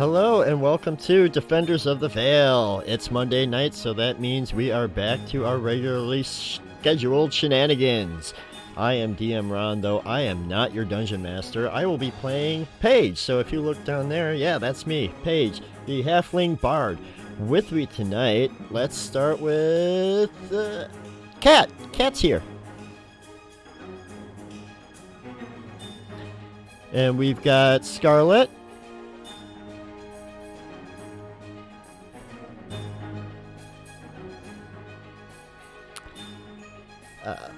Hello and welcome to Defenders of the Vale. It's Monday night, so that means we are back to our regularly scheduled shenanigans. I am DM Ron, though I am not your dungeon master. I will be playing Paige, so if you look down there, yeah, that's me, Paige, the halfling bard. With me tonight, let's start with Cat. Cat's here. And we've got Scarlet.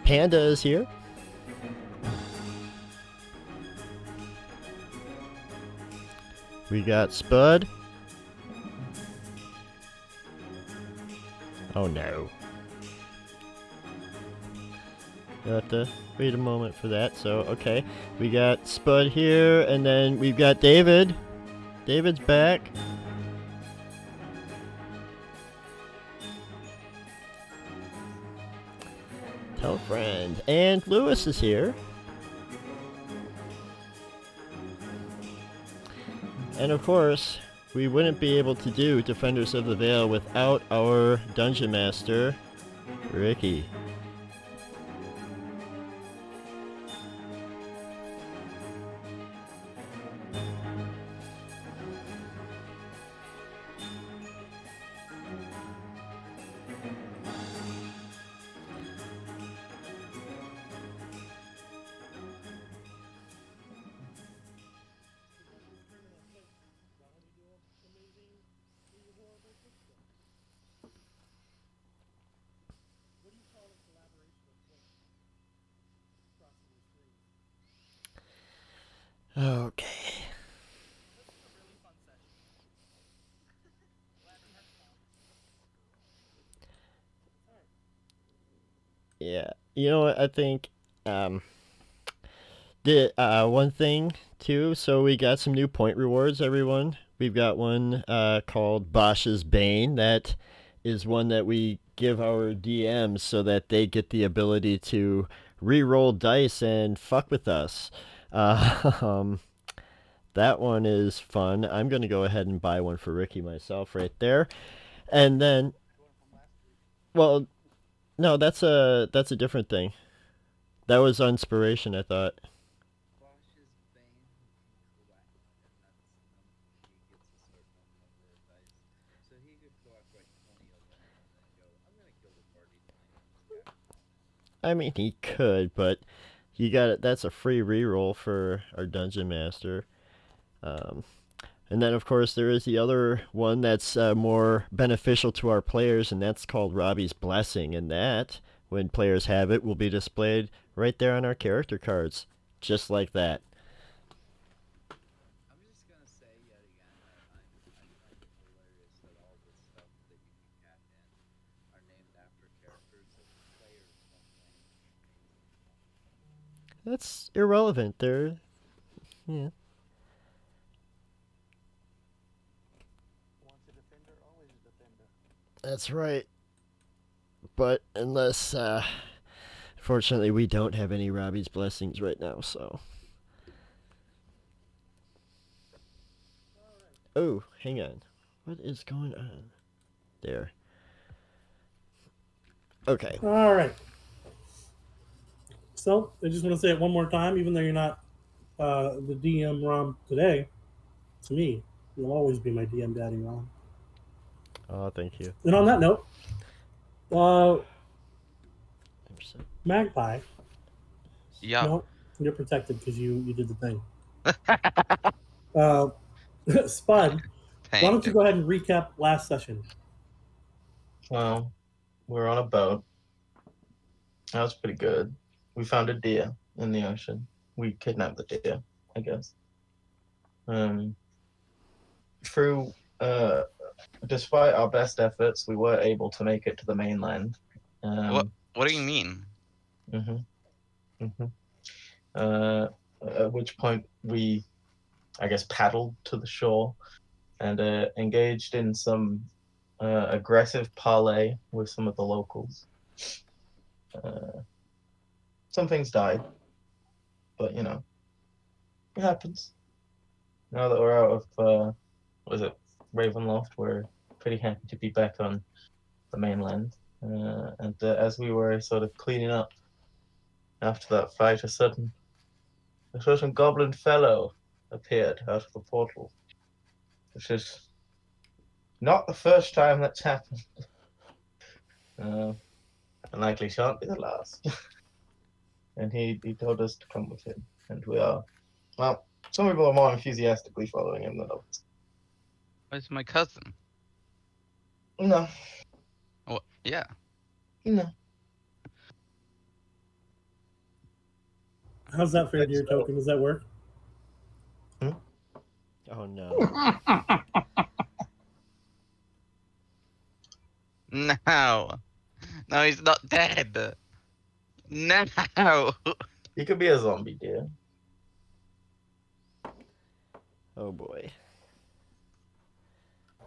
Panda is here. We got Spud. Oh no. You'll have to wait a moment for that. So, okay. We got Spud here, and then we've got David. David's back. Tell a friend. And Lewis is here. And of course, we wouldn't be able to do Defenders of the Vale without our Dungeon Master, Ricky. Okay. Yeah. You know what? I think the one thing too. So we got some new point rewards, everyone. We've got one called Bosch's Bane. That is one that we give our DMs so that they get the ability to re-roll dice and fuck with us. Um, that one is fun. I'm gonna go ahead and buy one for Ricky myself right there, and then, well, no, that's a different thing. That was inspiration, I thought. I mean, he could, but you got it. That's a free reroll for our dungeon master. Um, and then, of course, there is the other one that's more beneficial to our players, and that's called Robbie's Blessing. And that, when players have it, will be displayed right there on our character cards, just like that. That's irrelevant. There, yeah. That's right. But unless, fortunately, we don't have any Robbie's Blessings right now, so. Oh, hang on. What is going on? There. Okay. All right. So I just want to say it one more time, even though you're not the DM Rom today, to me, you'll always be my DM Daddy Rom. Oh, thank you. And on that note, Magpie, Yeah. no, you're protected because you did the thing. Uh, Spud, why don't you go ahead and recap last session? Well, we're on a boat. That was pretty good. We found a deer in the ocean. We kidnapped the deer, I guess. Through despite our best efforts, we were able to make it to the mainland. What do you mean? At which point we, I guess, paddled to the shore and engaged in some aggressive parley with some of the locals. Some things died, but you know, it happens. Now that we're out of was it Ravenloft. We're pretty happy to be back on the mainland. And as we were sort of cleaning up after that fight, a certain goblin fellow appeared out of the portal, which is not the first time that's happened. And likely shan't be the last. And he told us to come with him, and we are. Well, some people are more enthusiastically following him than others. Where's my cousin? No, Well, yeah. no. How's that for a deer token? Does that work? Oh no. No. No, he's not dead. No. He could be a zombie deer. Oh boy.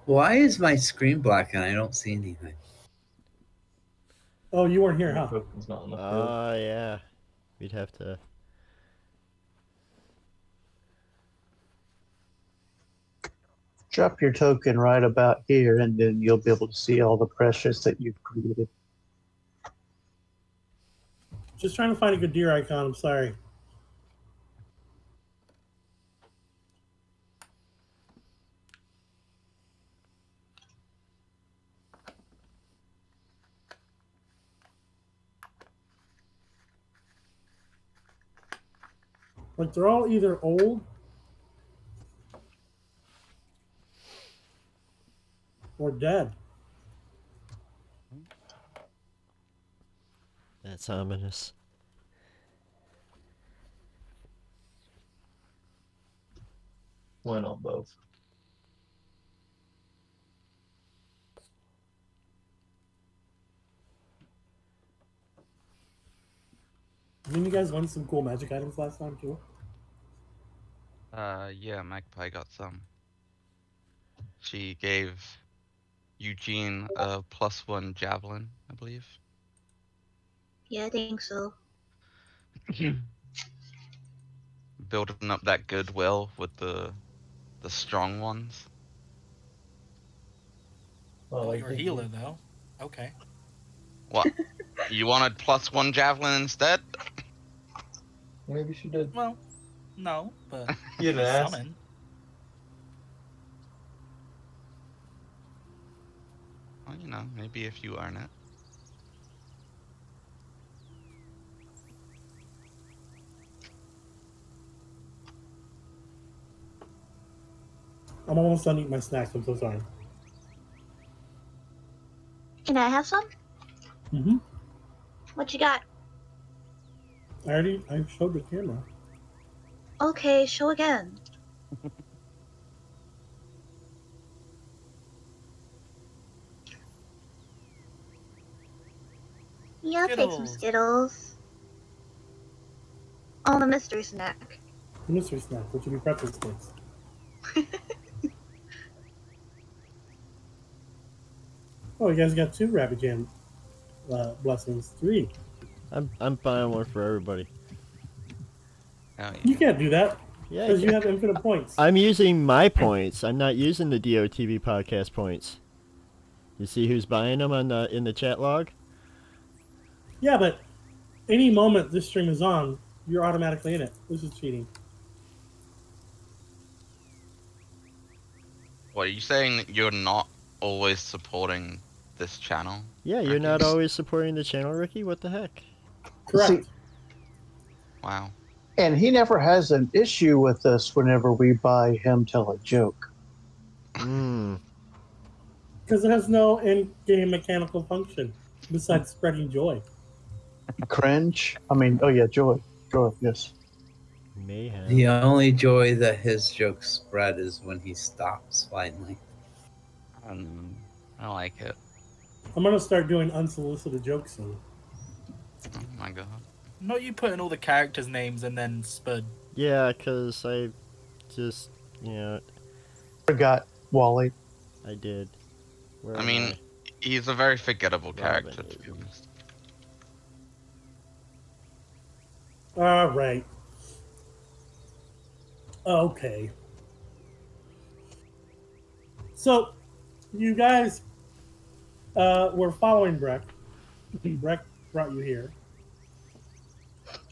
Why is my screen black and I don't see anything? Oh, you weren't here, Your huh? token's not on the field. Oh yeah. We'd have to. Drop your token right about here, and then you'll be able to see all the precious that you've created. Just trying to find a good deer icon. I'm sorry. Like, they're all either old or dead. That's ominous. Why not both? Didn't you guys win some cool magic items last time, too? Yeah, Magpie got some. She gave Eugene a +1 javelin, I believe. Yeah, I think so. Building up that goodwill with the strong ones. Well, Oh, I you're a think healer, though. Okay. What? You wanted +1 javelin instead? maybe she did. Well, no, but You didn't ask. summon. Well, you know, maybe if you earn it. I'm almost done eating my snacks. I'm so sorry. Can I have some? Mm-hmm. What you got? I showed the camera. Okay, show again. Yeah, I'll take some Skittles. Skittles. Oh, the mystery snack. Mystery snack, which would be pretzel sticks. Oh, you guys got 2 Rabbit Jam blessings. 3. I'm buying one for everybody. Oh, You yeah. can't do that Yeah. because you have infinite points. I'm using my points. I'm not using the DOTV podcast points. You see who's buying them on in the chat log? Yeah, but any moment this stream is on, you're automatically in it. This is cheating. What, are you saying that you're not always supporting this channel? Yeah, you're Ricky? not always supporting the channel, Ricky. What the heck? Correct. See, Wow. and he never has an issue with us whenever we buy him tell a joke. Mmm. Because it has no in-game mechanical function besides spreading joy. Cringe. I mean, oh yeah, joy. Joy, yes. Mayhem. The only joy that his jokes spread is when he stops finally. I like it. I'm going to start doing unsolicited jokes soon. Oh my god. Not you putting all the characters' names and then Spud. Yeah, because I just, you know, Forgot Wally. I did. Where I am mean, he's a very forgettable Robin character, to be is. honest. All right. Okay. So, you guys were following Breck. Breck brought you here.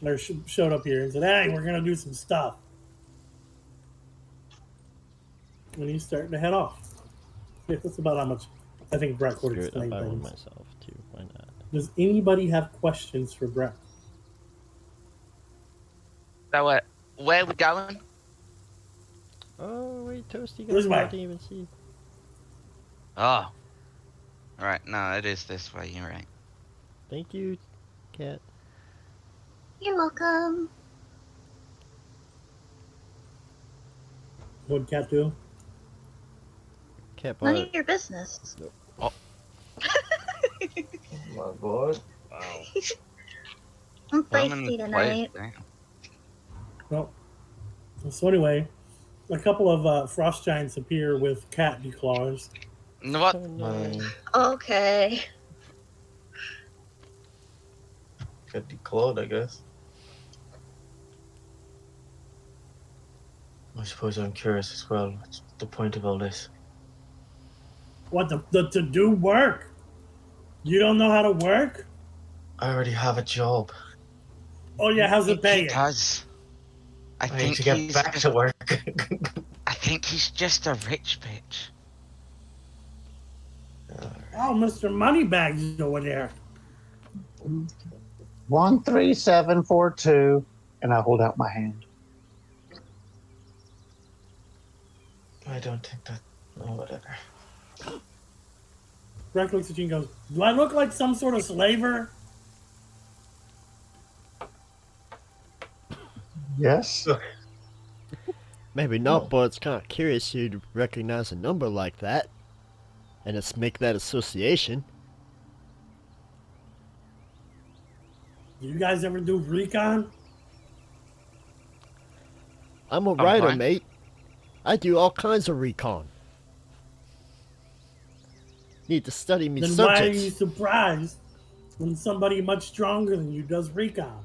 Or showed up here and said, "Hey, we're gonna do some stuff." And he's starting to head off. Yeah, that's about how much I think Breck would Screw it, I'll explain buy one things. myself too. Why not? Does anybody have questions for Breck? So, where are we going? Oh wait, Toasty got This me. I way. didn't even see. Oh. Alright, no, it is this way, you're right. Thank you, Cat. You're welcome. What'd Cat do? Cat None bought. of your business. Oh my god. Wow. I'm Put 'em in feisty place, tonight. damn. Well, so anyway, a couple of frost giants appear with cat declaws. What? Oh no. My Okay. could declawed, I guess. I suppose I'm curious as well. What's the point of all this? What to do work? You don't know how to work? I already have a job. Oh yeah, how's I it think he paying? does. I I need think to get he's back to work. I think he's just a rich bitch. Oh, Mr. Moneybags over there. 13742, and I hold out my hand. I don't think that. Oh, whatever. Breck looks at you and goes, "Do I look like some sort of slaver?" Yes. Maybe not, No. but it's kind of curious you'd recognize a number like that, and it's make that association. Do you guys ever do recon? I'm a writer, fine. mate. I do all kinds of recon. Need to study me Then why are you subjects. surprised when somebody much stronger than you does recon?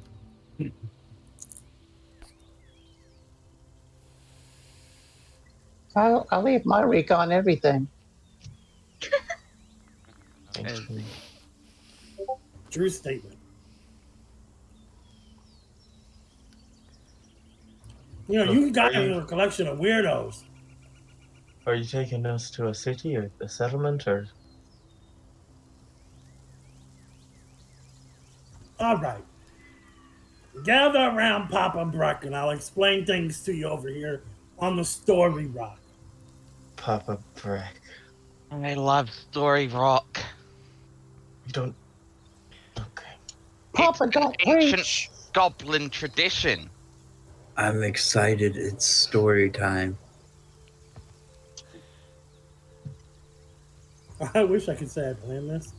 I leave my recon everything. Thanks. True statement. You know, So, you guys are you- are a collection of weirdos. Are you taking us to a city or a settlement or? All right. Gather around Papa Breck and I'll explain things to you over here on the story rock. Papa Breck? I love Story Rock. You don't. Okay. Papa, It's an don't ancient preach. goblin tradition. I'm excited. It's story time. I wish I could say I planned this.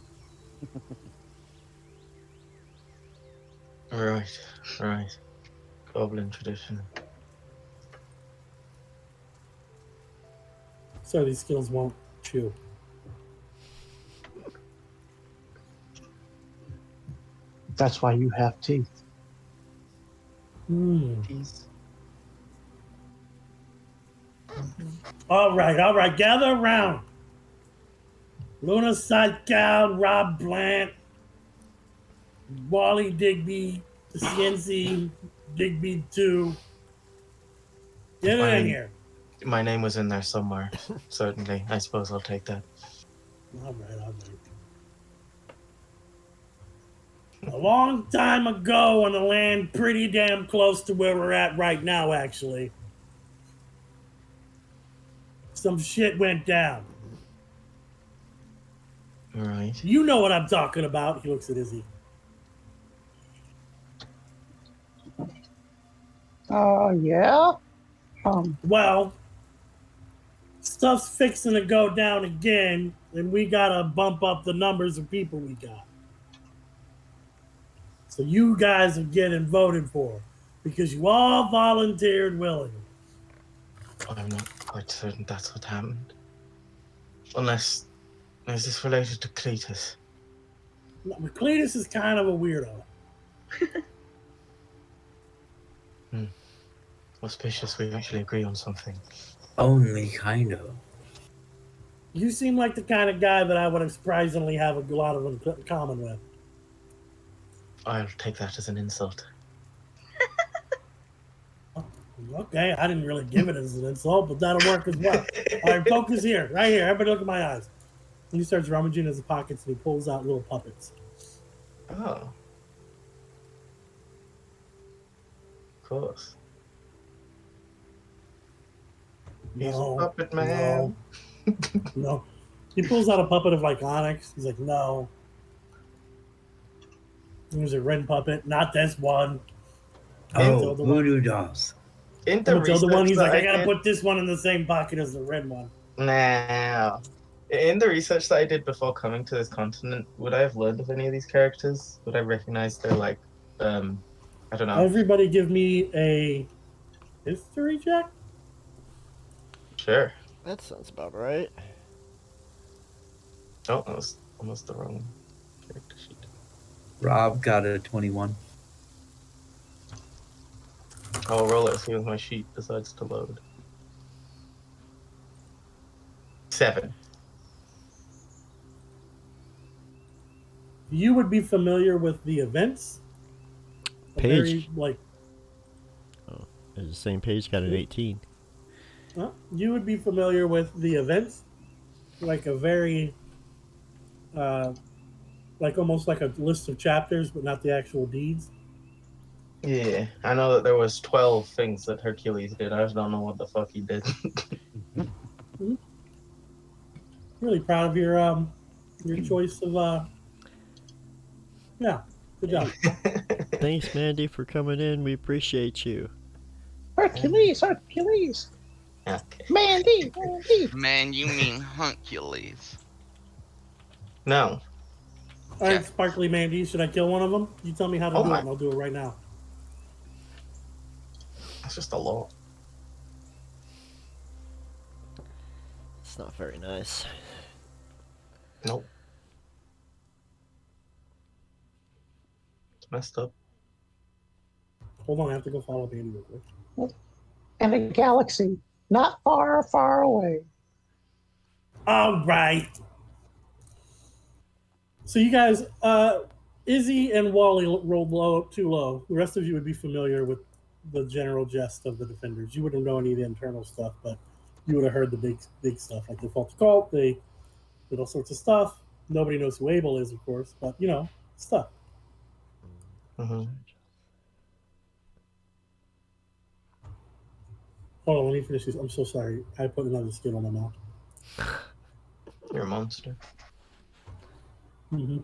Right. Right. Goblin tradition. So these skills won't chew. That's why you have teeth. Peace. All right. Gather around. Luna Sightgown, Rob Blant, Wally Digby, CNC Digby 2. Get it in here. My name was in there somewhere. Certainly. I suppose I'll take that. All right. A long time ago on a land pretty damn close to where we're at right now, actually, some shit went down. Right. You know what I'm talking about. He looks at Izzy. Yeah. Well, stuff's fixing to go down again, and we gotta bump up the numbers of people we got. So you guys are getting voted for because you all volunteered willingly. I'm not quite certain that's what happened. Unless. Is this related to Cletus? Cletus is kind of a weirdo. Auspicious, we actually agree on something. Only kind of. You seem like the kind of guy that I would surprisingly have a lot of in common with. I'll take that as an insult. Okay, I didn't really give it as an insult, but that'll work as well. All right, focus here, right here. Everybody look at my eyes. And he starts rummaging in his pockets and he pulls out little puppets. Oh. Of course. He's a puppet man. No. He pulls out a puppet of like Onyx. He's like, no. There's a Ren puppet, not this one. Oh, voodoo dolls. In The the one, he's like, I research gotta that put this one in the same pocket as the red one. Nah. In the research that I did before coming to this continent, would I have learned of any of these characters? Would I recognize their I don't know. Everybody give me a history check? Sure. That sounds about right. Oh, that was almost the wrong character sheet. Rob got a 21. I'll roll it as soon as my sheet decides to load. 7. You would be familiar with the events. Page. Like, There's the same page, got an 18. you would be familiar with the events, like a very, like almost like a list of chapters, but not the actual deeds. Yeah, I know that there was 12 things that Hercules did. I just don't know what the fuck he did. Really proud of your choice of yeah, good job. Thanks, Mandy, for coming in. We appreciate you. Hercules, Hercules. Okay. Mandy, Mandy. Man, you mean Hercules. No. All right, Sparkly Mandy, should I kill one of them? You tell me how to do it, and I'll do it right now. That's just a lot. It's not very nice. Nope. It's messed up. Hold on, I have to go follow Mandy real quick. And a galaxy not far, far away. All right. So you guys, Izzy and Wally rolled too low. The rest of you would be familiar with the general gist of the Defenders. You wouldn't know any of the internal stuff, but you would have heard the big stuff, like the False Cult. They did all sorts of stuff. Nobody knows who Abel is, of course, but you know, stuff. Mm-hmm. Hold on, let me finish this. I'm so sorry. I put another skin on my mouth. You're a monster. Mm-hmm.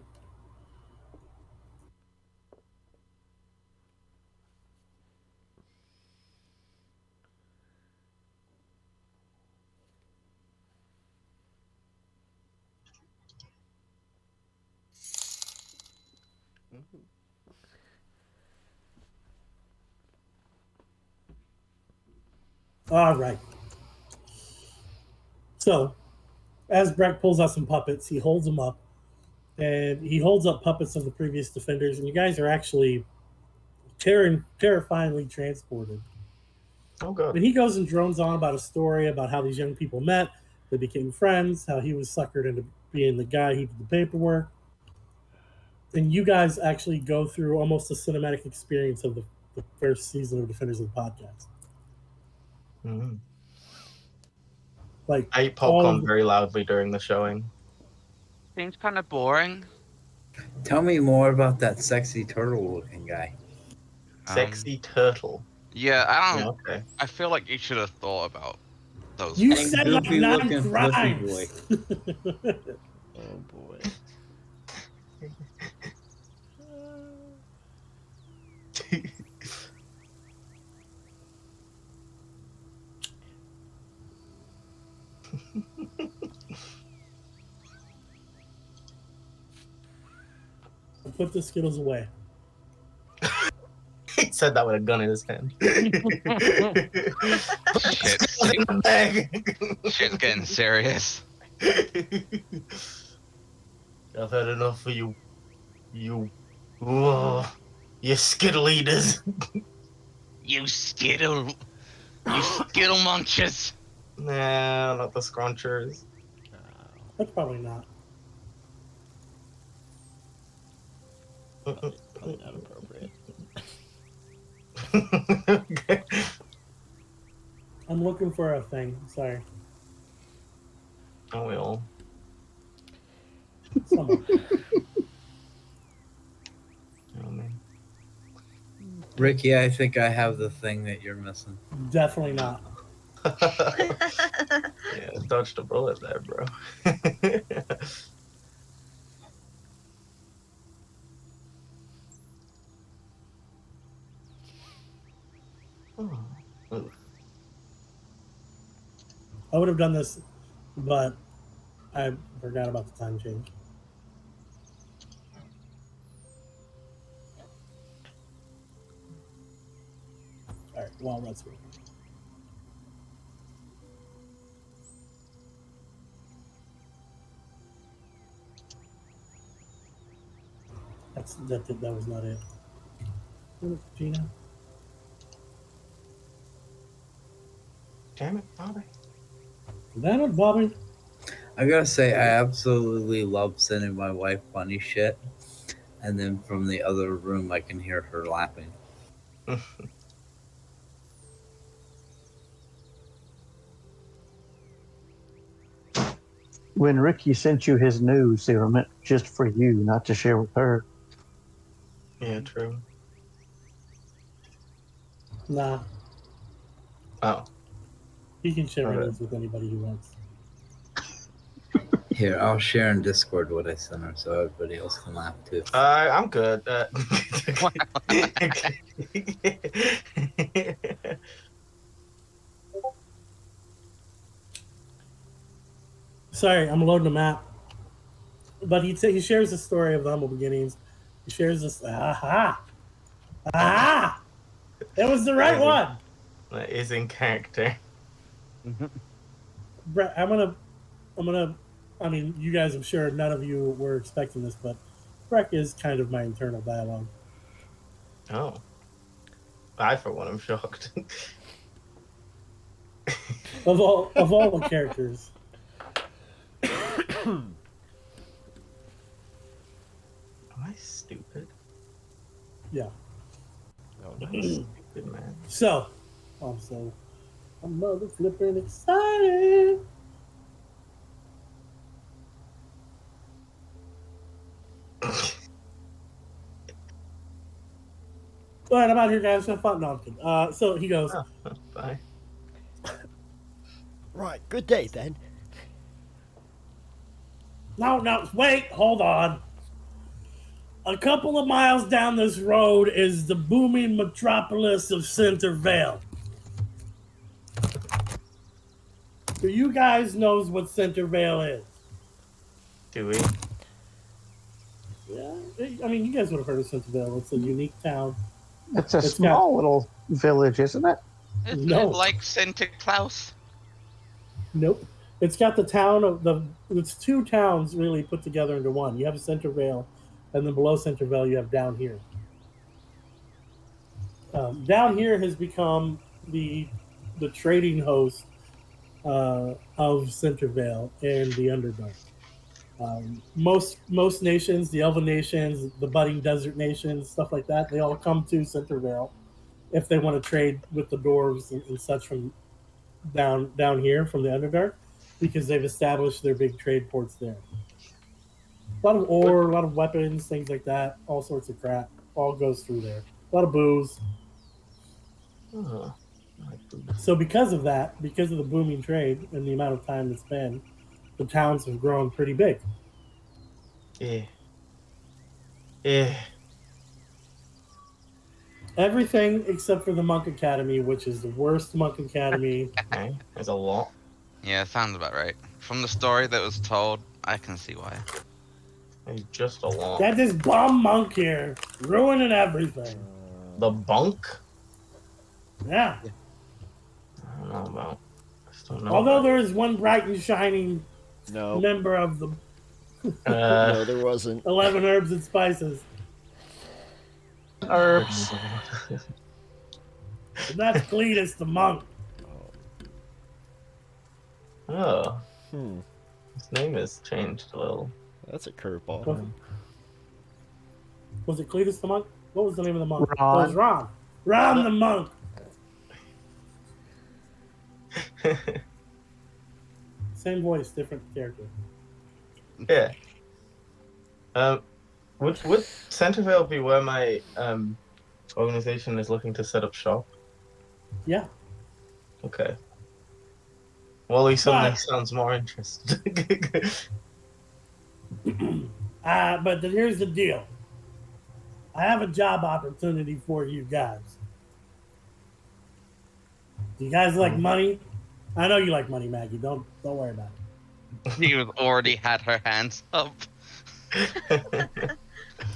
All right. So, as Breck pulls out some puppets, he holds them up, and he holds up puppets of the previous Defenders, and you guys are actually terrifyingly transported. Oh, God. And he goes and drones on about a story about how these young people met, they became friends, how he was suckered into being the guy who did the paperwork. And you guys actually go through almost a cinematic experience of the first season of Defenders of the Podcast. Mm-hmm. Like, I ate popcorn very loudly during the showing. Seems kind of boring. Tell me more about that sexy turtle-looking guy. Sexy turtle. Yeah, I don't. Yeah, okay. I feel like you should have thought about those. You things. said like Goofy 9 looking fluffy crimes. Oh, boy. Put the Skittles away. He said that with a gun in his hand. Shit's getting serious. I've had enough of you. You Skittle eaters. You Skittle munchers. Nah, not the scrunchers. That's probably not. Probably not appropriate. Okay. I'm looking for a thing. Sorry. Oh, we all. Someone. Oh, man. Ricky, I think I have the thing that you're missing. Definitely not. Yeah, dodged a bullet there, bro. Oh. Ooh. I would have done this, but I forgot about the time change. All right. Well, that's me. That was not it. Gina. Damn it, Bobby. Damn it, Bobby. I gotta say, I absolutely love sending my wife funny shit, and then from the other room, I can hear her laughing. When Ricky sent you his news, they were meant just for you, not to share with her. Yeah, true. Nah, Oh. he can share Okay. news with anybody he wants. Here, I'll share in Discord what I sent her so everybody else can laugh too. I'm good. Sorry, I'm loading a map. But he shares the story of the humble beginnings. He shares this. Aha! Aha! It was the right one. That is in character. Brett, I'm gonna. I mean, you guys, I'm sure none of you were expecting this, but Breck is kind of my internal dialogue. Oh. I, for one, am shocked. Of all the characters. Am I stupid? Yeah. Oh, Am I nice. stupid, man? So, I'm mother flipping excited. All right, I'm out here, guys. Have fun. No, I'm kidding. So he goes, Oh, bye. Right, good day then. no, wait, hold on. A couple of miles down this road is the booming metropolis of Center Vale. Do you guys knows what Center Vale is? Do we? Yeah, I mean, you guys would have heard of Center Vale. It's a unique town. It's a It's small little village, isn't it? Isn't No. it like Santa Claus? Nope. It's got the town of the. It's two towns really put together into one. You have Center Vale, and then below Center Vale you have Down Here. Down Here has become the trading host of Center Vale and the Underdark. Most nations, the Elven nations, the budding desert nations, stuff like that, they all come to Center Vale if they want to trade with the dwarves and such from down here from the Underdark, because they've established their big trade ports there. A lot of ore, a lot of weapons, things like that, all sorts of crap, all goes through there. A lot of booze. Oh. So because of that, because of the booming trade and the amount of time it's been, the towns have grown pretty big. Yeah. Yeah. Everything except for the Monk Academy, which is the worst Monk Academy. Okay. There's a lot. Yeah, sounds about right. From the story that was told, I can see why. There's just a lot. Got this bum monk here, ruining everything. The bunk? Yeah. I don't know about. I just don't know. Although about there is one bright and shining No, member of the it. no, there wasn't. 11 Herbs and Spices. Herbs. And that's Cletus the monk. Oh. Hmm. His name has changed a little. That's a curveball. Was, was it Cletus the monk? What was the name of the monk? Ron. It was Ron. Ron the monk. Same voice, different character. Yeah. Would Centerville be where my organization is looking to set up shop? Yeah. Okay. Wally suddenly But- sounds more interested. But then here's the deal. I have a job opportunity for you guys. Do you guys like money? I know you like money, Maggie. Don't worry about it. She was already had her hands up.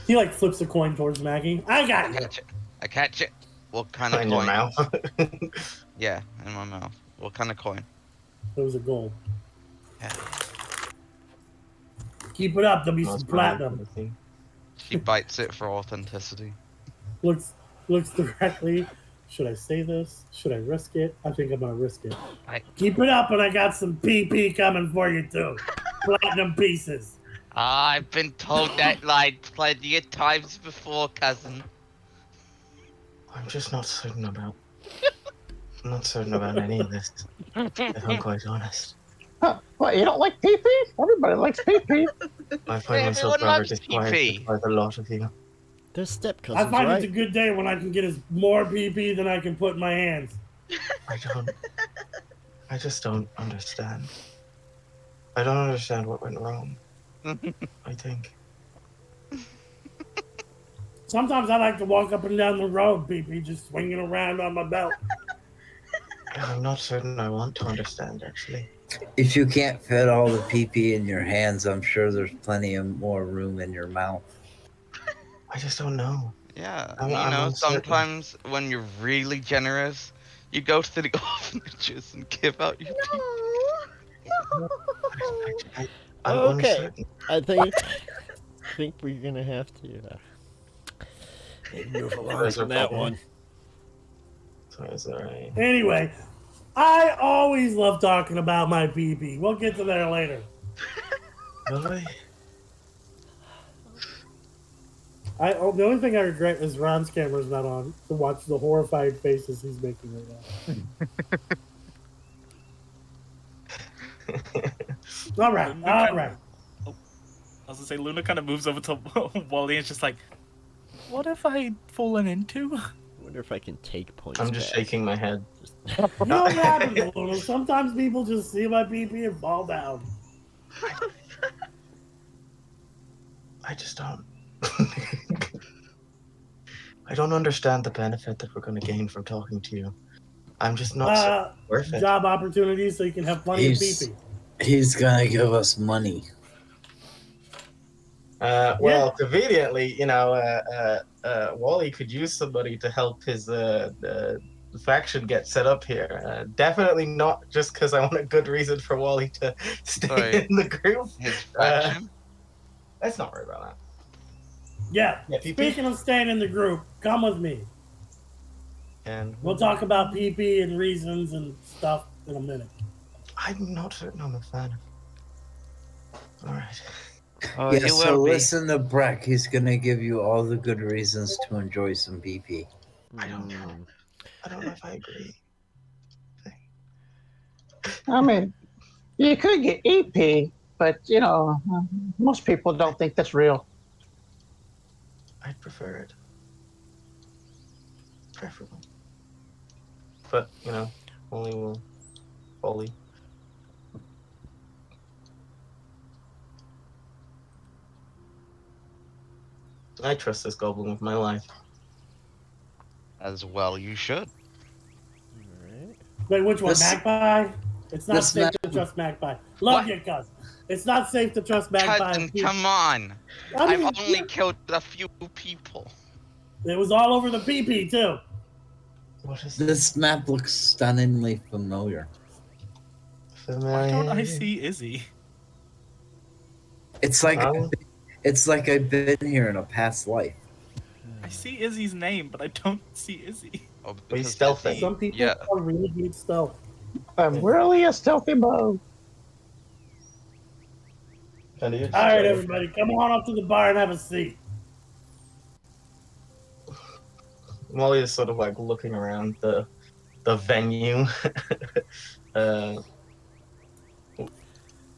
He like flips a coin towards Maggie. I got you. I catch it. What kind of in your coin? mouth. Yeah, in my mouth. What kind of coin? It was a gold. Yeah. Keep it up. There'll be Most some platinum. probably. She bites it for authenticity. Looks directly. Should I say this? Should I risk it? I think I'm gonna risk it. Keep it up, and I got some PP coming for you too. Platinum pieces. I've been told that line plenty of times before, cousin. I'm just not certain about. I'm not certain about any of this. If I'm quite honest. What, you don't like PP? Everybody likes PP. I find myself Everyone rather loves disquieted PP. by the lot of you. They're step I cousins, find it's a right? good day when I can get as more PP than I can put in my hands. I just don't understand. I don't understand what went wrong. I think. Sometimes I like to walk up and down the road, PP, just swinging around on my belt. I'm not certain I want to understand, actually. If you can't fit all the PP in your hands, I'm sure there's plenty of more room in your mouth. I just don't know. Yeah, I'm you know, uncertain. sometimes when you're really generous, you go to the orphanages and give out your I'm Okay. uncertain. I think we're gonna have to move along Guys are from that problem. one. So is that right? Anyway, I always love talking about my PP. We'll get to there later. Really? The only thing I regret is Ron's camera's not on to watch the horrified faces he's making right now. All right. I was gonna say Luna kind of moves over to Wally and is just like, "What have I fallen into?" I wonder if I can take points. I'm just back. shaking my head. You know what happens, Luna? Sometimes people just see my PP and fall down. I just don't. I don't understand the benefit that we're going to gain from talking to you. I'm just not so worth it. Job opportunities so you can have plenty of PP. He's gonna give us money. Well, conveniently, you know, Wally could use somebody to help his faction get set up here. Definitely not just because I want a good reason for Wally to stay Sorry. in the group. His faction? Let's not worry about that. Yeah. Yeah, PP. Speaking of staying in the group, come with me. And We'll talk about PP and reasons and stuff in a minute. I'm not certain I'm a fan of. All right. Oh, Yeah, you so will be. listen to Breck. He's gonna give you all the good reasons to enjoy some PP. I don't know. I don't know if I agree. I mean, you could get EP, but you know, most people don't think that's real. I'd prefer it. Preferable. But, you know, only will. Wally. I trust this goblin with my life. As well, you should. Alright. Wait, which one? This- Magpie? It's not this safe to Mag- trust Magpie. Love What? you, cuz. It's not safe to trust Magpie. Cousin, come on. I mean, I've only killed a few people. it was all over the PP, too. What is This map looks stunningly familiar. Why don't I see Izzy? It's like Um, it's like I've been here in a past life. I see Izzy's name, but I don't see Izzy. Oh, He's because stealthy. Izzy- Some people Yeah. are really good stealth. I'm really a stealthy mode. And he All right, everybody, come on up to the bar and have a seat. Molly is sort of like looking around the venue. uh,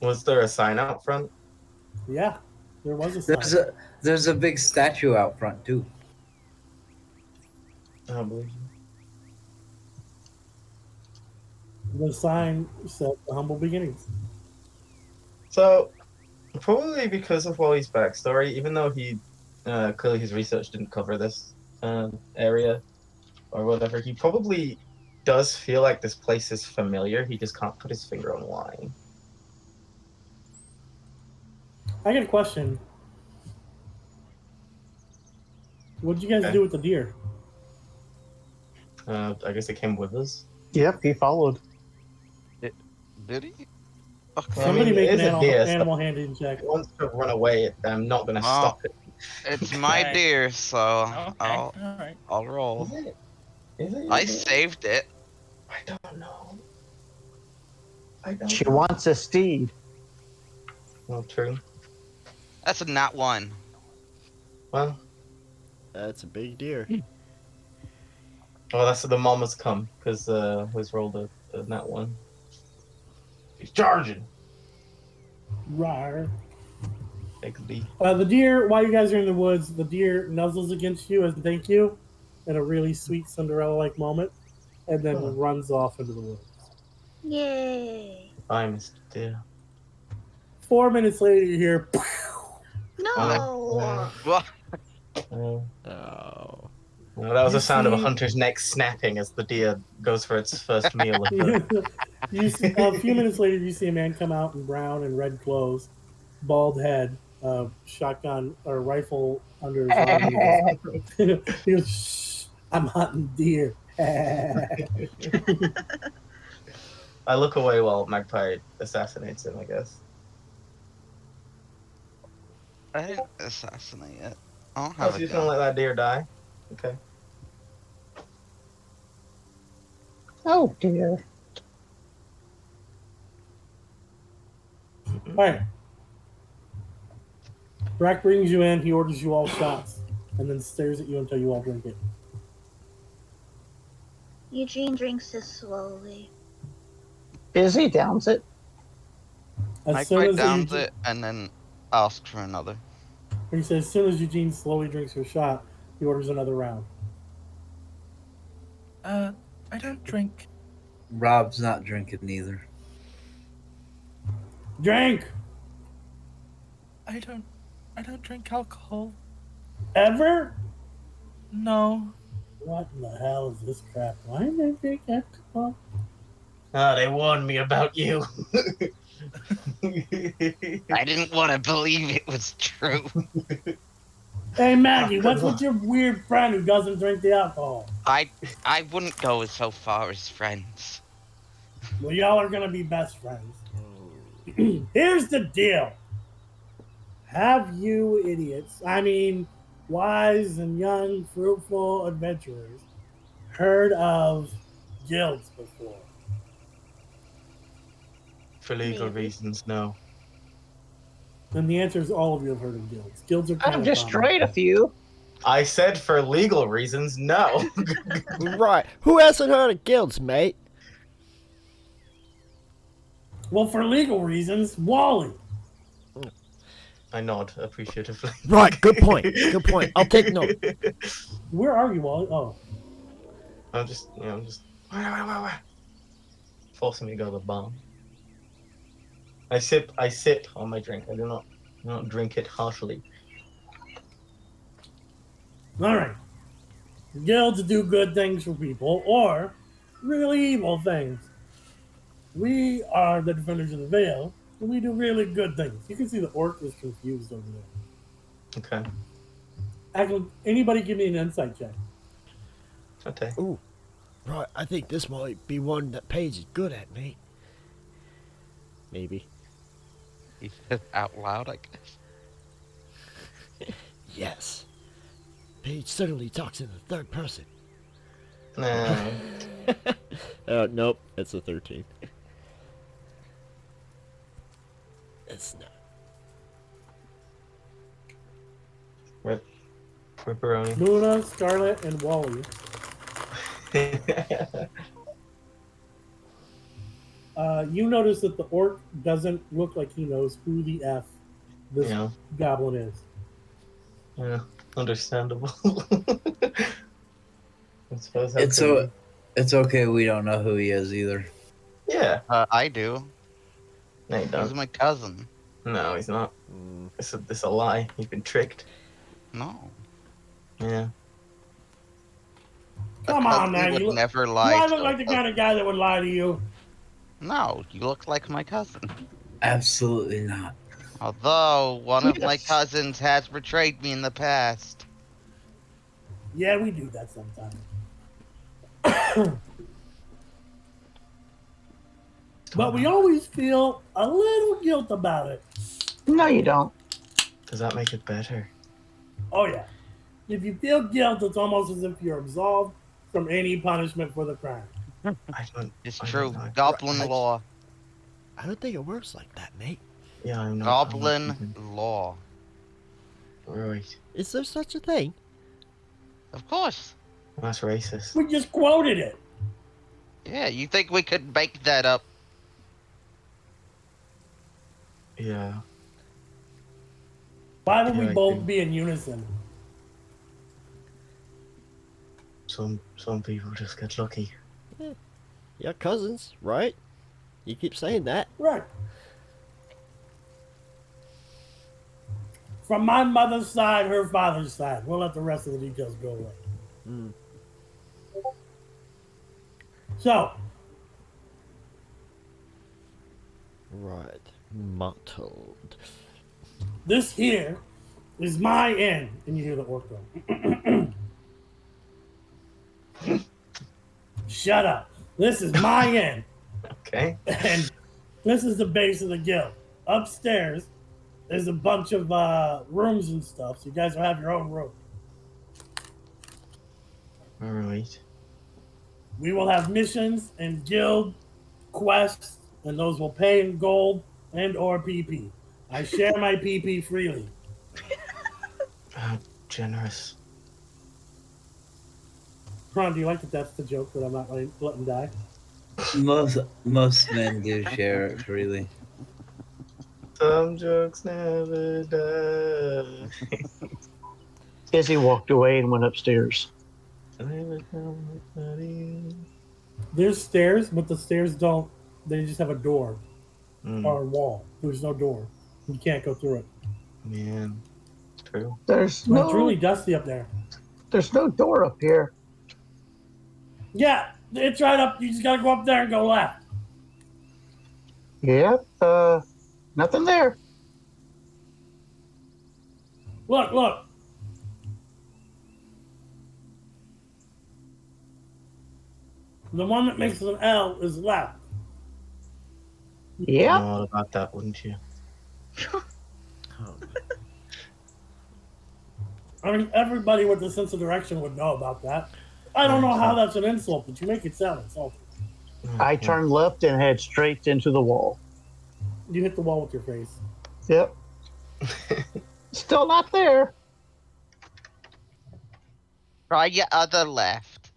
was there a sign out front? Yeah, there was a sign. There's a big statue out front too. I don't believe you. The sign said "The Humble Beginnings." So, probably because of Wally's backstory, even though he clearly his research didn't cover this area or whatever, he probably does feel like this place is familiar. He just can't put his finger on why. I got a question. What did you guys Okay. do with the deer? I guess it came with us. Yep, he followed. Did he? I Somebody mean, make it an is a deer, so animal handling check. if it wants to run away, I'm not going to Well, stop it. It's my Alright. deer, so Okay, I'll alright. roll. Is it? Is it? I saved it. I don't know. I don't She know. wants a steed. Well, true. That's a nat 1. Well, That's a big deer. that's the mama's come because was rolled a nat 1. He's charging. Rawr. XD. The deer, while you guys are in the woods, the deer nuzzles against you as a thank you in a really sweet Cinderella-like moment, and then Oh. runs off into the woods. Yay. I missed it, dear. 4 minutes later, you hear, No. Well, Oh. Well, that was You the sound of a see- hunter's neck snapping as the deer goes for its first meal of the... you see, a few minutes later, you see a man come out in brown and red clothes, bald head, shotgun or rifle under his arm. He goes, "Shh, I'm hunting deer." I look away while Magpie assassinates him, I guess. I didn't assassinate it. I don't Oh, have so a you're gonna gun. let that deer die? Okay. Oh dear. All right. Brack brings you in. He orders you all shots, and then stares at you until you all drink it. Eugene drinks this slowly. Izzy downs it. As soon Magpie as downs Eugene, it and then asks for another. he says, as soon as Eugene slowly drinks her shot, he orders another round. I don't drink. Rob's not drinking either. Drink I don't drink alcohol. ever? No. What in the hell is this crap? Why did I drink alcohol? Ah, they warned me about you. I didn't want to believe it was true. Hey Maggie, what's with your weird friend who doesn't drink the alcohol? I wouldn't go so far as friends. Well, y'all are gonna be best friends. Here's the deal. Have you idiots, I mean wise and young, fruitful adventurers, heard of guilds before? For legal Maybe. reasons, no. And the answer is all of you have heard of guilds. Guilds are kind I've of destroyed a few. I said for legal reasons, no. Right. Who hasn't heard of guilds, mate? Well, for legal reasons, Wally. I nod appreciatively. Right. Good point. Good point. I'll take note. Where are you, Wally? Oh, I'm just where? Forcing me to go to the bar. I sip on my drink. I do not drink it heartily. all right. Guilds do good things for people, or really evil things. We are the Defenders of the Veil, and we do really good things. You can see the orc is confused over there. Okay. Actually, anybody give me an insight check. Okay. Ooh. Right. I think this might be one that Paige is good at, mate. Maybe. He said out loud, I guess. Yes. Paige certainly talks in the third person. No. Nope. It's a 13. It's not. Rip. Ripperoni. Luna, Scarlet, and Wally. You notice that the orc doesn't look like he knows who the F this Yeah. goblin is. Yeah, understandable. I suppose how It's could so it's okay. We don't know who he is either. he? Yeah. I do. No, you He's don't. my cousin. No, he's not. Mm, This a lie. You've been tricked. No. Yeah. Come A on, cousin man. would You look, never do lie I to look a like the kind cousin. of guy that would lie to you? No, you look like my cousin. Absolutely not. Although one of my Yes. cousins has betrayed me in the past. Yeah, we do that sometimes. But we always feel a little guilt about it. No, you don't. Does that make it better? Oh, yeah. If you feel guilt, it's almost as if you're absolved from any punishment for the crime. I don't. It's I true. don't know. Goblin Right. law. I don't think it works like that, mate. Yeah, I'm not. Goblin thinking- law. Right. Is there such a thing? Of course. That's racist. We just quoted it. Yeah, you think we could make that up? Yeah. Why would we Yeah, I both think- be in unison? Some people just get lucky. Yeah, cousins, right? You keep saying that. Right. From my mother's side, her father's side. We'll let the rest of the details go away. Mm. So, Right. Mottled. this here is my inn. And you hear the orc go. Shut up. This is my inn. Okay. And this is the base of the guild. Upstairs, there's a bunch of rooms and stuff. So you guys will have your own room. All right. We will have missions and guild quests, and those will pay in gold and or PP. I share my PP freely. How generous. Ron, do you like that that's the joke that I'm not letting die? Most men do share it freely. Some jokes never die. Izzy walked away and went upstairs. There's stairs, but the stairs don't. They just have a door or a wall. There's no door. You can't go through it. Man, it's true. There's It's really no, dusty up there. there's no door up here. Yeah, it's right up. You just gotta go up there and go left. Yep. Nothing there. Look. The one that makes an L is left. Yep. Know all about that, wouldn't you? Oh, I mean, everybody with a sense of direction would know about that. I don't know how that's an insult, but you make it sound insulting. I turned left and head straight into the wall. You hit the wall with your face. Yep. Still not there. Try your other left.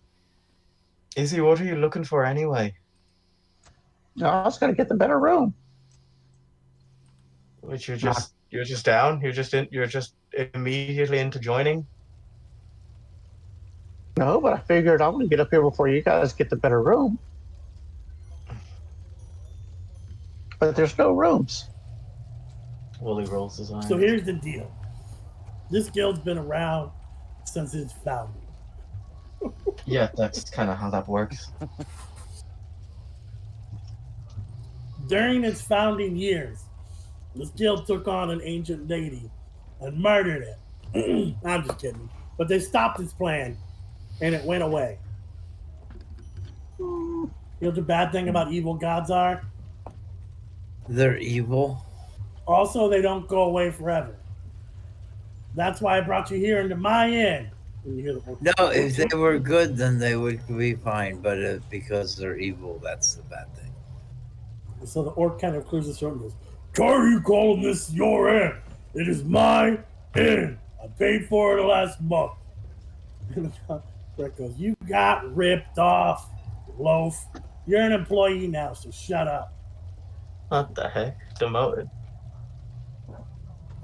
Izzy, what are you looking for anyway? No, I was gonna get the better room. Which you're just down? You're just immediately into joining? No, but I figured I want to get up here before you guys get the better room. But there's no rooms. Wooly rolls his eyes. So here's the deal. This guild's been around since its founding. Yeah, that's kind of how that works. During its founding years, this guild took on an ancient deity and murdered it. I'm just kidding. But they stopped its plan and it went away. You know what the bad thing about evil gods are? They're evil. Also, they don't go away forever. That's why I brought you here into my inn. When you hear the No, if they were good, then they would be fine. But because they're evil, that's the bad thing. So the orc kind of clears his throat and goes, "Why are you calling this your inn? It is my inn. I paid for it last month. And Brett goes, you got ripped off, loaf. You're an employee now, so shut up. What the heck? Demoted.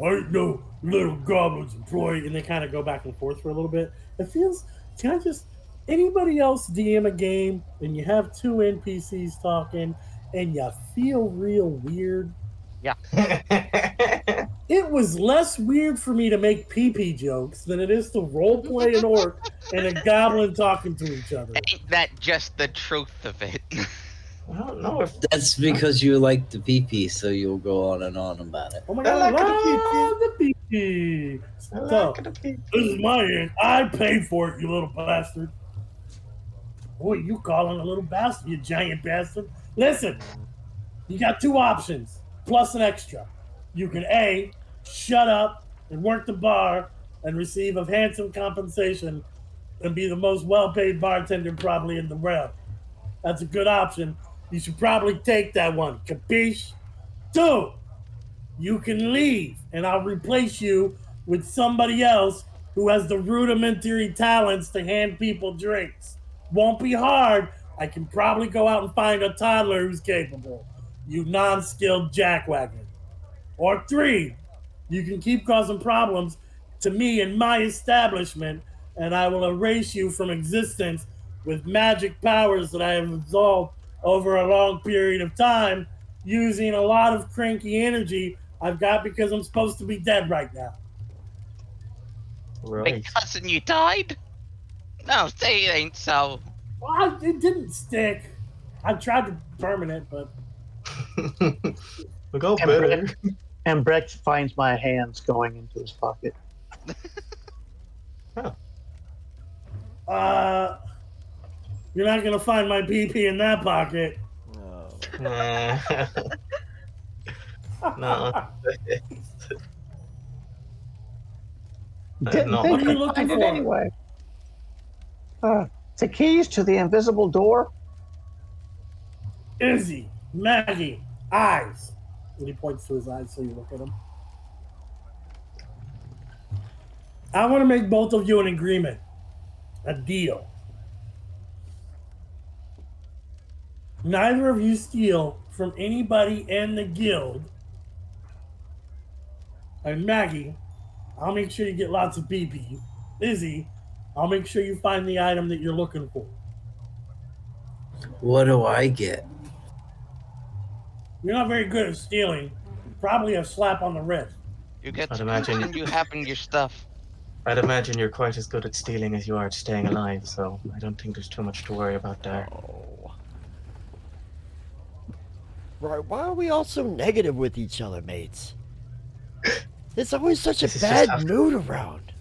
I ain't no little goblin's employee. And they kind of go back and forth for a little bit. It feels, can I just, anybody else DM a game and you have two NPCs talking and you feel real weird? It was less weird for me to make pee-pee jokes than it is to roleplay an orc and a goblin talking to each other. Ain't that just the truth of it? I don't know if That's because you like the PP, so you'll go on and on about it. Oh my I god, like I the love the pee-pee. I So, like the people. this is my end. I paid for it, you little bastard. Boy, you calling a little bastard, you giant bastard. Listen, you got two options, plus an extra. You can A, shut up and work the bar and receive a handsome compensation and be the most well-paid bartender probably in the realm. That's a good option. You should probably take that one. Capiche? 2, you can leave and I'll replace you with somebody else who has the rudimentary talents to hand people drinks. Won't be hard. I can probably go out and find a toddler who's capable. You non-skilled jackwagon. Or 3, you can keep causing problems to me and my establishment, and I will erase you from existence with magic powers that I have absorbed over a long period of time using a lot of cranky energy I've got because I'm supposed to be dead right now. My Right. cousin, you died? No, say it ain't so. Well, it didn't stick. I tried to permanent, but We go And better. And Brecht finds my hands going into his pocket. you're not gonna find my PP in that pocket. No. No. Didn't No. think What are you I'd looking find it for? anyway. The keys to the invisible door. Izzy, Maggie, eyes. And he points to his eyes so you look at him. I want to make both of you an agreement, a deal. Neither of you steal from anybody in the guild. And Maggie, I'll make sure you get lots of PP. Izzy, I'll make sure you find the item that you're looking for. What do I get? You're not very good at stealing. Probably a slap on the wrist. You get I'd to imagine- continue having your stuff. I'd imagine you're quite as good at stealing as you are at staying alive, so I don't think there's too much to worry about there. Oh. Right, why are we all so negative with each other, mates? There's always such a This is just bad how- mood around.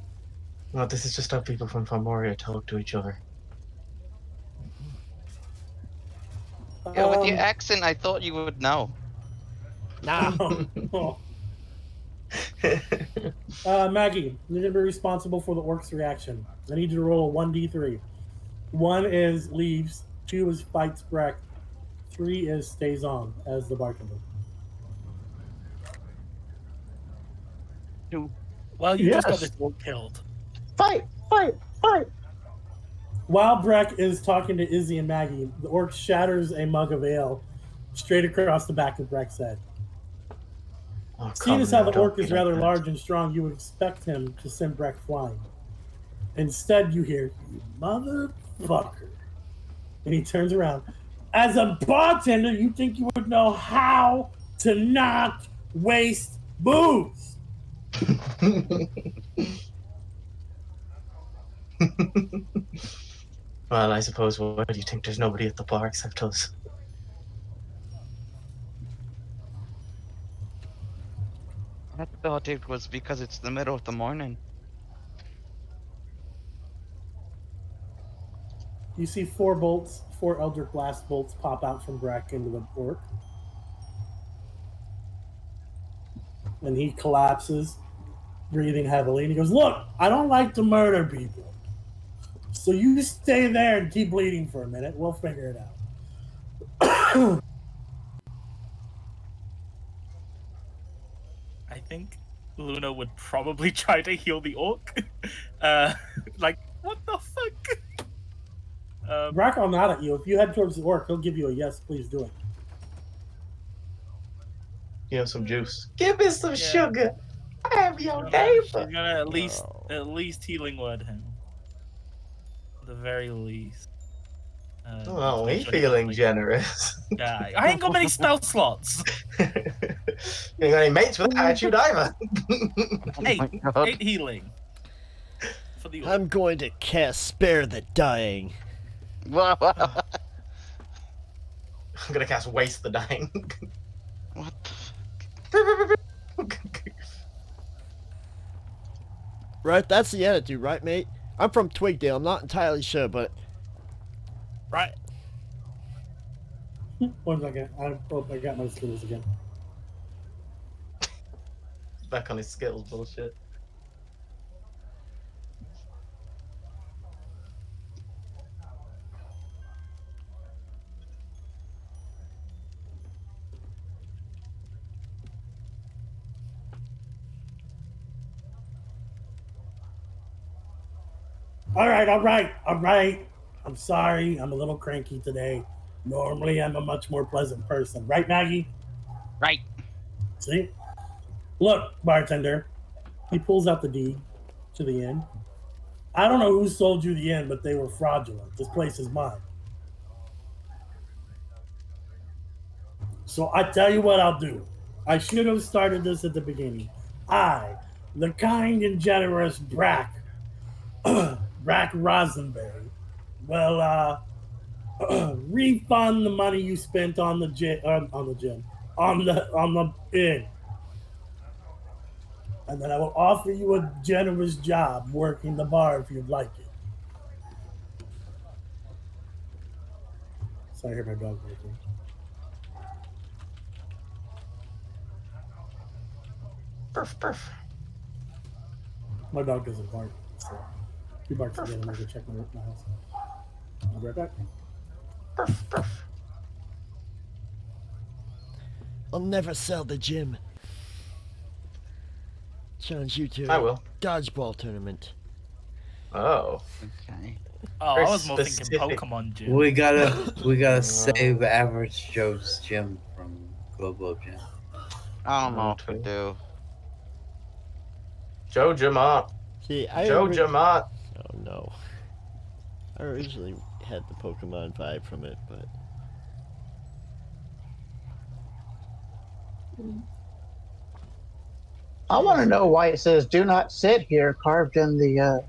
No, this is just how people from Fomoria talk to each other. Yeah, with your accent, I thought you would know. Nah. Maggie, you're going to be responsible for the orc's reaction. I need you to roll a 1d3. 1 is leaves, 2 is fights Breck, 3 is stays on as the bartender. Well, you just got Yes. this orc killed. Fight, fight, fight. While Breck is talking to Izzy and Maggie, the orc shatters a mug of ale straight across the back of Breck's head. Oh, Seeing come as how now, the don't orc be is like rather that. large and strong, you would expect him to send Breck flying. Instead, you hear, "You motherfucker." And he turns around. As a bartender, you think you would know how to not waste booze. Well, I suppose, what do you think? There's nobody at the bar except us. I thought it was because it's the middle of the morning. You see 4 Eldritch Blast bolts pop out from Breck into the orc. And he collapses, breathing heavily. And he goes, "Look, I don't like to murder people. So you stay there and keep bleeding for a minute. We'll figure it out." I think Luna would probably try to heal the orc. Like, what the fuck? Brock, I'll nod at you. If you head towards the orc, he'll give you a yes, please do it. You know, some juice. Give me some Yeah. sugar. I am your She's neighbor. gonna at least Oh. healing word him. At the very least. Oh, make he's sure he feeling doesn't generous. die. I ain't got many spell slots. You ain't got any mates with that attitude either. Oh Eight. my god. 8 healing. For the orc. I'm going to cast Spare the Dying. Wow. I'm gonna cast Waste the Dying. What the Right? That's the attitude, right, mate? I'm from Twigdale. I'm not entirely sure, but... Right. 1 second. I got my skills again. Back on his skills bullshit. All right. I'm sorry. I'm a little cranky today. Normally, I'm a much more pleasant person. Right, Maggie? Right. See? Look, bartender. He pulls out the deed to the inn. I don't know who sold you the inn, but they were fraudulent. This place is mine. So I tell you what I'll do. I should have started this at the beginning. I, the kind and generous Brack Rosenberry, will refund the money you spent on the inn, and then I will offer you a generous job working the bar if you'd like it. Sorry, I hear my dog barking. Perf. My dog doesn't bark, so he barks again. I'm gonna go check my house. I'll be right back. Perf. I'll never sell the gym. Challenge you to I will. dodgeball tournament. Oh. Okay. Oh, Very I was more thinking specific. Pokemon Gym. We gotta save Average Joe's gym from Globo Gym. I don't know what to Okay. do. Joe Jamont. See, Joe Jamont. Oh no. I originally had the Pokemon vibe from it, but... I want to know why it says "Do not sit here" carved in the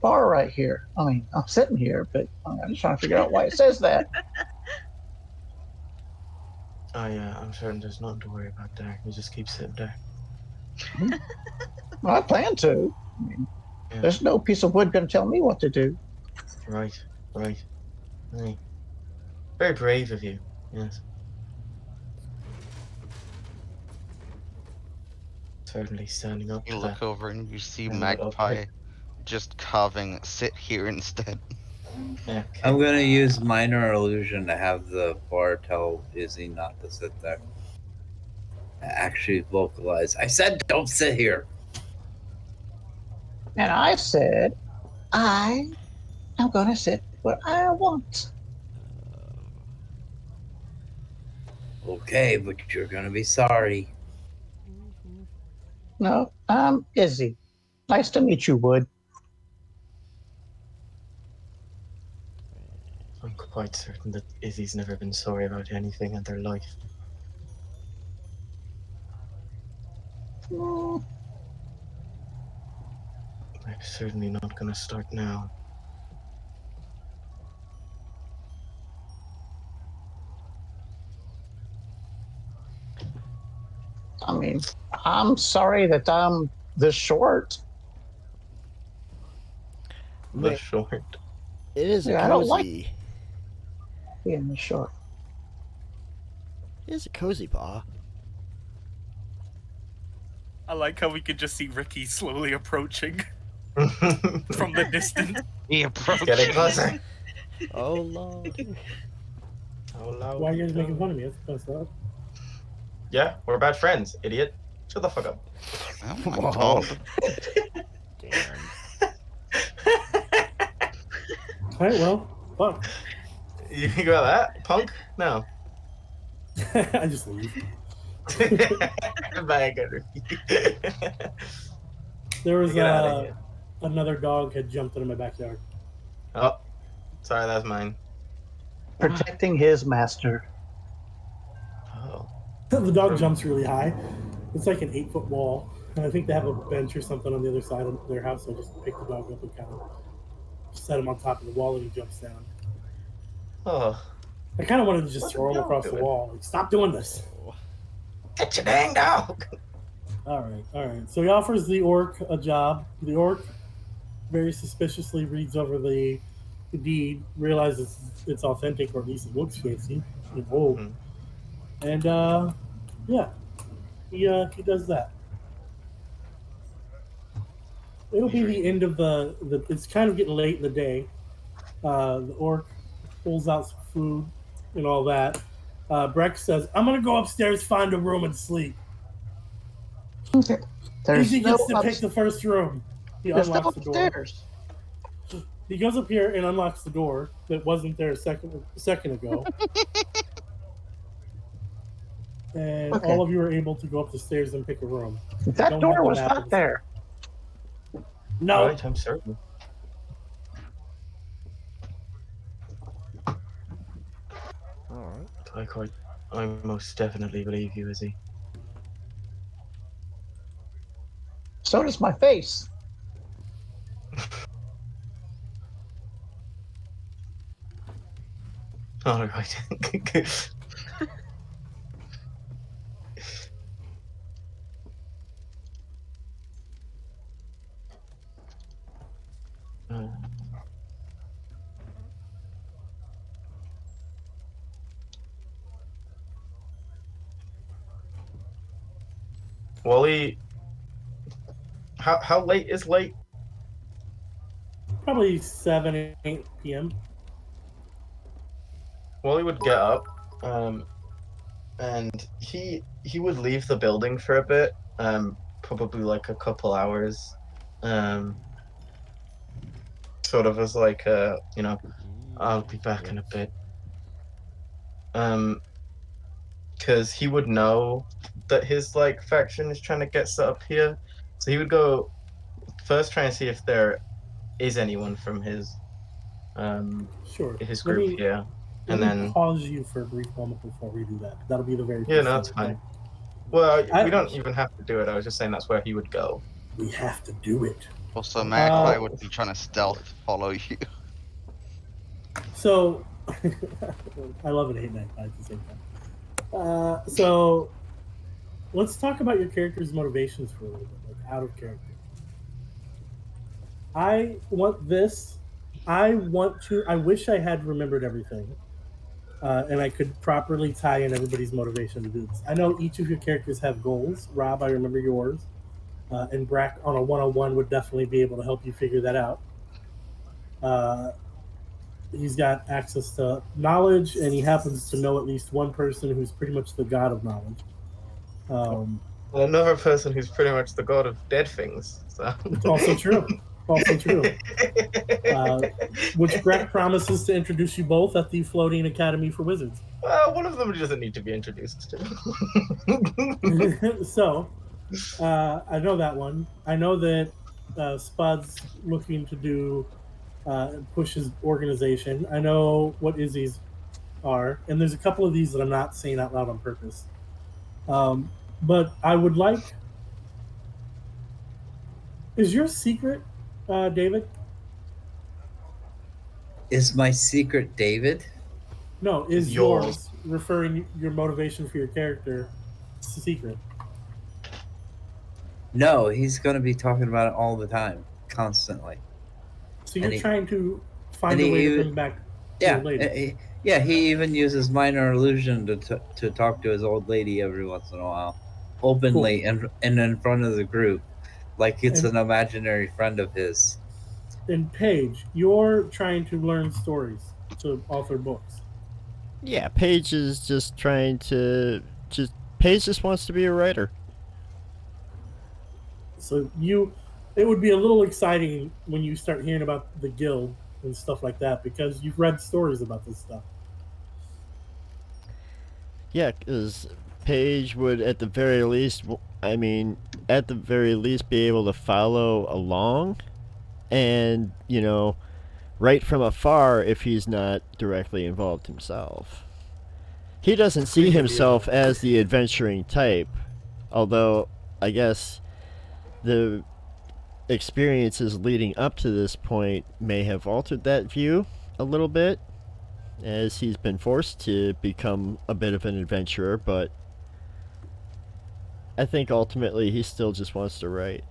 bar right here. I mean, I'm sitting here, but I'm just trying to figure out why it says that. Oh yeah, I'm certain there's nothing to worry about there. You just keep sitting there. Well, I plan to. I mean, Yeah. there's no piece of wood going to tell me what to do. Right. Very brave of you. Yes. Certainly standing up You to look that. over and you see Yeah, Magpie just carving sit here instead. Yeah. I'm gonna use minor illusion to have the bar tell Izzy not to sit there. Actually vocalize. I said don't sit here. And I said, I am going to sit where I want. Okay, but you're gonna be sorry. No, I'm Izzy. Nice to meet you, Wood. I'm quite certain that Izzy's never been sorry about anything in their life. Mm, I'm certainly not gonna start now. I mean, I'm sorry that I'm this short. The Ma- short. It is a Yeah, I don't like- cozy. Being this short. It is a cozy bar. I like how we could just see Ricky slowly approaching Getting from the distance. He approached. closer. Oh lord. Oh, loud. Why are you guys making fun of me? That's messed up. Yeah, we're bad friends, idiot. Shut the fuck up. Oh my Whoa. god. Damn. All right, well, fuck. You think about that, punk? No. I just leave. Bye, Gunner. There was Get out of here. another dog had jumped into my backyard. Oh, sorry, that's mine. Protecting his master. Oh. The dog jumps really high. It's like an 8-foot wall, and I think they have a bench or something on the other side of their house. So I just pick the dog up and kind of set him on top of the wall, and he jumps down. Oh. I kind of wanted to just What's throw the him dog across the doing? wall. Like, stop doing this. Get your dang dog. All right. So he offers the orc a job. The orc very suspiciously reads over the deed, realizes it's authentic, or at least it looks fancy. Whoa. Mhm. And yeah, he does that. It'll be the end of the. It's kind of getting late in the day. The orc pulls out some food and all that. Breck says, "I'm gonna go upstairs, find a room, and sleep." Okay. There's Easy no gets to pick the first room. He There's no unlocks the door. upstairs. He goes up here and unlocks the door that wasn't there a second ago. And Okay. all of you are able to go up the stairs and pick a room. That Don't door have the was map not of the- there. No. Right, I'm certain. Alright. I most definitely believe you, Izzy. So does my face. All right. Wally, how late is late? Probably 7, 8 p.m. Wally would get up, and he would leave the building for a bit, probably like a couple hours, sort of as like I'll be back in a bit, because he would know that his like faction is trying to get set up here, so he would go first try and see if there is anyone from his Sure. group here. Let And me then pause you for a brief moment before we do that. That'll be the very yeah, first no, that's thing. fine. Well, I- we don't even have to do it. I was just saying that's where he would go. We have to do it. Also, Magpie would be trying to stealth follow you. So, I love and hate Magpie at the same time. So, let's talk about your character's motivations for a little bit, like out of character. I want this. I wish I had remembered everything, and I could properly tie in everybody's motivation to do this. I know each of your characters have goals. Rob, I remember yours. And Brack on a one-on-one would definitely be able to help you figure that out. He's got access to knowledge, and he happens to know at least one person who's pretty much the god of knowledge. Another person who's pretty much the god of dead things. So. Also true. Which Brack promises to introduce you both at the Floating Academy for Wizards. Well, one of them doesn't need to be introduced to. So, I know that one. I know that Spud's looking to do push his organization. I know what Izzy's are, and there's a couple of these that I'm not saying out loud on purpose. But I would like. Is your secret, David? Is my secret David? No, is Yours. yours referring your motivation for your character secret? No, he's going to be talking about it all the time, constantly. So you're And he- trying to find and a way he- to bring back Yeah, your lady. he even uses minor illusion to talk to his old lady every once in a while, openly and in front of the group, like it's And- an imaginary friend of his. And Paige, you're trying to learn stories to author books. Yeah, Paige is just trying to Paige just wants to be a writer. So it would be a little exciting when you start hearing about the guild and stuff like that because you've read stories about this stuff. Yeah, because Paige would, at the very least, at the very least, be able to follow along and, right from afar if he's not directly involved himself. He doesn't see himself as the adventuring type, although I guess the experiences leading up to this point may have altered that view a little bit, as he's been forced to become a bit of an adventurer, but I think ultimately he still just wants to write.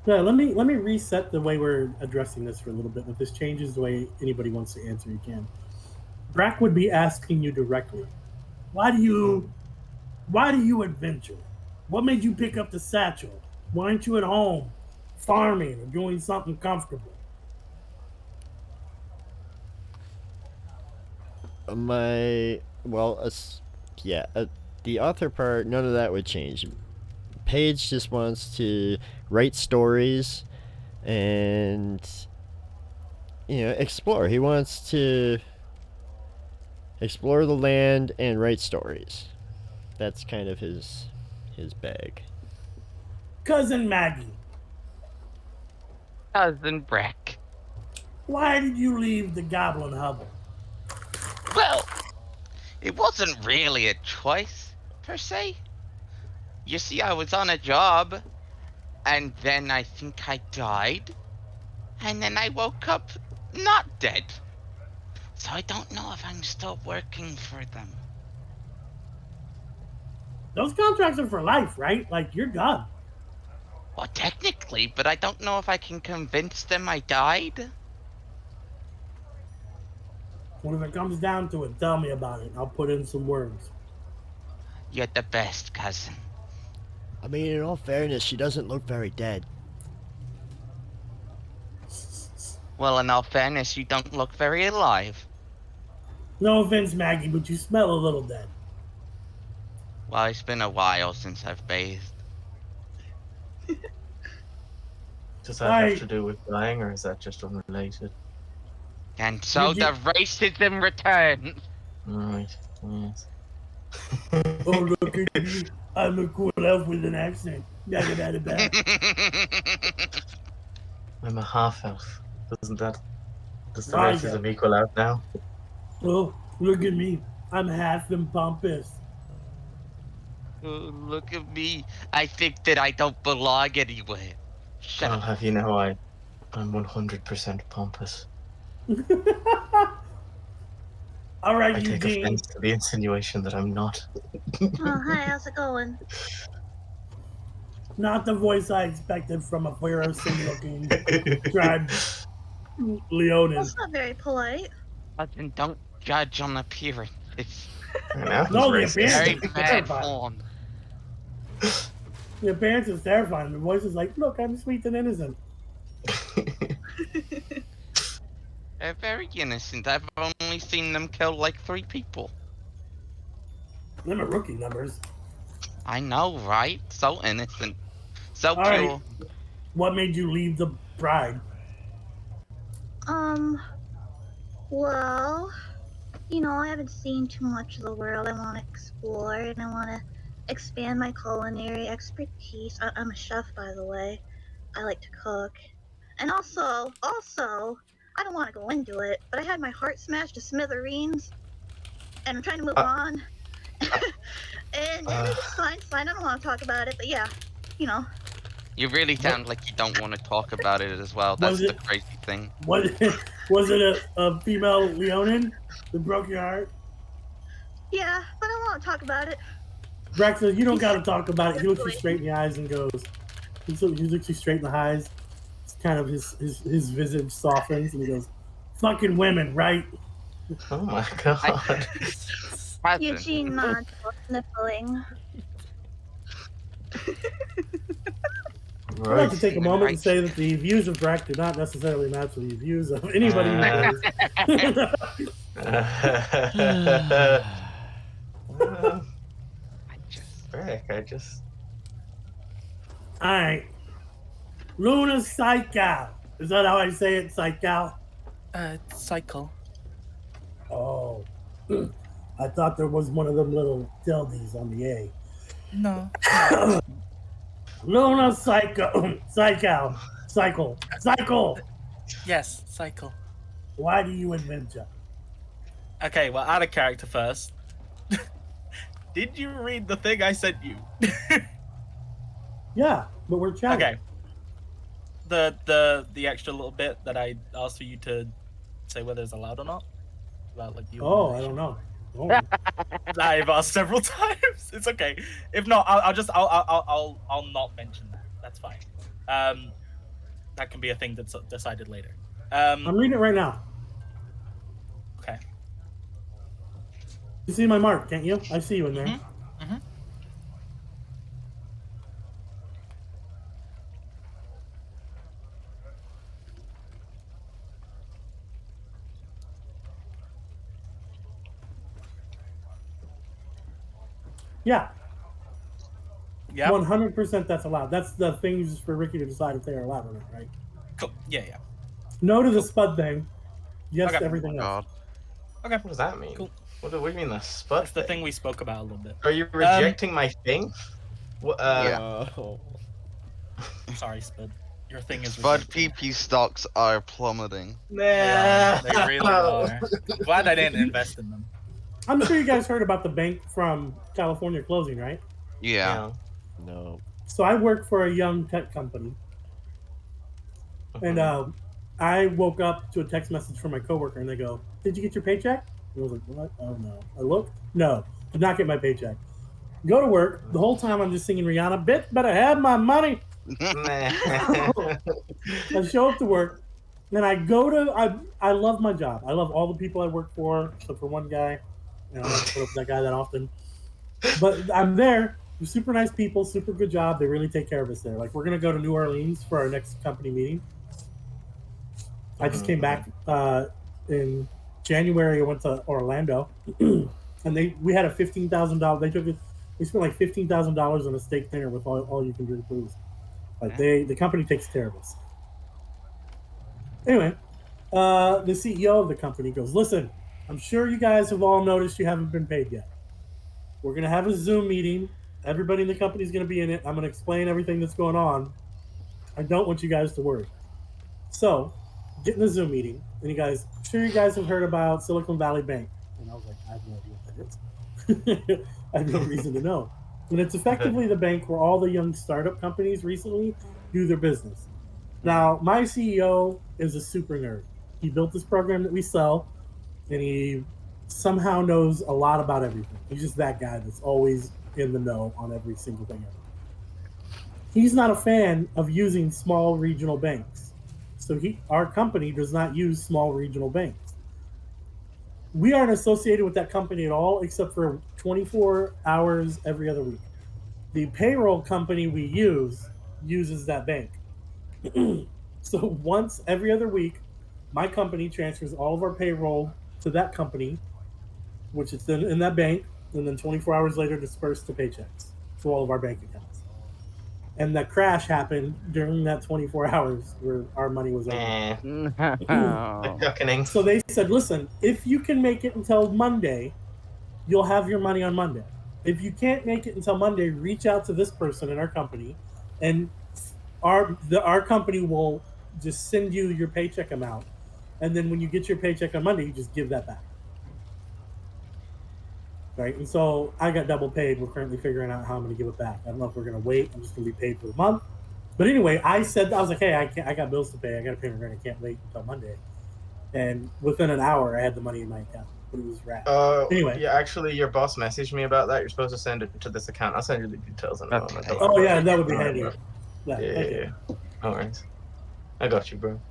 Yeah, let me reset the way we're addressing this for a little bit. If this changes the way anybody wants to answer, you can. Brack would be asking you directly, why do you adventure? What made you pick up the satchel? Why aren't you at home farming or doing something comfortable? The author part, none of that would change. Paige just wants to write stories and explore. He wants to explore the land and write stories. That's kind of his bag. Cousin Maggie, Cousin Breck. why did you leave the Goblin Hovel? Well, it wasn't really a choice, per se. You see, I was on a job, and then I think I died, and then I woke up not dead. So I don't know if I'm still working for them. Those contracts are for life, right? Like, you're done. Well, technically, but I don't know if I can convince them I died. When it comes down to it, tell me about it. I'll put in some words. You're the best, cousin. I mean, in all fairness, she doesn't look very dead. Well, in all fairness, you don't look very alive. No offense, Maggie, but you smell a little dead. Well, it's been a while since I've bathed. Does that have to do with dying, or is that just unrelated? And so the racism returns. Right. Yes. Oh, look at me. I'm a cool elf with an accent. Da-da-da-da-da. I'm a half elf. Does the Right, racism equal out now? Oh, look at me. I'm half and pompous. Oh, look at me. I think that I don't belong anywhere. Shut I'll up. have you know I'm 100% pompous. All right, I take Eugene. offense to the insinuation that I'm not. Oh, hi, how's it going? Not the voice I expected from a fearsome-looking tribe, Leonin. That's not very polite. Cousin, don't judge on appearance. It's No, the appearance very is bad terrifying. form. The appearance is terrifying. The voice is like, look, I'm sweet and innocent. They're very innocent. I've only seen them kill like 3 people. Them are rookie numbers. I know, right? So innocent. So All pure. right. What made you leave the bride? Well, I haven't seen too much of the world. I want to explore and I want to expand my culinary expertise. I'm a chef, by the way. I like to cook. And also, I don't want to go into it, but I had my heart smashed to smithereens, and I'm trying to move on. and it's fine, I don't want to talk about it, but yeah, You really sound like you don't want to talk about it as well. That's the crazy thing. Was it a female Leonin that broke your heart? Yeah, but I want to talk about it. Brax says, you don't got to talk about it. He looks you straight in the eyes and goes, he looks you straight in the eyes. It's kind of his visage softens and he goes, fucking women, right? Oh my god. Eugene nods, sniffling. I'd like to take a moment and say that the views of Brack do not necessarily match the views of anybody who knows. Brack, I just. All right. Luna Cycle. Is that how I say it, Cycle? Cycle. Oh. I thought there was one of them little tildes on the A. No. Luna Cycle. Cycle. Yes, cycle. Why do you adventure? Okay, well, out of character first. Did you read the thing I sent you? Yeah, but we're chatting. Okay. The extra little bit that I asked for you to say whether it's allowed or not about like the Oh, I don't know. Oh. I've asked several times. It's okay. If not, I'll not mention that. That's fine. That can be a thing that's decided later. I'm reading it right now. Okay. You see my mark, can't you? I see you in there. Mm-hmm. Yeah. Yeah. 100% that's allowed. That's the things for Ricky to decide if they are allowed or not, right? Cool. Yeah. No to the spud thing. Yes Okay. to everything else. Okay. What does that mean? Cool. What do you mean the spud That's the thing we spoke about a little bit. Are you rejecting my thing? What, Yeah. Sorry, Spud. Your thing is Spud rejected. PP stocks are plummeting. Nah. They really are. I'm glad I didn't invest in them. I'm sure you guys heard about the bank from California closing, right? Yeah. No. So I work for a young tech company. And I woke up to a text message from my coworker, and they go, "Did you get your paycheck?" And I was like, "What? Oh no." I looked. No, did not get my paycheck. Go to work. The whole time I'm just singing Rihanna. Bitch, better have my money. I show up to work, and I go to. I love my job. I love all the people I work for, except for one guy. I don't have to put up with that guy that often. But I'm there. They're super nice people, super good job. They really take care of us there. Like, we're gonna go to New Orleans for our next company meeting. I just came back in January. I went to Orlando, and we had a $15,000. They spent like $15,000 on a steak dinner with all you can drink booze. Like, the company takes care of us. Anyway, the CEO of the company goes, "Listen, I'm sure you guys have all noticed you haven't been paid yet. We're gonna have a Zoom meeting. Everybody in the company is gonna be in it. I'm gonna explain everything that's going on. I don't want you guys to worry." So, get in the Zoom meeting, and you guys, "I'm sure you guys have heard about Silicon Valley Bank." And I was like, "I have no idea what that is." I have no reason to know. And it's effectively the bank where all the young startup companies recently do their business. Now, my CEO is a super nerd. He built this program that we sell, and he somehow knows a lot about everything. He's just that guy that's always in the know on every single thing ever. He's not a fan of using small regional banks. So our company does not use small regional banks. We aren't associated with that company at all, except for 24 hours every other week. The payroll company we uses that bank. So once every other week, my company transfers all of our payroll to that company, which is then in that bank, and then 24 hours later dispersed to paychecks to all of our bank accounts. And that crash happened during that 24 hours where our money was over. So they said, "Listen, if you can make it until Monday, you'll have your money on Monday. If you can't make it until Monday, reach out to this person in our company, and our company will just send you your paycheck amount. And then when you get your paycheck on Monday, you just give that back." Right? And so I got double paid. We're currently figuring out how I'm going to give it back. I don't know if we're going to wait. I'm just going to be paid for the month. But anyway, I was like, "Hey, I got bills to pay. I got to pay my rent. I can't wait until Monday." And within an hour, I had the money in my account. But it was rad. Anyway. Yeah, actually, your boss messaged me about that. You're supposed to send it to this account. I'll send you the details in a moment. Oh, yeah, that would be handy. Yeah. No worries. I got you, bro.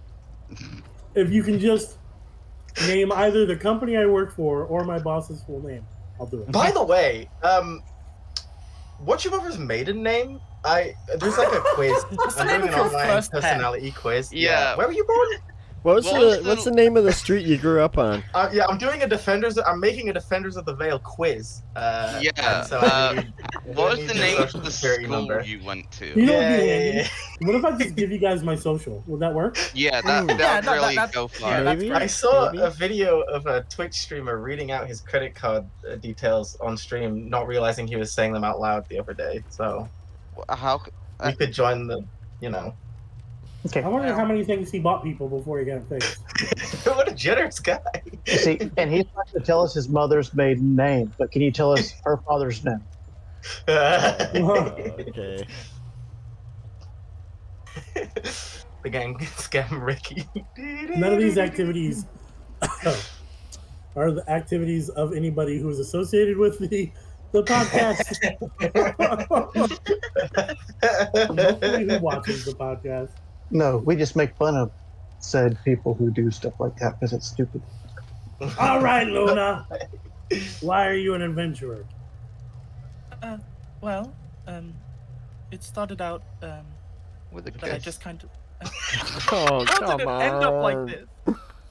If you can just name either the company I work for or my boss's full name, I'll do it. By the way, what's your brother's maiden name? There's like a quiz. I'm doing an online personality quiz. Yeah. Where were you born? What's the name of the street you grew up on? Yeah, I'm doing I'm making a Defenders of the Veil quiz. Yeah. So I need What was the name of Social the security school number. you went You to? know what would be Yeah, handy? yeah, What if I just give you guys my social? Would that work? Yeah, Ooh. that Yeah, would no, really that's go far. yeah, that's Maybe? I great. saw Maybe? a video of a Twitch streamer reading out his credit card details on stream, not realizing he was saying them out loud the other day. So How? we could join the, you know. Okay. I wonder Well. how many things he bought people before he got it fixed. What a generous guy. See, and he's not going to tell us his mother's maiden name, but can you tell us her father's name? Okay. The gang scam Ricky. None of these activities are the activities of anybody who is associated with the podcast. And hopefully who watches the podcast. No, we just make fun of said people who do stuff like that because it's stupid. All right, Luna. Why are you an adventurer? Well, it started out With a that I kiss. just kind of. Oh, How come did it on. end up like this?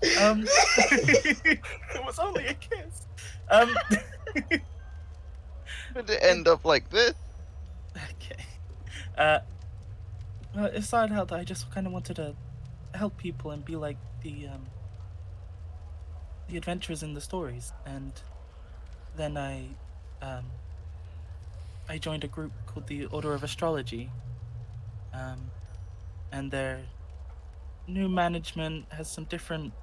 It was only a kiss. Did it end up like this? Okay. Well, it started out that I just kind of wanted to help people and be like the adventurers in the stories, and then I joined a group called the Order of Astrology, and their new management has some different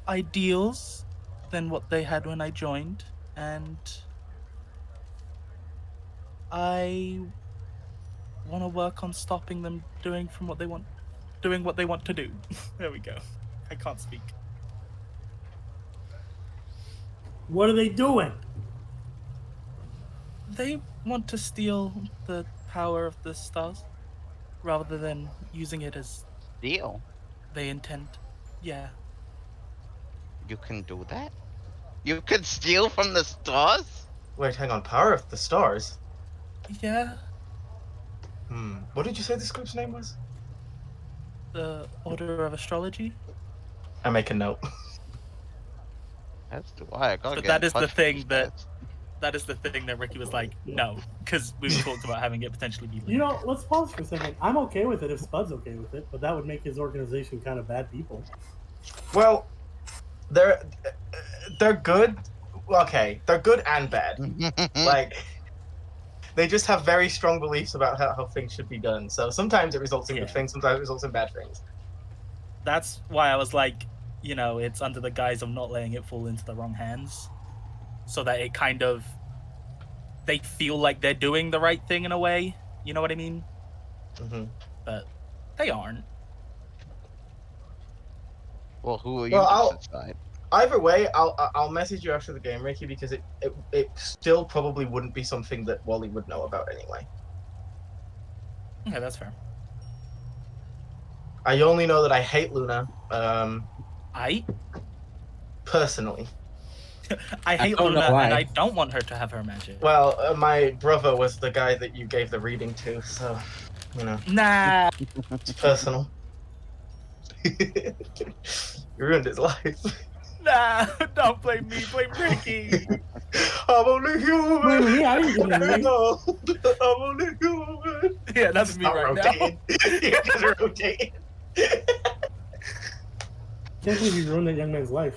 ideals than what they had when I joined, and I want to work on stopping them doing what they want to do. There we go. I can't speak. What are they doing? They want to steal the power of the stars rather than using it as Deal. they intend. Yeah. You can do that? You could steal from the stars? Wait, hang on. Power of the Stars? Yeah. What did you say this group's name was? The Order of Astrology. I make a note. As do I. I gotta So get that in is the touch with thing these that guys. that is the thing that Ricky was like, no, because we talked about having it potentially be. You know, let's pause for a second. I'm okay with it if Spud's okay with it, but that would make his organization kind of bad people. Well, they're good. Okay, they're good and bad. Like, they just have very strong beliefs about how things should be done. So sometimes it results in good Yeah. things, sometimes it results in bad things. That's why I was like, you know, it's under the guise of not letting it fall into the wrong hands, so that it kind of they feel like they're doing the right thing in a way. You know what I mean? Mm-hmm. But they aren't. Well, who are you Well, to decide? Either way, I'll message you after the game, Ricky, because it still probably wouldn't be something that Wally would know about anyway. Okay, that's fair. I only know that I hate Luna, personally. I hate don't know Luna, why. and I don't want her to have her magic. Well, my brother was the guy that you gave the reading to, so, you know, Nah. it's personal. You ruined his life. Nah, don't blame me. Blame Ricky. I'm only human. Blame me, I didn't give you reading. I'm only human. Yeah, that's me Stop right rotating. You're just rotating. Can't believe you ruined that young man's life.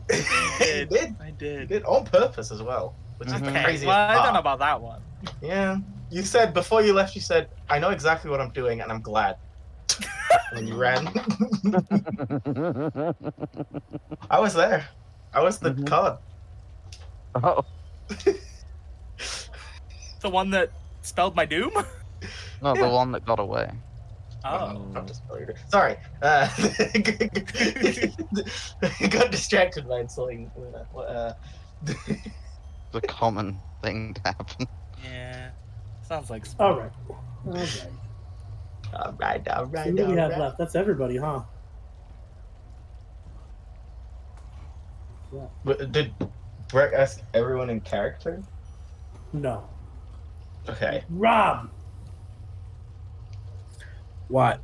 now. He did. I He did. did on purpose as well, which is the Okay, craziest well, I don't part. know about that one. Yeah. You said before you left, you said, I know exactly what I'm doing and I'm glad. And then you ran. I was there. I was the card. Oh, The one that spelled my doom? no, Yeah. the one that got away. Oh. I'm just sorry. Got distracted by insulting Luna. The common thing to happen. Yeah. Sounds like All right. All right. All right. So who do we have left? That's everybody, huh? Did Brett ask everyone in character? No. Okay. Rob, What?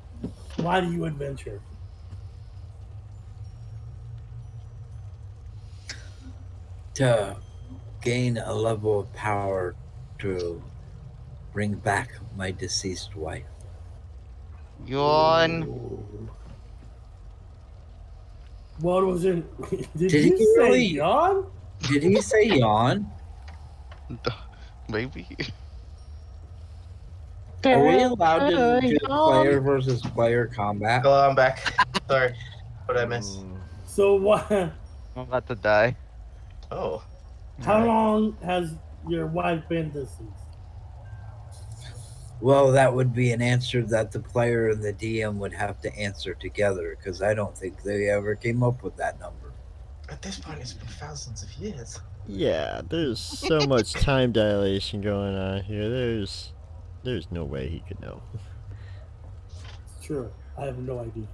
why do you adventure? To gain a level of power to bring back my deceased wife. Yawn. What was it? Did Did you he say really- yawn? Did he say yawn? Maybe. Are we allowed to do player versus player combat? Hello, I'm back. Sorry. What did I miss? So what? I'm about to die. Oh. How Alright. long has your wife been deceased? Well, that would be an answer that the player and the DM would have to answer together, because I don't think they ever came up with that number. At this point, it's been thousands of years. Yeah, there's so much time dilation going on here. There's no way he could know. It's true. I have no idea.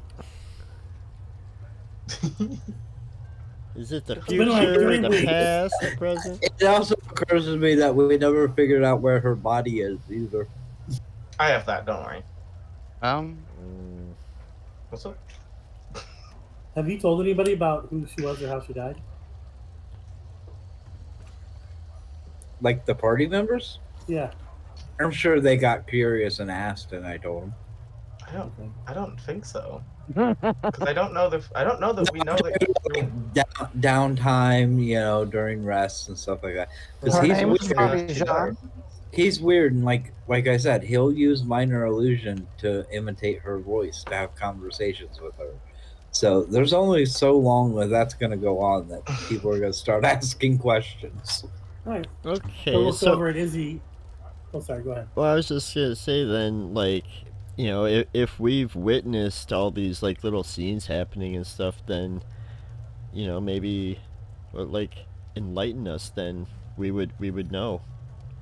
Is it the It's been like future, 3 the weeks. past, the present? It also occurs to me that we never figured out where her body is either. I have that, don't worry. What's up? Have you told anybody about who she was or how she died? Like the party members? Yeah. I'm sure they got curious and asked, and I told them. I don't think so. Because I don't know that we know that. Downtime, you know, during rests and stuff like that. Because Her he's name was weird. Parmesan. He's weird, and like I said, he'll use minor illusion to imitate her voice to have conversations with her. So there's only so long that that's going to go on that people are going to start asking questions. All right. Okay, So look so over at Izzy. Oh, sorry. Go ahead. well, I was just gonna say then, like, you know, if we've witnessed all these like little scenes happening and stuff, then, you know, maybe, or, like, enlighten us. Then we would know.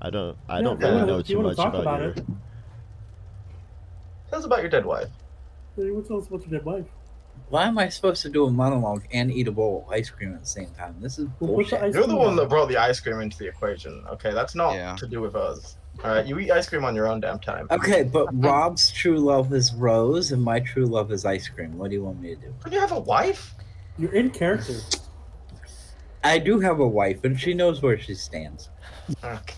I don't really know if you too wanna much talk about your. it. Tell us about your dead wife. You want to tell us about your dead wife? Why am I supposed to do a monologue and eat a bowl of ice cream at the same time? This is Well, put the bullshit. ice You're the cream one down. that brought the ice cream into the equation. Okay, that's not to do with us. All right, you eat ice cream on your own damn time. Okay, but Rob's true love is Rose, and my true love is ice cream. What do you want me to do? Don't you have a wife? You're in character. I do have a wife, and she knows where she stands. Okay.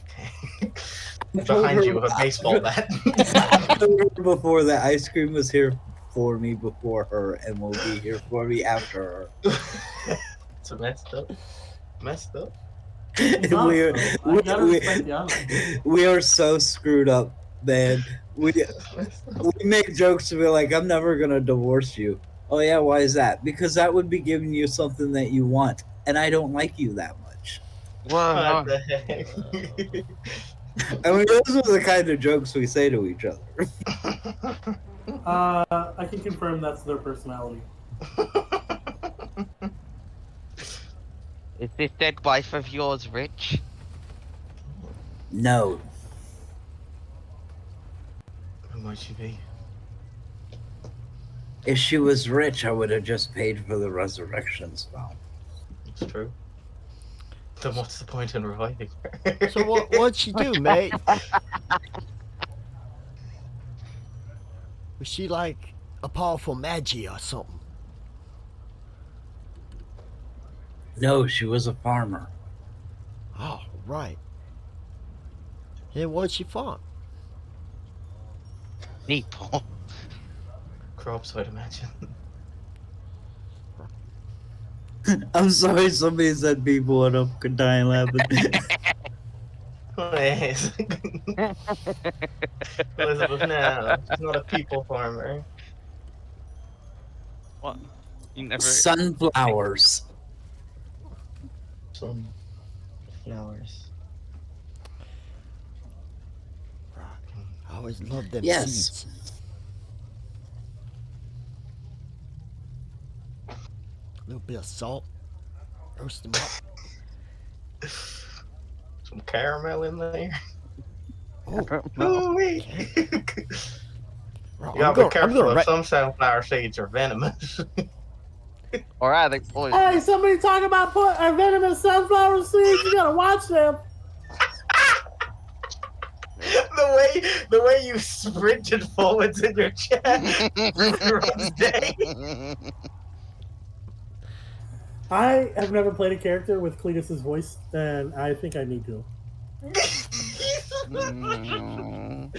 Behind you with a baseball bat. I told her before that ice cream was here for me before her, and will be here for me after her. It's messed up. Messed up. We are so screwed up, man. We make jokes to be like, I'm never gonna divorce you. Oh yeah, why is that? Because that would be giving you something that you want, and I don't like you that much. What the heck? I mean, those are the kind of jokes we say to each other. I can confirm that's their personality. Is this dead wife of yours rich? No. Who might she be? If she was rich, I would have just paid for the resurrection spell. It's true. Then what's the point in reviving her? So what'd she do, mate? Was she like a powerful magi or something? No, she was a farmer. Oh, right. And what'd she farm? People. Crops, I'd imagine. I'm sorry, somebody said people and I could die laughing. Oh, yes. Elizabeth, no, she's not a people farmer. What? You never. Sunflowers. Sunflowers. I always loved them Yes. seeds. A little bit of salt. Roast them up. Some caramel in there. Oh, Ooh-wee. Right, You gotta be careful if some sunflower seeds are venomous. Or are they poison? Hey, somebody talking about put venomous sunflower seeds. You gotta watch them. the way you sprinted forwards in your chat. Day. I have never played a character with Cletus's voice, and I think I need to. Mm.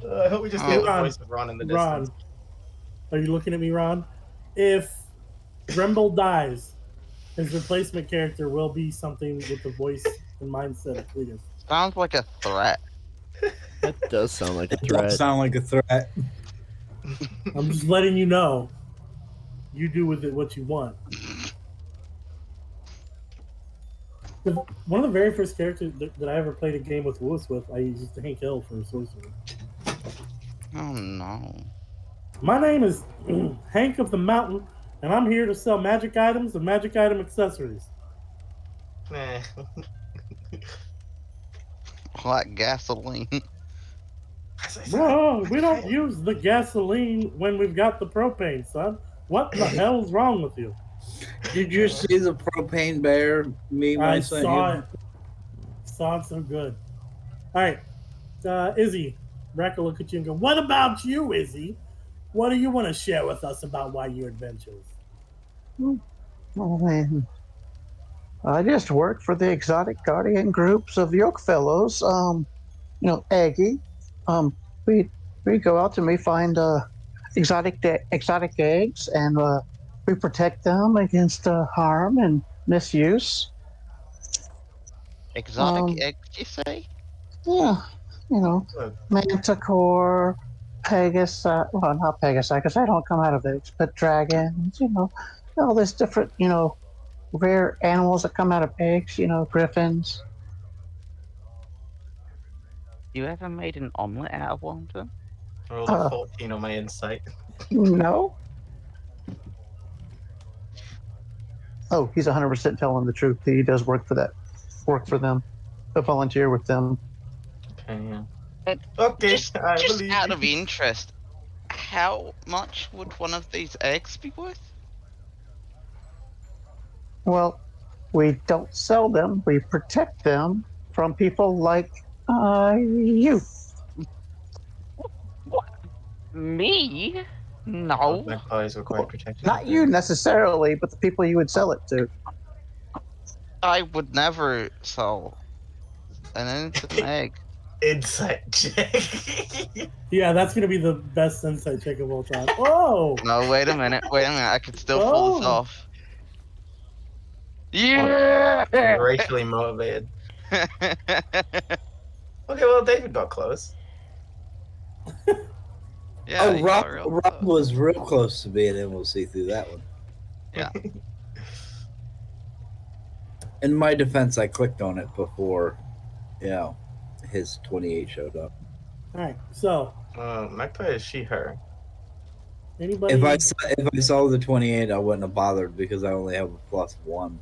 I hope we just get the voice of Ron in the distance. Ron, are you looking at me, Ron? If Grumble dies, his replacement character will be something with the voice and mindset of Cletus. Sounds like a threat. That does sound like a It does threat. sound like a threat. I'm just letting you know. You do with it what you want. One of the very first characters that I ever played a game with Lewis with, I used Hank Hill for a sorcerer. Oh no. My name is Hank of the Mountain, and I'm here to sell magic items and magic item accessories. Meh. Like gasoline. Bro, we don't use the gasoline when we've got the propane, son. What the hell's wrong with you? Did you see the propane bear meme I sent saw you? it. Saw it so good. All right, Izzy, Brack will look at you and go, "What about you, Izzy? What do you want to share with us about why you adventures?" Oh, man. I just work for the exotic guardian groups of York Fellows. Aggie. Um, we we go out and we find exotic eggs, and we protect them against harm and misuse. Exotic Um, eggs, you say? yeah, Look, Manticore, Pegasus. Well, not Pegasus, because they don't come out of eggs, but dragons. All this different rare animals that come out of eggs. Griffins. You ever made an omelet out of one of them? roll a 14 on my insight. No. Oh, he's 100% telling the truth. He does work for them, to volunteer with them. Okay, yeah. And Okay, just I just believe out you. of interest, how much would one of these eggs be worth? Well, we don't sell them. We protect them from people like you. What? Me? No. Magpies were quite protected. Not you necessarily, but the people you would sell it to. I would never sell an innocent egg. Insight check. Yeah, that's gonna be the best insight check of all time. Oh, No, wait a minute. I could still pull this Oh. off. Yeah! Racially motivated. Okay, well, David got close. Yeah, Oh, he got real Rob close. was real close to being able to see through that one. Yeah. In my defense, I clicked on it before, his 28 showed up. all right. So Magpie is she, her. anybody If I saw the 28, I wouldn't have bothered because I only have a +1.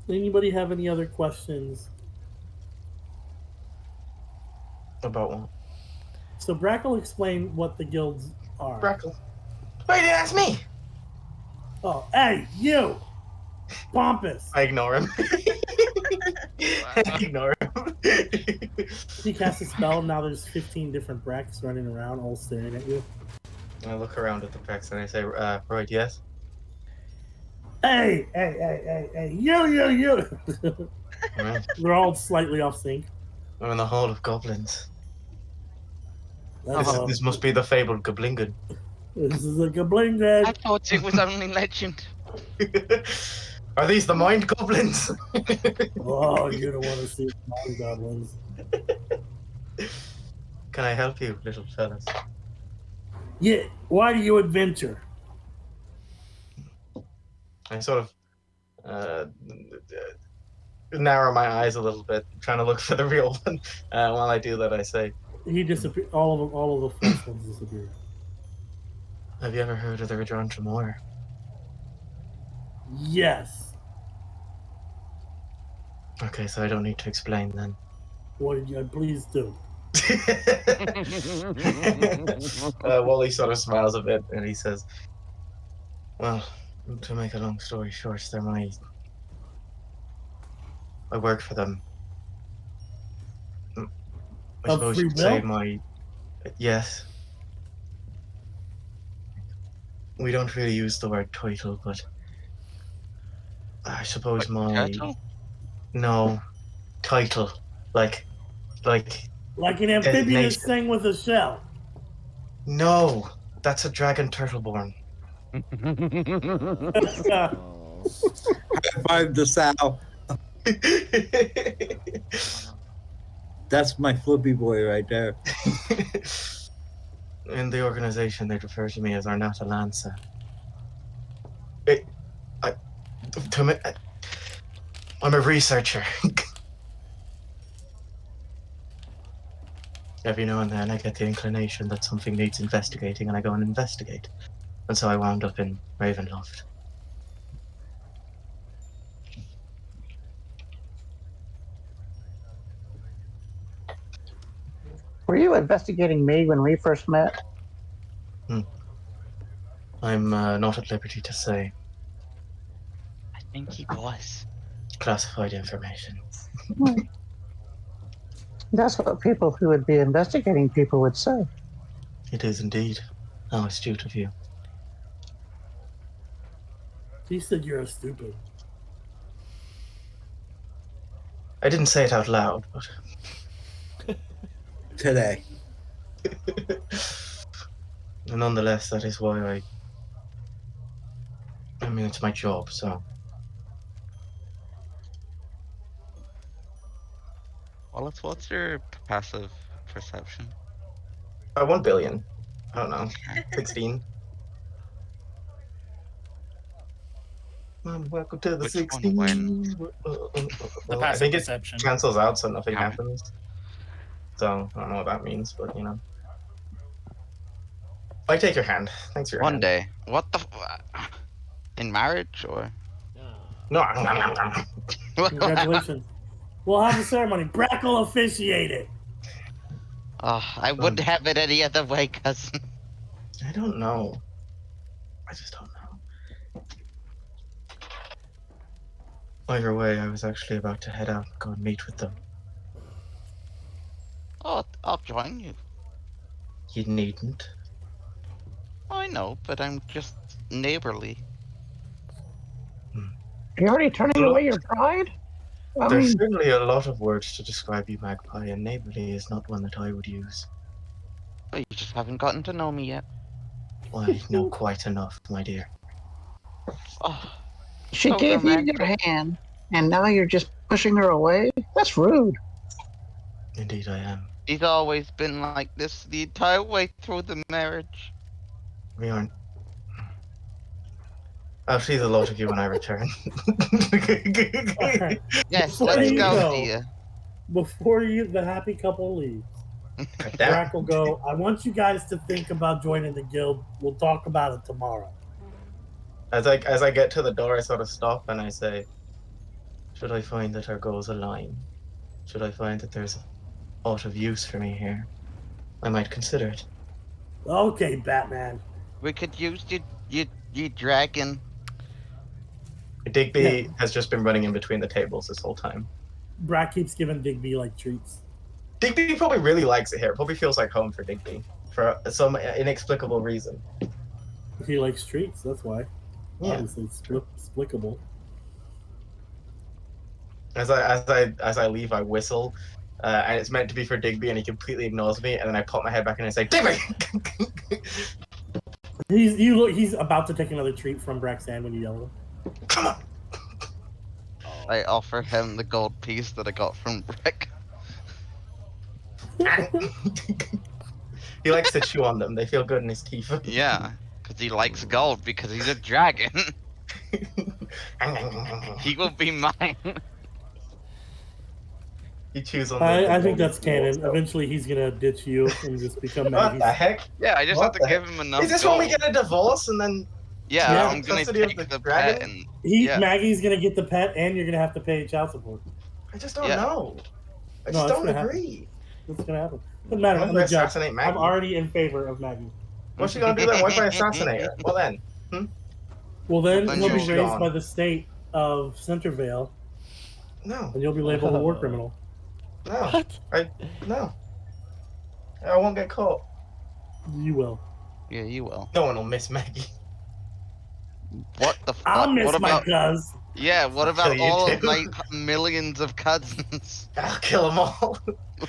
anybody have any other questions? About one. So Brack will explain what the guilds are. Brackle. Wait, that's me! Oh, hey, you! Pompous! I ignore him. I ignore him. He casts a spell, and now there's 15 different Bracks running around, all staring at you. I look around at the Prex and I say, right, yes? Hey, you! Right. They're all slightly off sync. I'm in the Hall of Goblins. That's This must be the fabled Goblingen. This is a gabling I dead. thought it was only legend. Are these the Mind Goblins? Oh, you don't want to see mind goblins. Can I help you, little fellas? Yeah, why do you adventure? I sort of narrow my eyes a little bit, trying to look for the real one. While I do that, I say, He disappeared. All of the false ones disappeared. have you ever heard of the Redrawn Tremor? Yes. Okay, so I don't need to explain then. What did you please do? Wally sort of smiles a bit and he says, well, to make a long story short, I work for them. I Of suppose free you could say will? yes. We don't really use the word title, but I suppose What, my turtle? no title, like Like an amphibious designation. thing with a shell. No, that's a dragon turtleborn. Oh. Five to Sal. That's my flippy boy right there. In the organization, they refer to me as Arnata Lanza. I'm a researcher. Every now and then, I get the inclination that something needs investigating, and I go and investigate. And so I wound up in Ravenloft. Were you investigating me when we first met? I'm not at liberty to say I think he was. classified information. That's what people who would be investigating people would say. It is indeed. How astute of you. He said you're a stupid. I didn't say it out loud, Today. but nonetheless, that is why I mean, it's my job, so. Well, what's your passive perception? 1 billion. I don't know. 16. Welcome to the Which 16. one when? The I passive think it perception. cancels out, so nothing Damn it. happens. So I don't know what that means, but you know. I take your hand. Thanks for your One hand. day. What the? In marriage or? No. Congratulations. We'll have a ceremony. Brack will officiate it. Oh, I wouldn't have it any other way, cousin. I don't know. I just don't know. Either way, I was actually about to head out and go and meet with them. Oh, I'll join you. You needn't. I know, but I'm just neighborly. You're already turning away your pride? I There's mean, certainly a lot of words to describe you, Magpie, and neighborly is not one that I would use. But you just haven't gotten to know me yet. I know quite enough, my dear. Oh, she so gave you romantic. your hand, and now you're just pushing her away? That's rude. Indeed, I am. He's always been like this the entire way through the marriage. We aren't. I'll see the lot of you when I return. Alright. Yes, Before let's you go, go, dear. Before the happy couple leaves, Damn. Brack will go, I want you guys to think about joining the guild. We'll talk about it tomorrow. As I get to the door, I sort of stop and I say, should I find that our goals align? Should I find that there's aught of use for me here? I might consider it. Okay, Batman. We could use you dragon. Digby has just been running in between the tables this whole time. Brack keeps giving Digby like treats. Digby probably really likes it here. It probably feels like home for Digby for some inexplicable reason. He likes treats, that's why. Yeah. Obviously, it's explicable. As I leave, I whistle, and it's meant to be for Digby, and he completely ignores me. And then I pop my head back in and say, "Digby!" He's about to take another treat from Brack's hand when you yell at him. Come on. I offer him the gold piece that I got from Rick. He likes to chew on them. They feel good in his teeth. Yeah, because he likes gold because he's a dragon. He will be mine. He chews on. I think that's canon. Eventually, he's gonna ditch you and just become What Maggie's. the heck? Yeah, I just What have to the give him enough Is this gold. when we get a divorce and then? Yeah, Yeah. I'm gonna Custody of take the the dragon? pet and yeah. Maggie's gonna get the pet, and you're gonna have to pay child support. I just don't Yeah. know. I No, just it's don't gonna happen. agree. What's gonna happen? Doesn't matter. What I'm if I the judge. assassinate Maggie? I'm already in favor of Maggie. What's she gonna do then? What if I assassinate her? Well then. Well, then Well, then he'll be you're raised gone. by the state of Centervale, No. and you'll be labeled a war criminal. No. What? No. I won't get caught. You will. Yeah, you will. No one will miss Maggie. What the fuck? I'll miss What my about cuz. Yeah, what I'll about kill you all of too. my millions of cousins? I'll kill them all.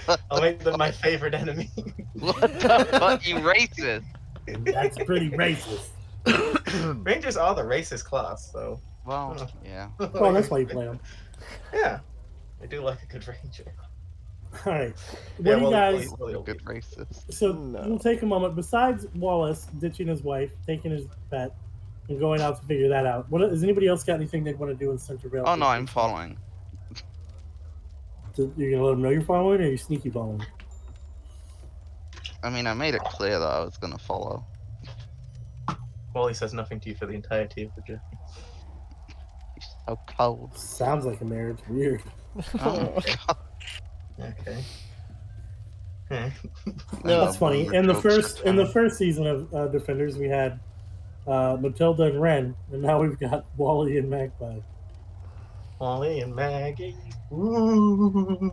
What I'll make them my favorite enemy. the fuck, you racist? That's pretty racist. Rangers are the racist class, so. Well, yeah. Well, that's why you play them. Yeah, I do like a good ranger. All right. What Yeah, do you well, guys? well, Good racist. So No. we'll take a moment. Besides Wallace ditching his wife, taking his pet, and going out to figure that out, what has anybody else got anything they want to do in Centerville? Oh no, I'm following. So you're gonna let them know you're following, or are you sneaky following? I mean, I made it clear that I was gonna follow. Wally says nothing to you for the entirety of the journey. He's so cold. Sounds like a marriage. Weird. Oh, God. Okay. No. That's funny. In the first season of Defenders, we had Matilda and Ren, and now we've got Wally and Magpie. Wally and Maggie. Ooh.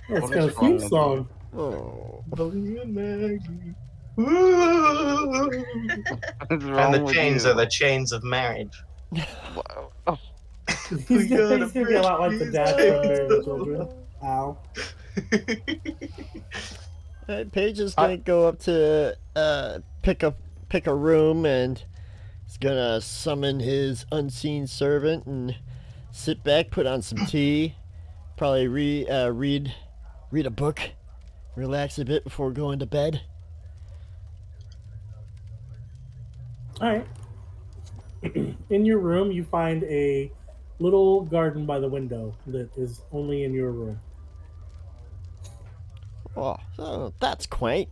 Oh, it's What got a is wrong theme with song. Oh. Wally and Maggie. Ooh. What's And wrong the with chains you? are the chains of marriage. Wow. Oh, He's gonna be a lot like the dad from Married with Children. Ow. Paige is gonna go up to pick a room, and he's gonna summon his unseen servant and sit back, put on some tea, probably read a book, relax a bit before going to bed. All right. In your room, you find a little garden by the window that is only in your room. Oh, that's quaint.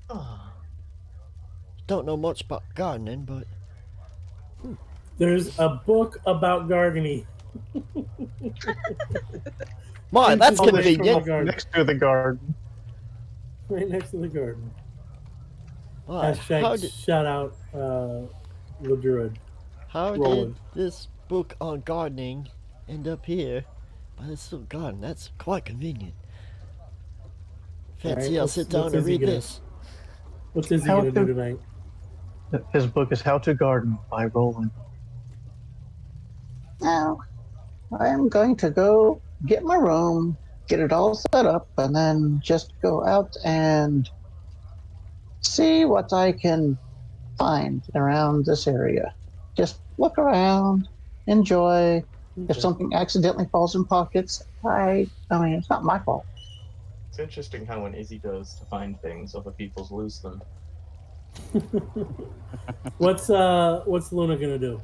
Oh. Don't know much about gardening, but There's a book about gardening. my, that's Information from the convenient. garden. Next to the garden. Right next to the garden. Why, Hashtag shout out the druid. how did Roland. this book on gardening end up here by this little garden? That's quite convenient. Fancy, Alright, I'll what's- sit down what's and Izzy read gonna- this. What's Izzy How gonna do to- tonight? His book is How to Garden by Roland. Now, I am going to go get my room, get it all set up, and then just go out and see what I can find around this area. Just look around, enjoy. If Okay. something accidentally falls in pockets, I mean, it's not my fault. It's interesting how when Izzy goes to find things, other people's lose them. What's Luna gonna do?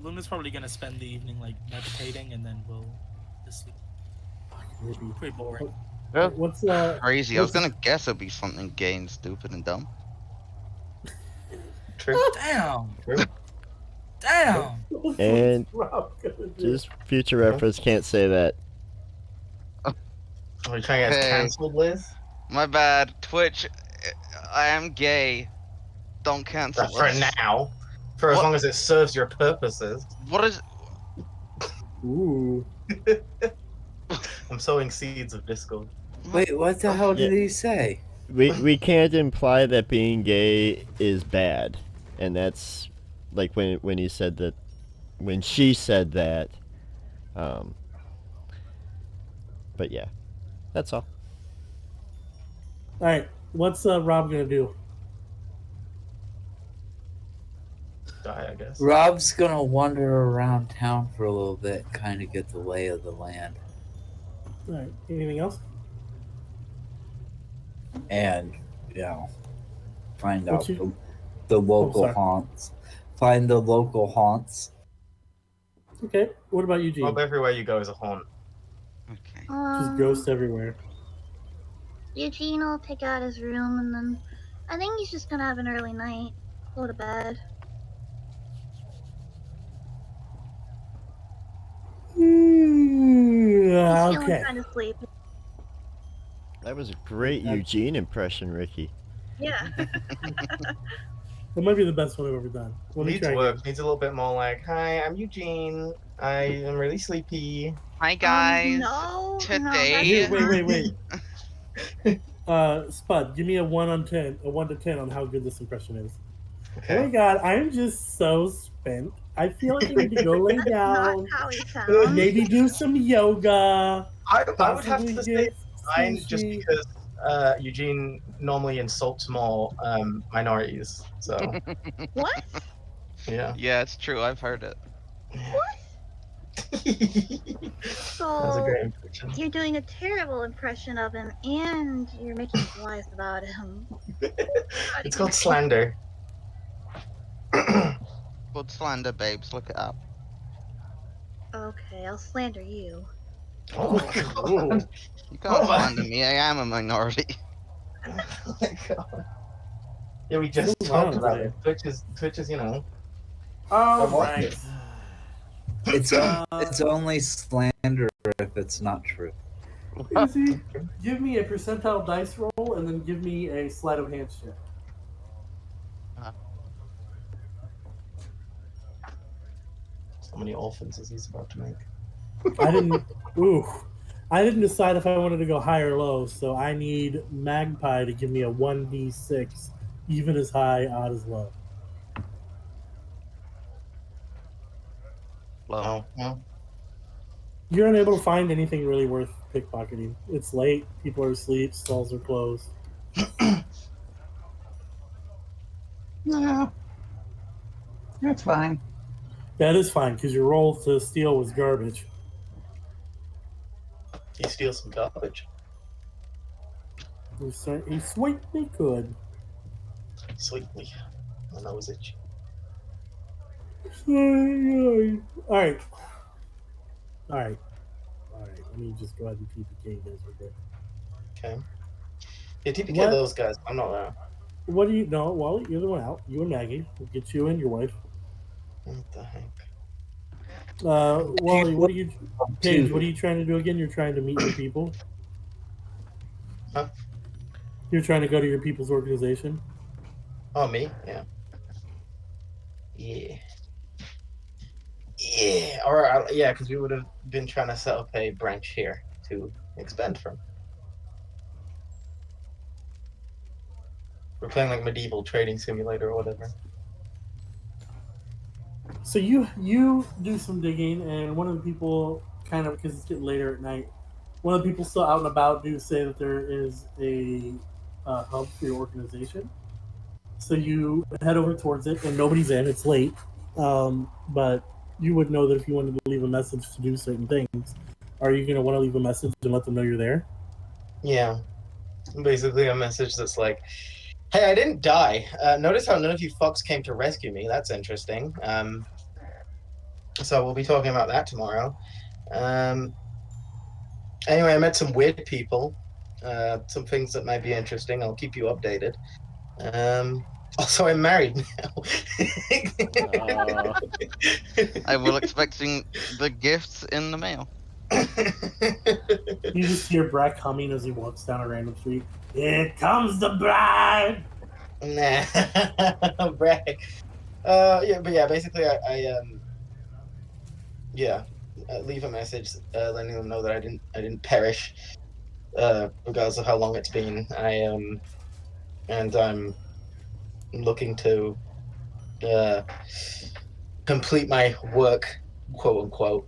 Luna's probably gonna spend the evening like meditating, and then we'll just sleep. Maybe. Pretty boring. Yeah. What's crazy. I was what's- gonna guess it'd be something gay and stupid and dumb. True. Damn. True. Damn. And Rob gonna do? just future reference, can't say that. Are you trying to get us Hey. cancelled, Liz? My bad. Twitch, I am gay. Don't cancel For us. now. For as What? long as it serves your purposes. What is? Ooh. I'm sowing seeds of discord. Wait, what the hell did he say? We can't imply that being gay is bad, and that's like when he said that, when she said that. But yeah, that's all. All right. What's Rob gonna do? Die, I guess. Rob's gonna wander around town for a little bit, kind of get the lay of the land, All right. Anything else? and find What's out your- the local sorry. haunts. Find the local haunts. Okay. What about Eugene? Rob, everywhere you go is a haunt. Okay. Just ghosts everywhere. Eugene will pick out his room, and then I think he's just gonna have an early night. Go to bed. He's feeling Okay. kind of sleepy. That was a great Okay. Eugene impression, Ricky. Yeah. That might be the best one I've ever done. Let me Needs try work. again. Needs a little bit more like, hi, I'm Eugene. I am really sleepy. Hi guys. No. Today- Wait. Spud, give me a 1 to 10 on how good this impression is. Oh my Okay. god, I am just so spent. I feel like you need to go lay That's not down. how he sounds. Maybe do some yoga. I would have Possibly to say get fine, just sushi. because Eugene normally insults more minorities. So What? yeah. Yeah, it's true. I've heard it. That was a So great impression. you're doing a terrible impression of him, and you're making up lies about him. It's called slander. Good slander, babes. Look it up. Okay, I'll slander you. Oh my god. You can't Oh my- slander me. I am a minority. Oh my god. Yeah, we just So talked violent about today. it. Twitch is, you know. All watch right. it. It's only slander if it's not true. Izzy, give me a percentile dice roll and then give me a sleight of hand check. So many orphans as he's about to make. I didn't. Ooh. I didn't decide if I wanted to go high or low, so I need Magpie to give me a 1d6, even as high, odd as low. Low. Oh, well. You're unable to find anything really worth pickpocketing. It's late, people are asleep, stalls are closed. No, that's fine. That is fine, because your roll to steal was garbage. He steals some garbage. He sweetly could. Sweetly. My nose itch. Alright. Alright. Alright. Let me just go ahead and TPK you guys real quick. Okay. Yeah, TPK What? those guys. I'm not there. What do you know? Wally, you're the one out. You and Maggie. We'll get you and your wife. What the heck? Wally, what are you Paige, what are you trying to do again? You're trying to meet your people? Huh? You're trying to go to your people's organization? Oh, me? Yeah. Yeah. Yeah. Or yeah, because we would have been trying to set up a branch here to expand from. We're playing like medieval trading simulator or whatever. So you do some digging, and one of the people, kind of because it's getting later at night, one of the people still out and about do say that there is a hub for your organization. So you head over towards it, and nobody's in. It's late, but you would know that if you wanted to leave a message to do certain things. Are you going to want to leave a message and let them know you're there? Yeah. Basically a message that's like, hey, I didn't die. Notice how none of you fucks came to rescue me. That's interesting. So we'll be talking about that tomorrow. Anyway, I met some weird people. Some things that might be interesting. I'll keep you updated. Also, I'm married now. I will expecting the gifts in the mail. You just hear Brack humming as he walks down a random street. Here comes the bride. Nah, brag. Yeah, but yeah, basically, yeah, leave a message letting them know that I didn't perish, regardless of how long it's been. And I'm looking to complete my work, quote unquote,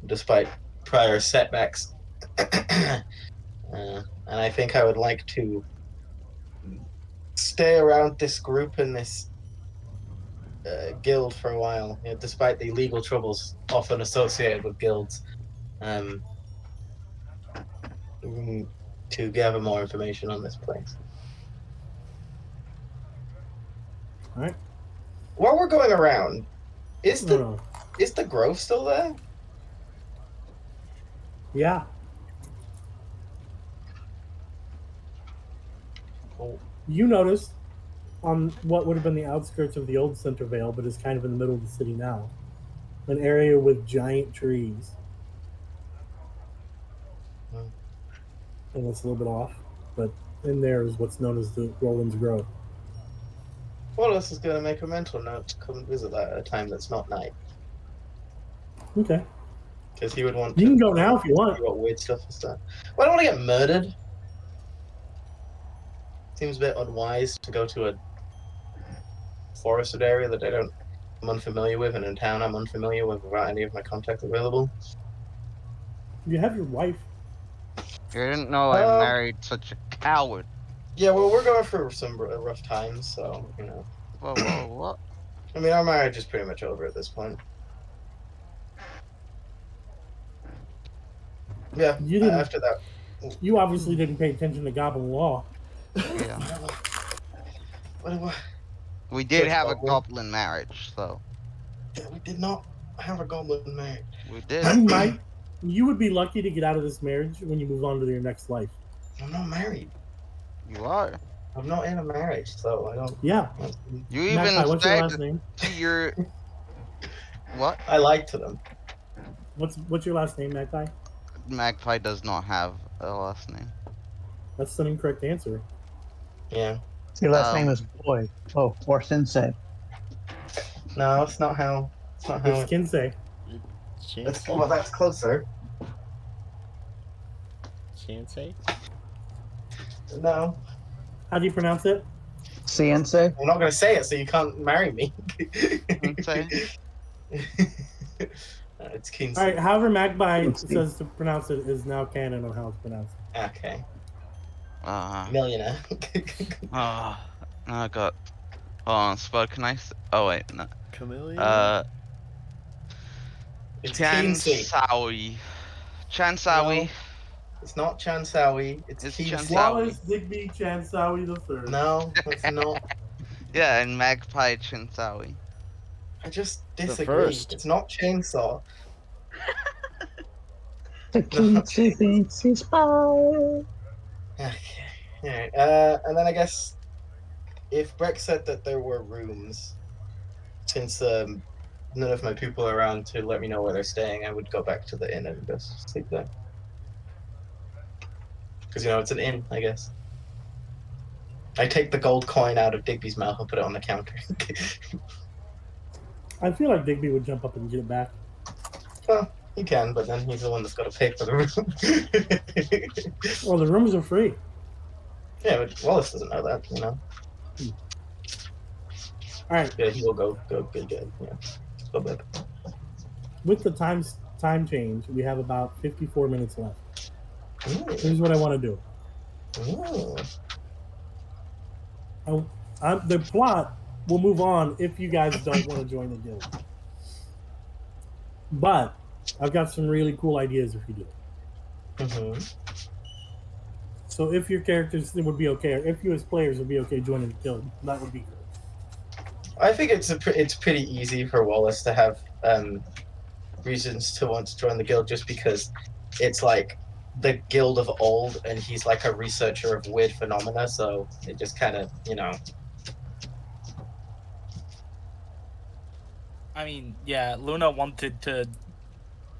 despite prior setbacks. And I think I would like to stay around this group and this guild for a while, despite the legal troubles often associated with guilds, to gather more information on this place. All right. While we're going around, is the Oh, grove still there? yeah. Cool. You notice on what would have been the outskirts of the old Center Vale, but is kind of in the middle of the city now, an area with giant trees. Hmm. And it's a little bit off, but in there is what's known as the Roland's Grove. Wallace is going to make a mental note to come visit that at a time that's not night, Okay. because he would want You to can go now if you want. see what weird stuff is done. Well, I don't want to get murdered. Seems a bit unwise to go to a forested area that I don't unfamiliar with, and in town I'm unfamiliar with without any of my contacts available. You have your wife. You didn't know I married such a coward. Yeah, well, we're going through some rough times, so, you know. Whoa, what? I mean, our marriage is pretty much over at this point. Yeah, You didn't. after that. You obviously didn't pay attention to Goblin Law. Yeah. What? We did Judge have a Goblin? goblin marriage, so Yeah, we did not have a goblin marriage. we You did. might. You would be lucky to get out of this marriage when you move on to your next life. I'm not married. You are. I'm not in a marriage, so I don't. Yeah. You even Magpie, what's your said last name? to your what? I lied to them. What's your last name, Magpie? Magpie does not have a last name. That's the incorrect answer. Yeah. Your last name is Boy. Oh, or Sensei. No, it's not how. It's not how. It's Kinsey. Well, that's closer. Chansey? No. How do you pronounce it? Sensei. I'm not going to say it, so you can't marry me. Okay. It's Kinsey. All right. However, Magpie says to pronounce it is now canon on how it's pronounced. Okay. Uh. Millionaire. I got. Hold on, Spud. Can I? Oh wait, no. Chameleon? It's Kinsey. Chansawi. Chansawi. No, it's not Chansawi. It's It's Kinsey. Chansawi. Wallace Digby Chansawi III. No, it's not. Yeah, and Magpie Chansawi. I just The disagree. first. It's not Chainsaw. The Kinsey thinks he's spy. Okay. Alright. And then I guess if Breck said that there were rooms, since none of my people are around to let me know where they're staying, I would go back to the inn and just sleep there. Because, you know, it's an inn, I guess. I take the gold coin out of Digby's mouth and put it on the counter. I feel like Digby would jump up and get it back. Well, he can, but then he's the one that's got to pay for the room. Well, the rooms are free. Yeah, but Wallace doesn't know that, you know. All right. Yeah, he will go good. Yeah, go back. With the time change, we have about 54 minutes left. Ooh. Here's what I want to do. Ooh. The plot will move on if you guys don't want to join the guild. But I've got some really cool ideas if you do. Mm-hmm. So if your characters would be okay, or if you as players would be okay joining the guild, that would be good. I think it's pretty easy for Wallace to have reasons to want to join the guild, just because it's like the guild of old, and he's like a researcher of weird phenomena, so it just kind of, you know. I mean, yeah, Luna wanted to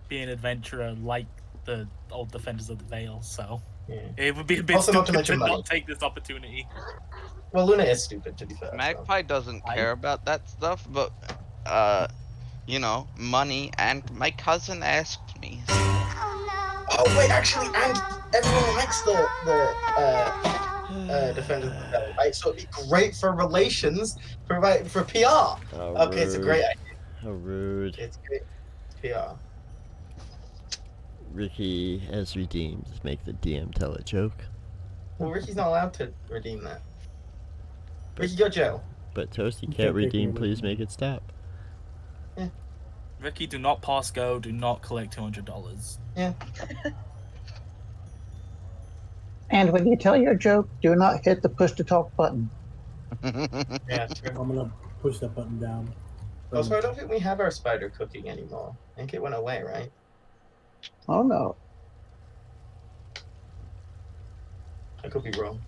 be an adventurer like the old Defenders of the Vale, so Yeah. it would be a bit Also, not to stupid to mention money. not take this opportunity. Well, Luna is stupid, to be fair. So. Magpie doesn't care about that stuff, but you know, money. And my cousin asked me. Oh wait, actually, and everyone likes the Defenders of the Vale, right? So it'd be great for relations, for PR. Oh, Okay, it's a rude. great idea. How rude. It's great PR. Ricky has redeemed. Make the DM tell a joke. Well, Ricky's not allowed to redeem that. Ricky, go jail. But Toasty You can't can't take redeem. me Please with make it stop. Ricky, do not pass go. Do not collect $200. Yeah. And when you tell your joke, do not hit the push to talk button. Yeah, true. I'm gonna push that button down. Also, I don't think we have our spider cooking anymore. I think it went away, right? Oh no. I could be wrong.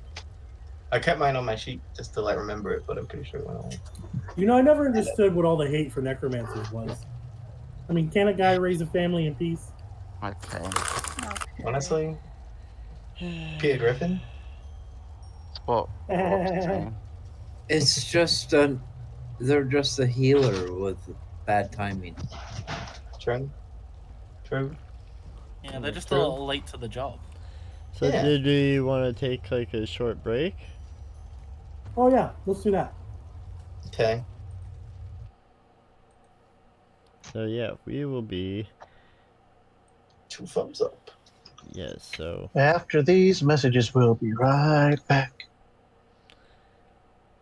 I kept mine on my sheet just to like remember it, but I'm pretty sure it went away. You know, I never understood what all the hate for necromancers was. I mean, can a guy raise a family in peace? Okay. Honestly, Peter Griffin. Well, It's just they're just a healer with bad timing. True. Yeah, they're just True. a little late to the job. So Yeah. did we want to take like a short break? Oh yeah, let's do that. Okay. So yeah, we will be 2 thumbs up. yes. So After these messages, we'll be right back.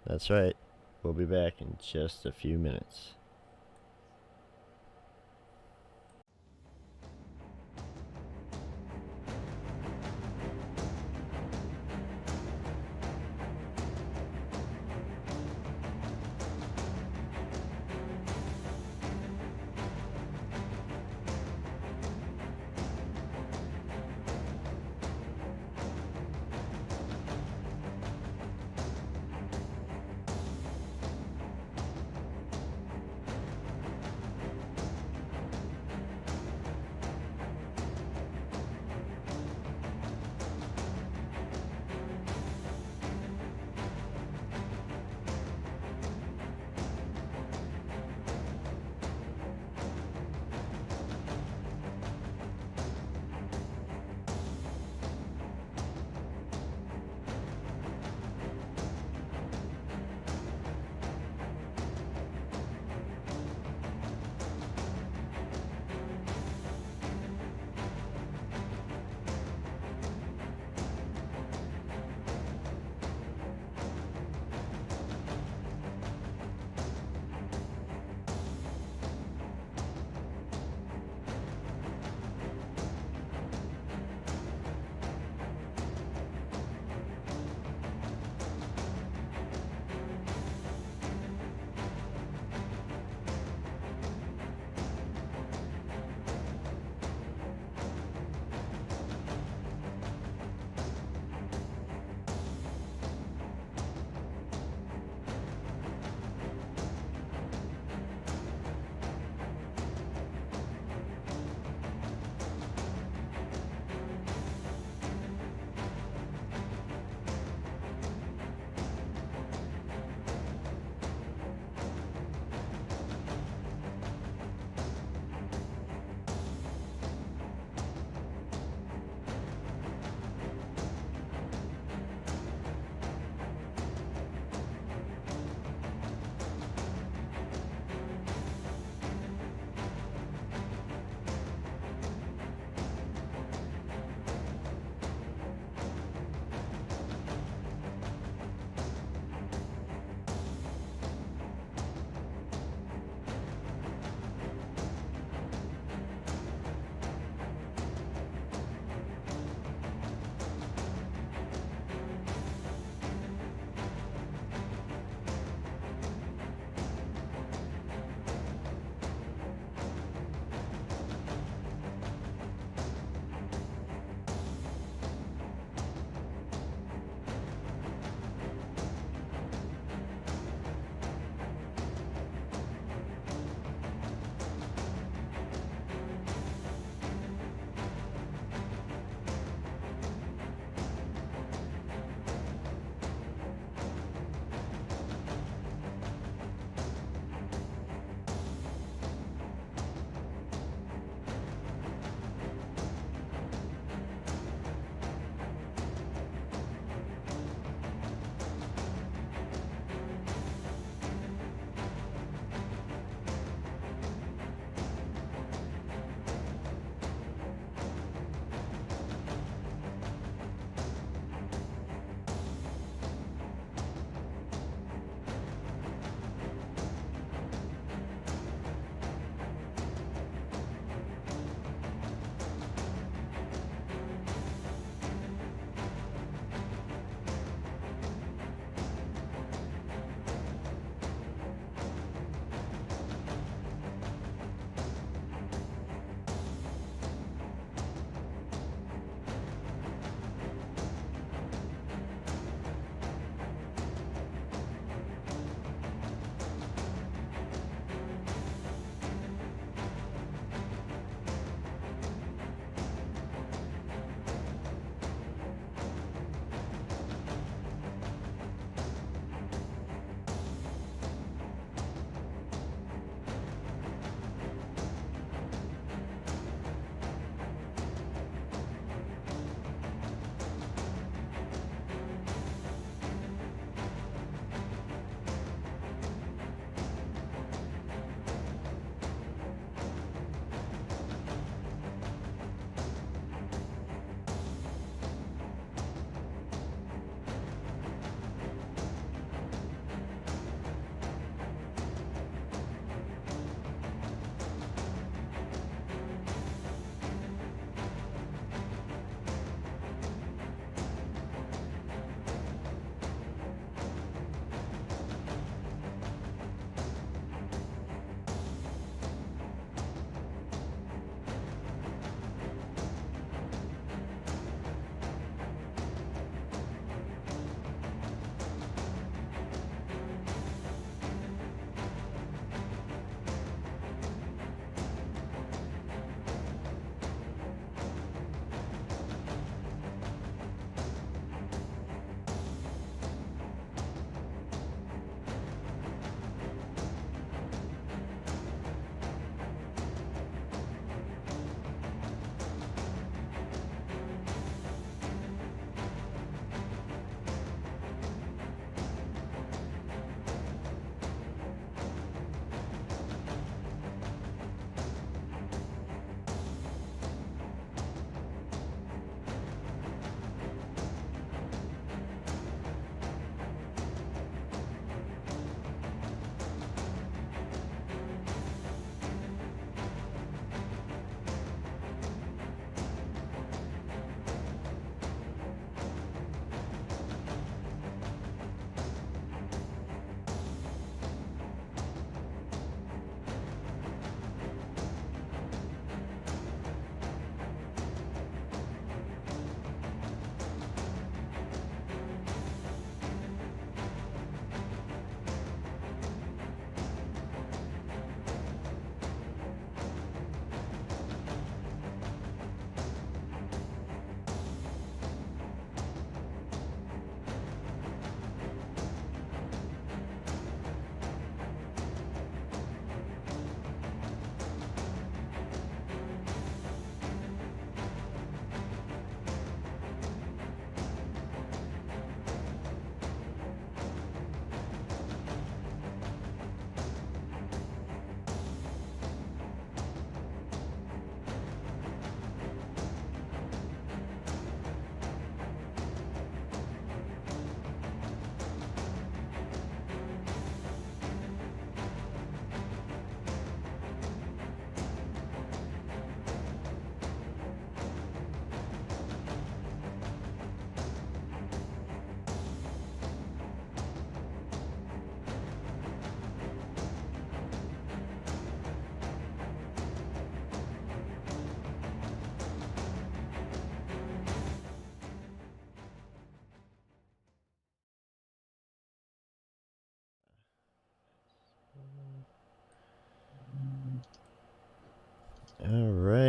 that's right. We'll be back in just a few minutes.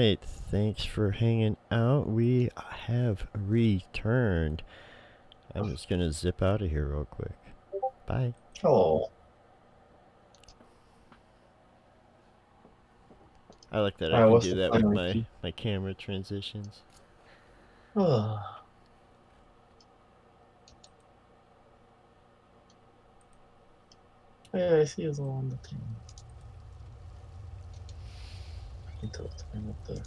right. Thanks for hanging out. We have returned. I'm just gonna zip out of here real quick. Bye. Oh. I like that I Alright, can what's do the that plan, with Richie? my camera transitions. Oh. Yeah, I see it's all on the thing. I can talk to him up there.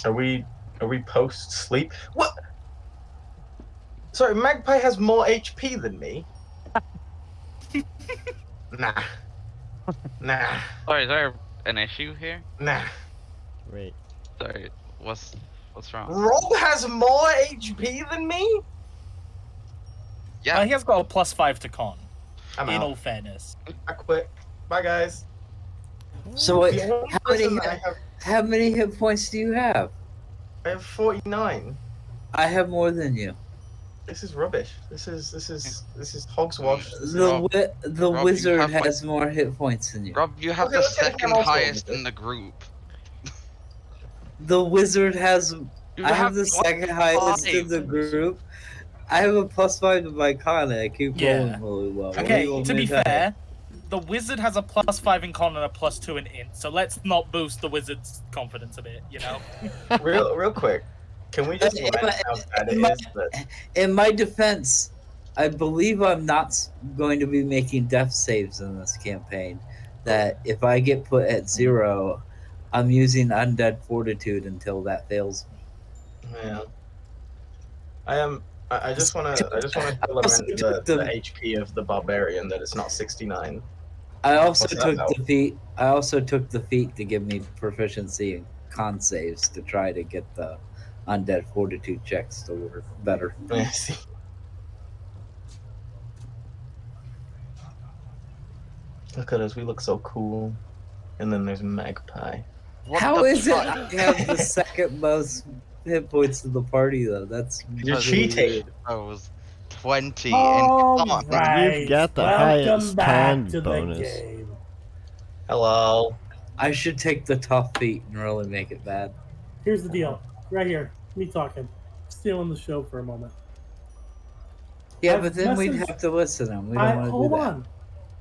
Are we post sleep? What? Sorry, Magpie has more HP than me. Nah. Nah. Sorry, is there an issue here? Nah. Right. Sorry, what's wrong? Rob has more HP than me? Yeah. He has got a +5 to con. I'm in out. all fairness. I quit. Bye, guys. So wait, The only person that I how many hit points do you have? have 49. I have more than you. This is rubbish. This is hogswash. The Rob, wizard has more hit points than you. Rob, you have Okay, the let's take him second also, highest wizard. in the group. The wizard has. You I have the second highest in +5. the group. I have a +5 to my con, and I keep rolling really well. What do Okay, you want to me be tell you? fair, the wizard has a +5 in con and a +2 in int, so let's not boost the wizard's confidence a bit, you know? real quick. Can we just rant how bad it is that In my defense, I believe I'm not going to be making death saves in this campaign. That if I get put at 0, I'm using undead fortitude until that fails me. man. I just wanna lament the HP of the barbarian, that it's not 69. I also What's that took about? the feat. I also took the feat to give me proficiency in con saves to try to get the undead fortitude checks to work better. I see. Look at us, we look so cool. And then there's Magpie. How is it I have the second most hit points in the party though? That's You're really cheating. weird. I was 20 All and con. right. You've got the Welcome highest back con to bonus. the game. Hello. I should take the tough feat and really make it bad. Here's the deal. Right here. Me talking. Stealing the show for a moment. Yeah, I've but then we'd messaged- have to listen, and we don't want to do Hold that. on.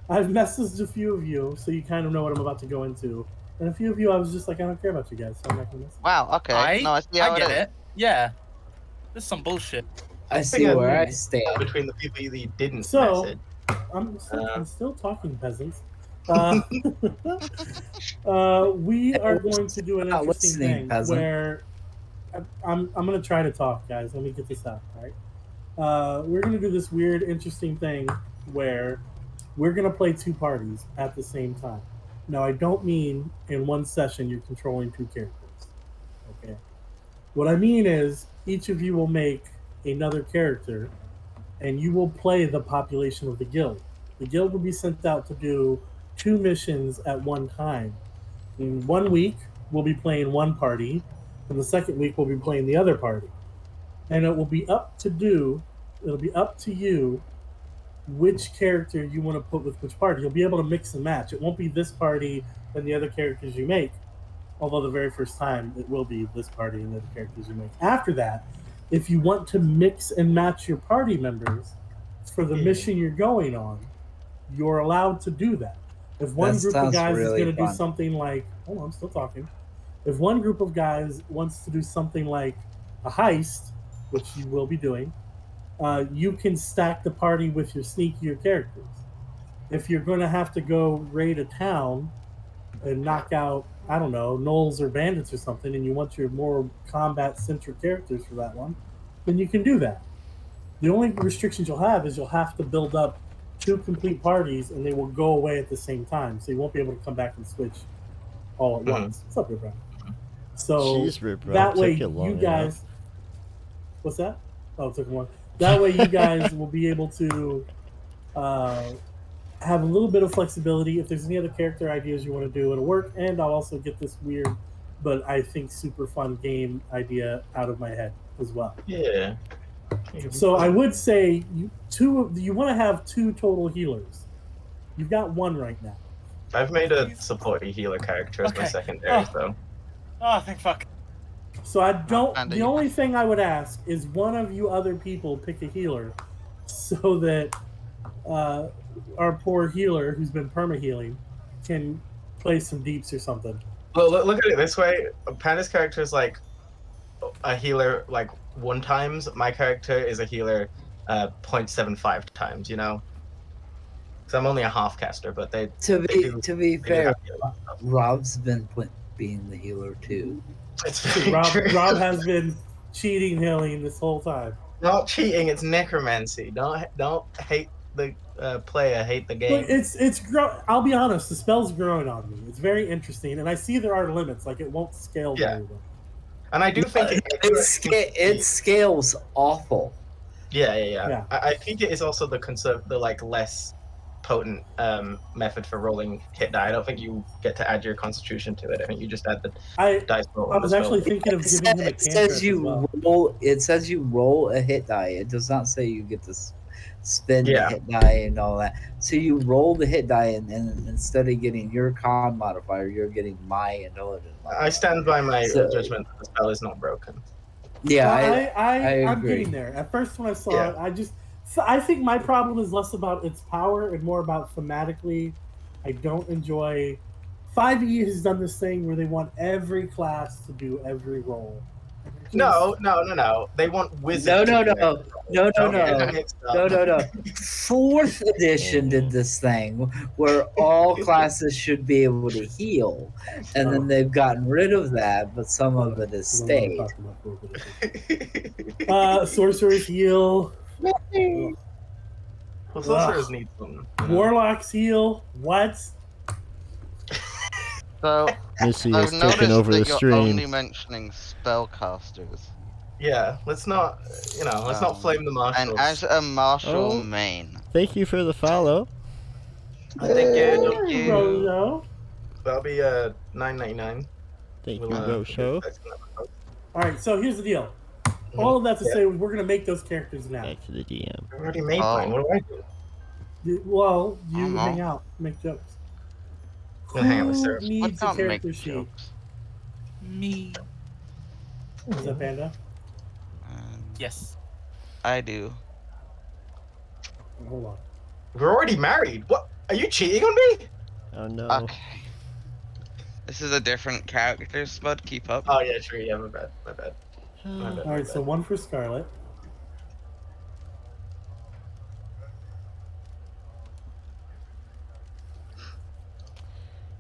I've messaged a few of you, so you kind of know what I'm about to go into. And a few of you, I was just like, I don't care about you guys, so I'm not going to message. Wow, okay. I see how get is. it. Yeah. This is some bullshit. I see where I stand. Between the people that you didn't So, message. I'm still talking, peasants. We are going to do an Not interesting listening, thing peasant. where I'm going to try to talk, guys. Let me get this out, all right? We're going to do this weird, interesting thing where we're going to play two parties at the same time. Now, I don't mean in one session you're controlling two characters. Okay. What I mean is each of you will make another character and you will play the population of the guild. The guild will be sent out to do 2 missions at one time. In 1 week, we'll be playing one party, and the second week, we'll be playing the other party. And it'll be up to you which character you want to put with which party. You'll be able to mix and match. It won't be this party and the other characters you make, although the very first time it will be this party and the other characters you make. After that, if you want to mix and match your party members for the mission you're going on, you're allowed to do that. If one That group of sounds guys really is going to do fun. something like, hold on, I'm still talking. If one group of guys wants to do something like a heist, which you will be doing, you can stack the party with your sneakier characters. If you're going to have to go raid a town and knock out, I don't know, gnolls or bandits or something, and you want your more combat-centric characters for that one, then you can do that. The only restrictions you'll have is you'll have to build up 2 complete parties, and they will go away at the same time, so you won't be able to come back and switch all at once. What's up, Rip Brown? So Jeez, Rip Brown, that way, took you long you guys. What's that? Oh, it took one. That way, you guys will be able to have a little bit of flexibility. If there's any other character ideas you want to do, it'll work. And I'll also get this weird, but I think super fun game idea out of my head as well. Yeah. So I would say you want to have 2 total healers. You've got 1 right now. I've made a support healer character as my Okay. secondary, Oh. so Oh, thank fuck. So I don't. Panda, The you only have- thing I would ask is one of you other people pick a healer, so that our poor healer who's been perma healing can play some deeps or something. well, look at it this way: Panda's character is like a healer, like 1 times. My character is a healer, 0.75 times. You know, because I'm only a half caster, but they To they do. be They do fair, have healing. Rob's been being the healer too. It's very true. Rob has been cheating healing this whole time. Not cheating. It's necromancy. Don't hate the player. Hate the game. Look, I'll be honest, the spell's growing on me. It's very interesting, and I see there are limits. Like it won't scale Yeah. very well. And I do think It scales awful. Yeah. I think it is also the like less potent method for rolling hit die. I don't think you get to add your constitution to it. I think you just add the dice roll. I was actually thinking of giving him a It says cantrip as you well. roll. It says you roll a hit die. It does not say you get to spin the Yeah. hit die and all that. So you roll the hit die, and instead of getting your con modifier, you're getting my intelligence modifier. I stand by my So- judgment that the spell is not broken. Yeah, I'm agree. getting there. At first, when I saw Yeah. it, I think my problem is less about its power and more about thematically. I don't enjoy. 5e has done this thing where they want every class to do every role. No. They want wizards. No. to do it. No. Don't get mixed up. No. 4th edition did this thing where all classes should be able to heal, and then they've gotten rid of that, but some of it has stayed. Sorcerers heal. Well, sorcerers need some. You know? Warlocks heal. What? So Missy I've is taking noticed over the that you're stream. only mentioning spellcasters. Yeah, let's not flame the marshals. And as a martial Oh. main, Thank you for the follow. Thank you. Thank you. Rojo. That'll be $9.99. Thank you, We'll, Go Show. All right, so here's the deal. All of that to say, we're going to make those characters now. Back to the DM. I already made Oh. mine. What do I do? Well, you Uh-huh. hang out, make jokes. We'll hang out with Who Sarah. I needs a can't make character sheet? jokes. Me. Is that Panda? Yes. I do. Hold on. We're already married. What? Are you cheating on me? Oh no. Okay. This is a different character, Spud. Keep up. Oh yeah, true. Yeah, my bad. My bad. All right, so 1 for Scarlet.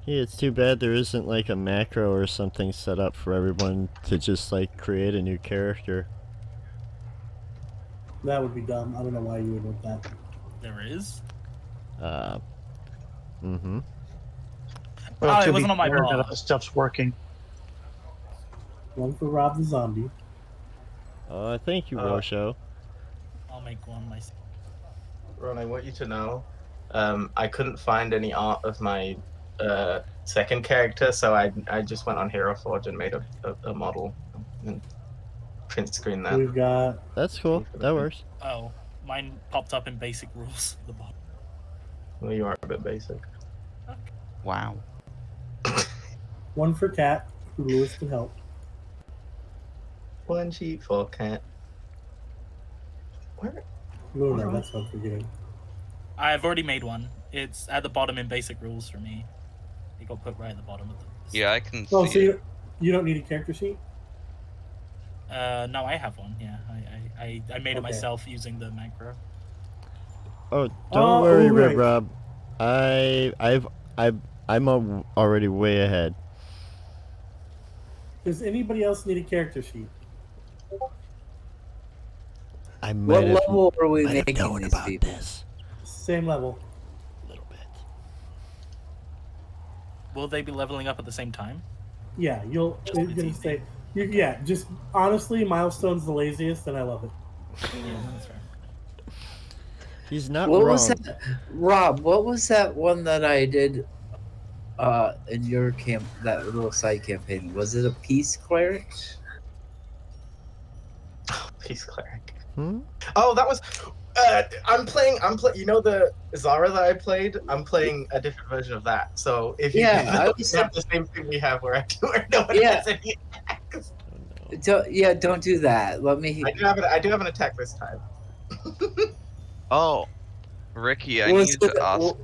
Yeah, it's too bad there isn't like a macro or something set up for everyone to just like create a new character. That would be dumb. I don't know why you would want that. There is. Mm-hmm. Oh, it to be wasn't on my fair, none bar. of the stuff's working. 1 for Rob the Zombie. Oh, thank you, Rosho. I'll make one myself. Ron, I want you to know, I couldn't find any art of my second character, so I just went on Hero Forge and made a model and print screen that. We've got That's cool. That works. Oh, mine popped up in basic rules at the bottom. Well, you are a bit basic. Wow. 1 for Cat, who Lewis can help. One sheet for cat. Where? Lunar, that's what I'm forgetting. I've already made one. It's at the bottom in basic rules for me. It got put right at the bottom of the. Yeah, I can Oh, see so it. you don't need a character sheet? No, I have one. Yeah, I made Okay. it myself using the macro. Oh, don't worry, right. Rib Rob. I'm already way ahead. Does anybody else need a character sheet? I What might have, level are we might have making known these about people? this Same level. a little bit. Will they be leveling up at the same time? Yeah, you're gonna say. Yeah, just honestly, Milestone's the laziest, and I love it. Yeah, that's fair. He's not What wrong. was that, Rob? What was that one that I did in your camp? That little side campaign, was it a peace cleric? Peace cleric. Oh, that was. I'm playing. You know the Zara that I played. I'm playing a different version of that. So if you Yeah, do I that, was- we have the same thing we have where no one Yeah. has any attacks. Don't do that. Let me. I do have an attack this time. Oh, Ricky, I Was needed to ask.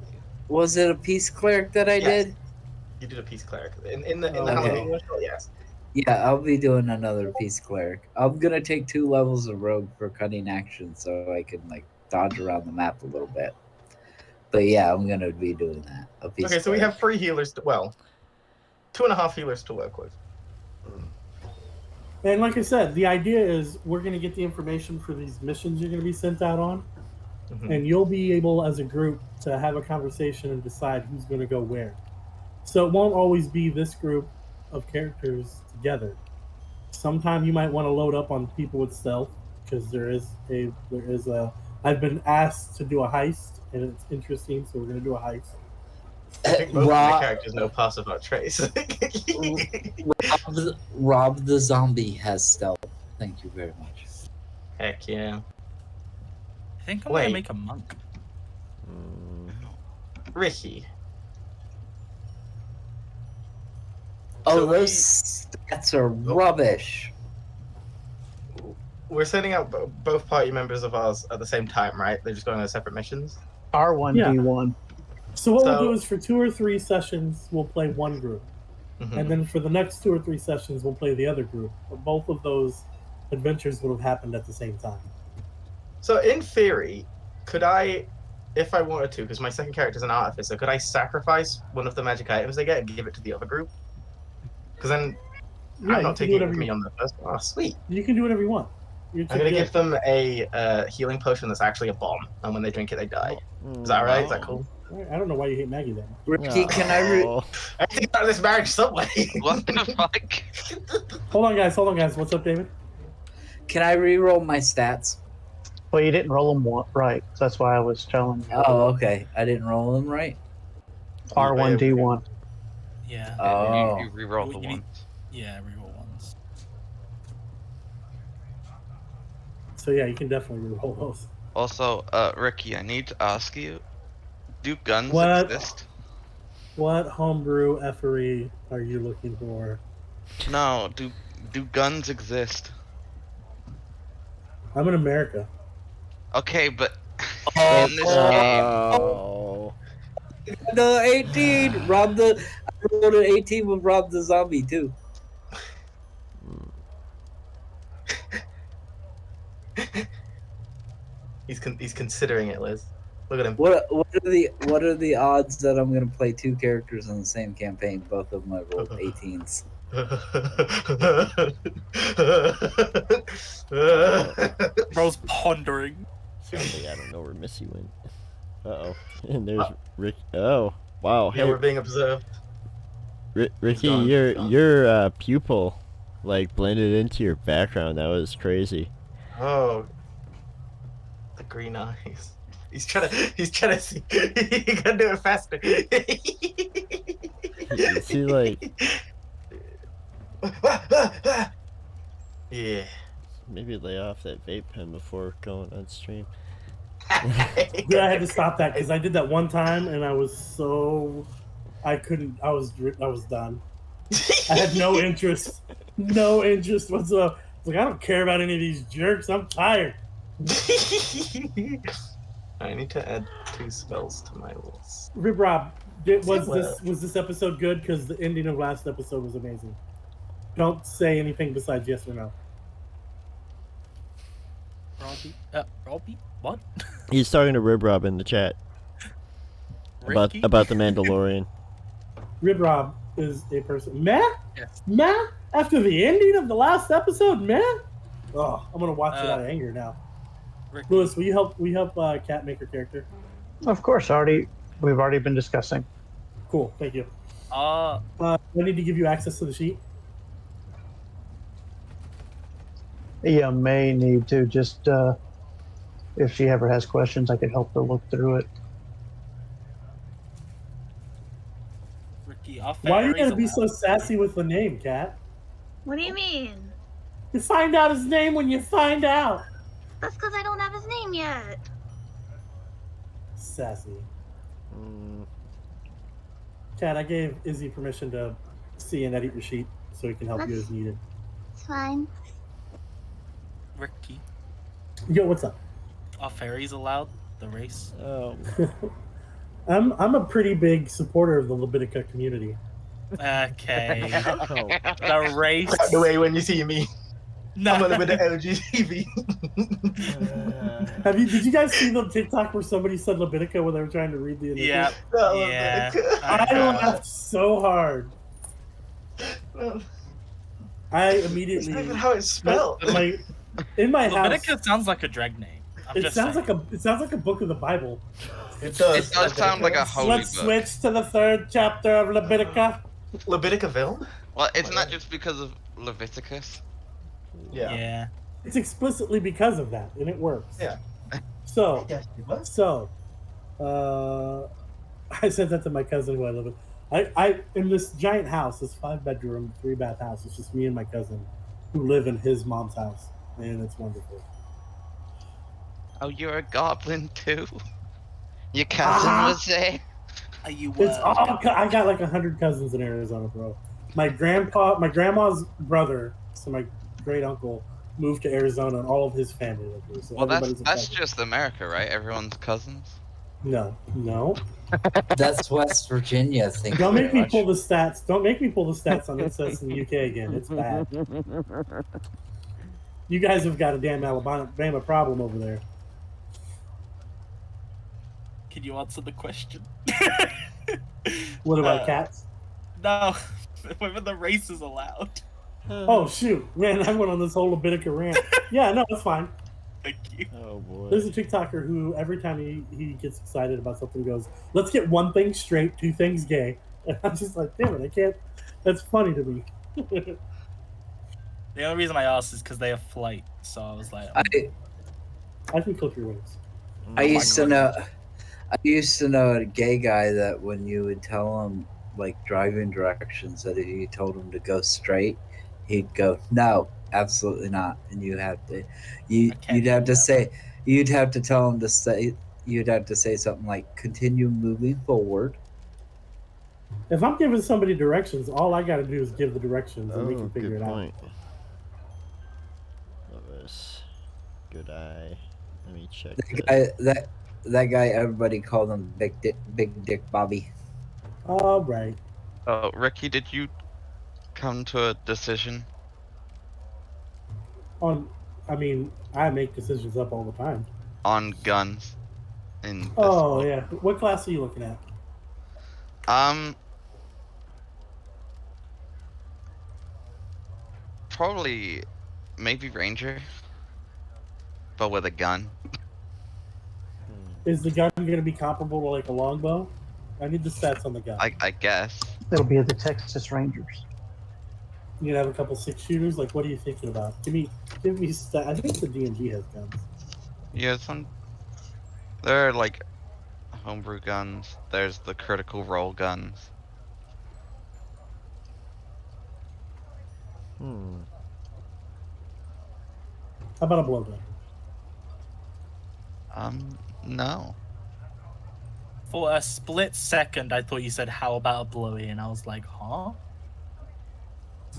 Was it a peace cleric that I Yes. did? You did a peace cleric in the Oh, House of okay. English. Oh, yes. Yeah, I'll be doing another peace cleric. I'm gonna take 2 levels of rogue for cunning action, so I can like dodge around the map a little bit. But yeah, I'm gonna be doing that. A peace Okay, so we cleric. have 3 healers. Well, 2.5 healers to work with. And like I said, the idea is we're going to get the information for these missions you're going to be sent out on, and you'll be able, as a group, to have a conversation and decide who's going to go where. So it won't always be this group of characters together. Sometime you might want to load up on people with stealth because there is a. I've been asked to do a heist, and it's interesting, so we're going to do a heist. I think most of my Rob, characters know pass without trace. Rob the zombie has stealth. Thank you very much. Heck yeah. I think I'm Wait. gonna make a monk. Ricky. Oh, So those stats are rubbish. we're sending out both party members of ours at the same time, right? They're just going on separate missions. R1D1. So what we'll So- do is for 2 or 3 sessions, we'll play one group. Mhm. And then for the next 2 or 3 sessions, we'll play the other group. But both of those adventures would have happened at the same time. So in theory, could I, if I wanted to, because my second character is an artificer, could I sacrifice one of the magic items they get and give it to the other group? Because then Yeah, I'm you not can taking do it whatever with me you, on the first one. Oh, sweet. you can do whatever you want. You're I'm going to too give them a healing potion that's actually a bomb, and when they drink it, they die. Is that right? Is that cool? good. I don't know why you hate Maggie then. Ricky, can I re- Oh. I think about this marriage some way. What the fuck? Hold on, guys. What's up, David? can I re-roll my stats? Well, you didn't roll them right. So that's why I was telling you. Oh, okay. I didn't roll them right. R1D1. Yeah. Oh. You reroll the You need- ones. Yeah, reroll ones. So yeah, you can definitely roll those. Also, Ricky, I need to ask you: do guns What? exist? What homebrew effery are you looking for? No. Do guns exist? I'm in America. Okay, but Oh, in this game, Oh. the 18. Rob the. I rolled an 18 with Rob the zombie too. He's considering it, Liz. Look at him. What are the odds that I'm gonna play 2 characters in the same campaign? Both of them I rolled 18s. Bro's pondering. Sadly, I don't know where Missy went. Uh-oh. And there's Rick. Oh, wow. Yeah, Hey, we're being observed. Ricky, gone, your he's gone. your pupil like blended into your background. That was crazy. Oh, the green eyes. He's trying to see. He can do it faster. Is he like yeah. Maybe lay off that vape pen before going on stream? Yeah, I had to stop that because I did that one time and I was so I couldn't. I was done. I had no interest whatsoever. It's like I don't care about any of these jerks. I'm tired. I need to add 2 spells to my list. Rib Rob, was this episode good? Because the ending of last episode was amazing. Don't say anything besides yes or no. Robbie? What? He's talking to Rib Rob in the chat Ricky? about the Mandalorian. Rib Rob is a person. Meh? Yes. Meh? After the ending of the last episode, meh? Oh, I'm gonna watch it out of anger now. Ricky. Lewis, will you help Kat make her character? Of course, we've already been discussing. Cool, thank you. Uh, I need to give you access to the sheet. You may need to just, if she ever has questions, I could help her look through it. Ricky, our Why are you fairies gonna be allowed- so sassy with the name, Kat? What do you mean? You find out his name when you find out. That's because I don't have his name yet. Sassy. Mm, Cat, I gave Izzy permission to see and edit your sheet so he can help you as needed. It's fine. Ricky, Yo, what's up? are fairies allowed? The race? oh, I'm a pretty big supporter of the Levitica community. Okay. oh. The race. Out the way when you see me. No. I'm a little bit of LGBT. Did you guys see the TikTok where somebody said Levitica when they were trying to read the initials? Yeah. Yeah. I laughed so hard. I That's immediately not even how it's spelled. in my house. Levitica sounds like a drag name. It sounds like a book of the Bible. It does. It does sound like a holy Let's book. switch to the 3rd chapter of Levitica. Leviticaville? Well, it's not just because of Leviticus. Yeah. Yeah. It's explicitly because of that, and it works. Yeah. So, Yes, it was. so, I said that to my cousin who I live with. I in this giant house, this 5-bedroom, 3-bath house. It's just me and my cousin who live in his mom's house, and it's wonderful. Oh, you're a goblin too? Your cousin was there? Are you? It's all. I got like 100 cousins in Arizona, bro. My grandma's brother, so my great uncle, moved to Arizona, and all of his family lived here. So Well, that's everybody's a cousin. just America, right? Everyone's cousins. No. That's West Virginia. Thank Don't you make very me much. pull the stats. Don't make me pull the stats on incest in the UK again. It's bad. You guys have got a damn Alabama problem over there. Can you answer the question? What about cats? No. Whether the race is allowed. Oh shoot, man! I went on this whole Levitica rant. Yeah, no, it's fine. Thank you. Oh boy. There's a TikToker who every time he gets excited about something goes, "Let's get one thing straight, 2 things gay." And I'm just like, damn it, I can't. That's funny to me. The only reason I asked is because they have flight, so I was like, I can clip your wings. I used to know a gay guy that when you would tell him like driving directions, that if you told him to go straight, he'd go no, absolutely not, and you'd have to tell him to say, you'd have to say something like continue moving forward. If I'm giving somebody directions, all I got to do is give the directions, and they Oh, can figure good it point. Lovis. Good eye. Let me check. That guy, everybody called him Big Dick Bobby. out. All right. Oh, Ricky, did you come to a decision? I mean, I make decisions up all the time. On guns in this Oh book? yeah. What class are you looking at? Probably, maybe Ranger, but with a gun. Is the gun going to be comparable to like a longbow? I need the stats on the gun. I guess. It'll be the Texas Rangers. You gonna have a couple 6-shooters? Like, what are you thinking about? Give me stats. I think the DMG has guns. Yeah, there are like homebrew guns. There's the critical role guns. How about a blowgun? No. for a split second, I thought you said, "How about a blowy?" And I was like, "Huh?"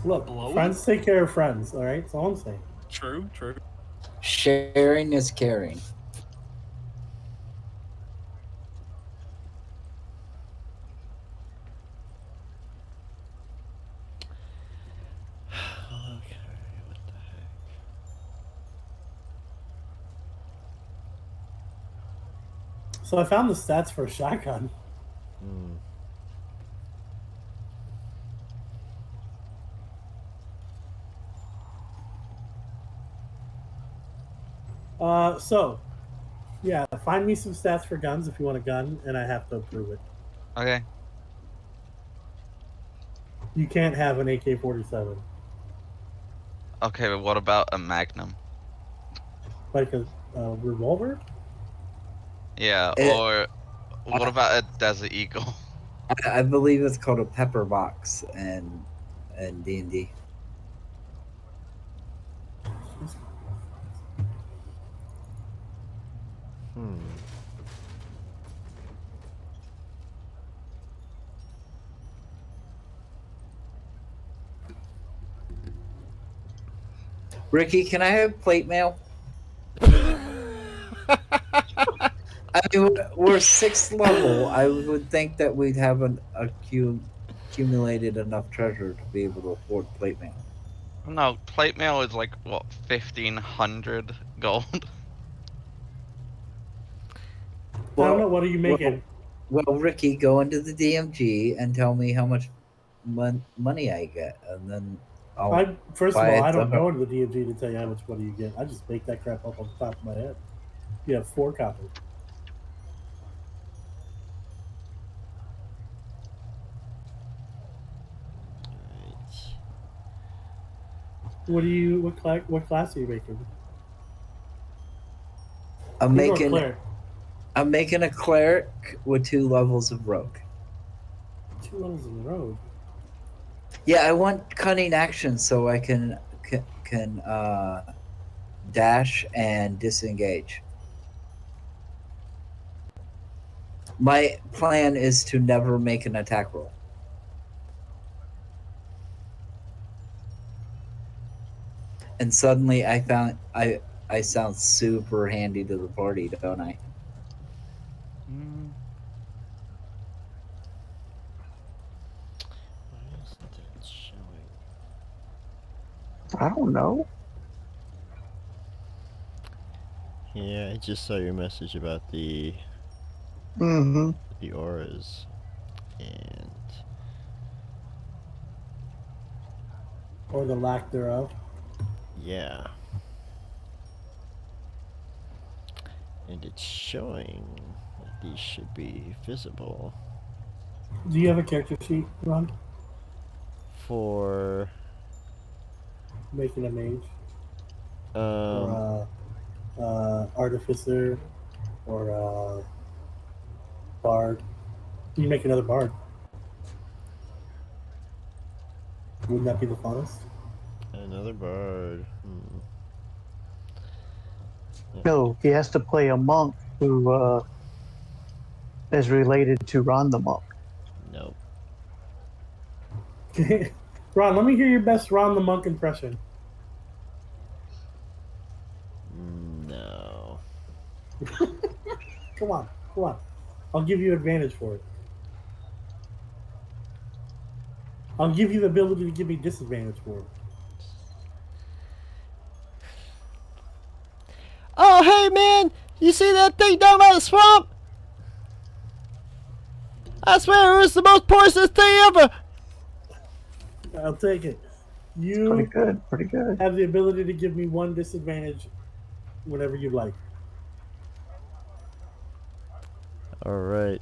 Look, Blowy? friends take care of friends. All right, that's all I'm saying. True. Sharing is caring. Okay, what the heck? So I found the stats for a shotgun. Yeah, find me some stats for guns if you want a gun, and I have to approve it. Okay. You can't have an AK-47. Okay, but what about a Magnum? Like a revolver? Yeah, It- or what about a Desert Eagle? I believe it's called a pepper box and D&D. Hmm. Ricky, can I have plate mail? I mean, we're sixth level. I would think that we'd have accumulated enough treasure to be able to afford plate mail. No, plate mail is like what 1,500 gold. I don't know. What are you making? Well, Ricky, go into the DMG and tell me how much money I get, and then I'll First of buy all, I it. don't go into the DMG to tell you how much money you get. I just make that crap up on the top of my head. You have 4 copper. Right. What class are you making? I'm Hero or making cleric? I'm making a cleric with 2 levels of rogue. 2 levels in a row. Yeah, I want cunning action so I can dash and disengage. My plan is to never make an attack roll. And suddenly I found I sound super handy to the party, don't I? Why isn't it showing? I don't know. Yeah, I just saw your message about the Mm-hmm. auras, and Or the lack thereof. yeah, and it's showing that these should be visible Do you have a character sheet, Ron? for Making a mage um or artificer or bard? You make another bard. Wouldn't that be the funnest? another bard. Hmm. No, he has to play a monk who is related to Ron the monk. Nope. Ron, let me hear your best Ron the monk impression. No. Come on, come on. I'll give you advantage for it. I'll give you the ability to give me disadvantage for it. Oh, hey man! You see that thing down by the swamp? I swear it was the most poisonous thing ever! I'll take it. Pretty You good, pretty good. have the ability to give me 1 disadvantage whenever you like. Alright.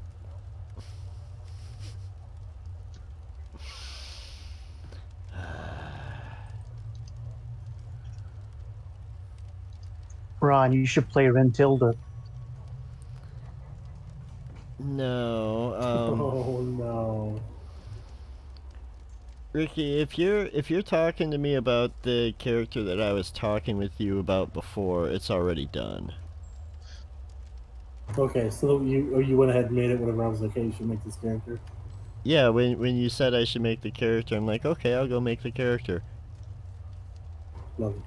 Ron, you should play Rentilda. No, Oh no. Ricky, if you're talking to me about the character that I was talking with you about before, it's already done. Okay, so you went ahead and made it whenever I was like, hey, you should make this character. Yeah, when you said I should make the character, I'm like, okay, I'll go make the character. Love it.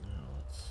Now let's.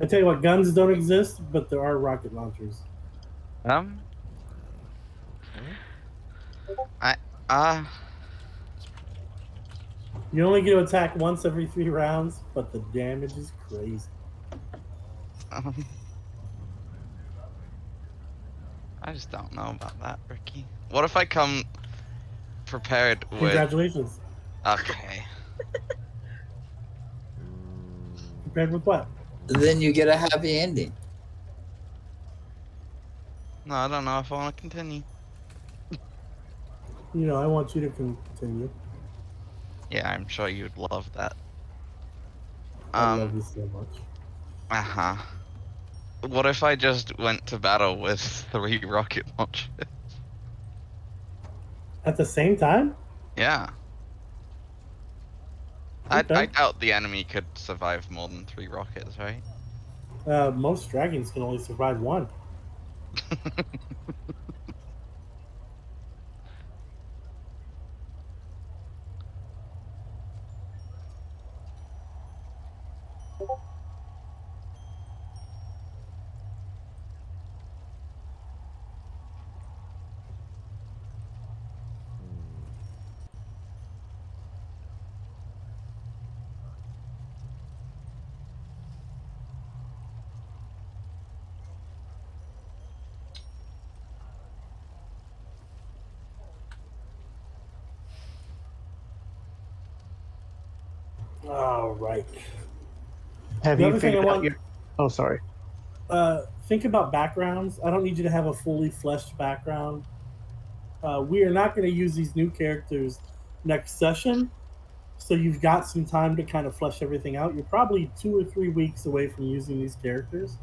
tell you what, guns don't exist, but there are rocket launchers. I You only get to attack once every 3 rounds, but the damage is crazy. I just don't know about that, Ricky. What if I come prepared with? Congratulations. Okay. Prepared with what? Then you get a happy ending. No, I don't know if I want to continue. You know, I want you to continue. Yeah, I'm sure you'd love that. I love you so much. Uh-huh. What if I just went to battle with 3 rocket launchers? At the same time? Yeah. Okay. I doubt the enemy could survive more than 3 rockets, right? Most dragons can only survive 1. All right. Have The you other thing I figured out want- your? Oh, sorry. Think about backgrounds. I don't need you to have a fully fleshed background. We are not going to use these new characters next session, so you've got some time to kind of flesh everything out. You're probably 2 or 3 weeks away from using these characters.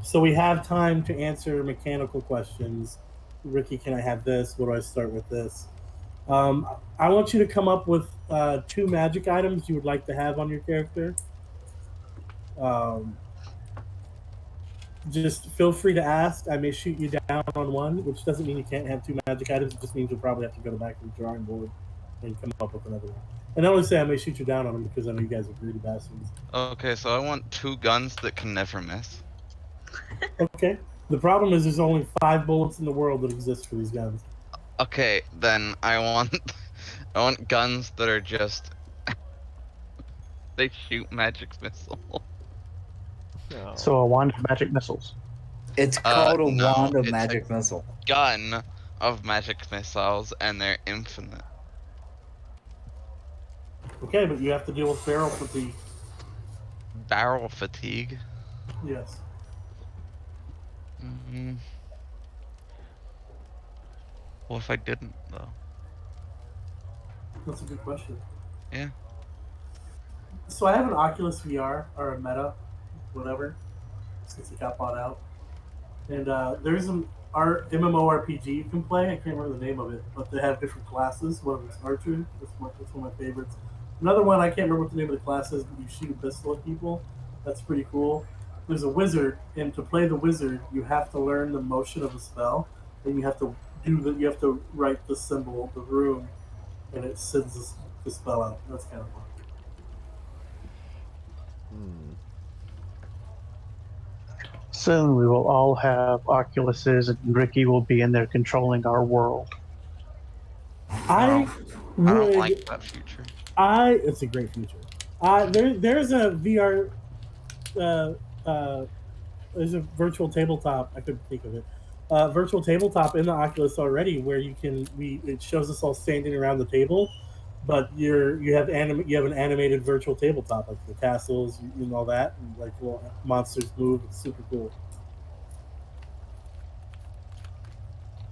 So we have time to answer mechanical questions. Ricky, can I have this? What do I start with this? I want you to come up with 2 magic items you would like to have on your character. Just feel free to ask. I may shoot you down on one, which doesn't mean you can't have 2 magic items. It just means you'll probably have to go back to the drawing board and come up with another one. And I only say I may shoot you down on them because I know you guys are greedy bastards. Okay, so I want 2 guns that can never miss. Okay. The problem is there's only 5 bullets in the world that exist for these guns. Okay, then I want I want guns that are just they shoot magic missile. No. So a wand of magic missiles. It's called a no, wand of it's magic a missile. gun of magic missiles, and they're infinite. Okay, but you have to deal with barrel fatigue. Barrel fatigue. Yes. What if I didn't, though? That's a good question. Yeah. So I have an Oculus VR or a Meta, whatever, since it got bought out. And there's an MMORPG you can play. I can't remember the name of it, but they have different classes. One of them's archer. That's one of my favorites. Another one, I can't remember what the name of the class is, but you shoot a pistol at people. That's pretty cool. There's a wizard, and to play the wizard, you have to learn the motion of a spell, and you have to you have to write the symbol, the rune, and it sends the spell out. That's kind of fun. Soon we will all have Oculuses, and Ricky will be in there controlling our world. I don't like that future. It's a great future. There's a VR, there's a virtual tabletop. I couldn't think of it. Virtual tabletop in the Oculus already, where it shows us all standing around the table, but you have an animated virtual tabletop, like the castles and all that, and like little monsters move. It's super cool.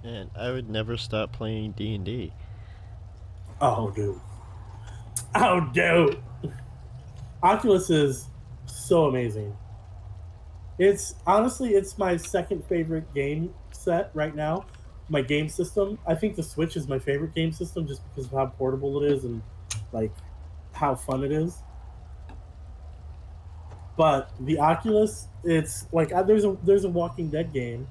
And I would never stop playing D&D. Oh, dude. Oh, dude. Oculus is so amazing. It's honestly, it's my second favorite game set right now. My game system. I think the Switch is my favorite game system just because of how portable it is and like how fun it is. But the Oculus, it's like there's a Walking Dead game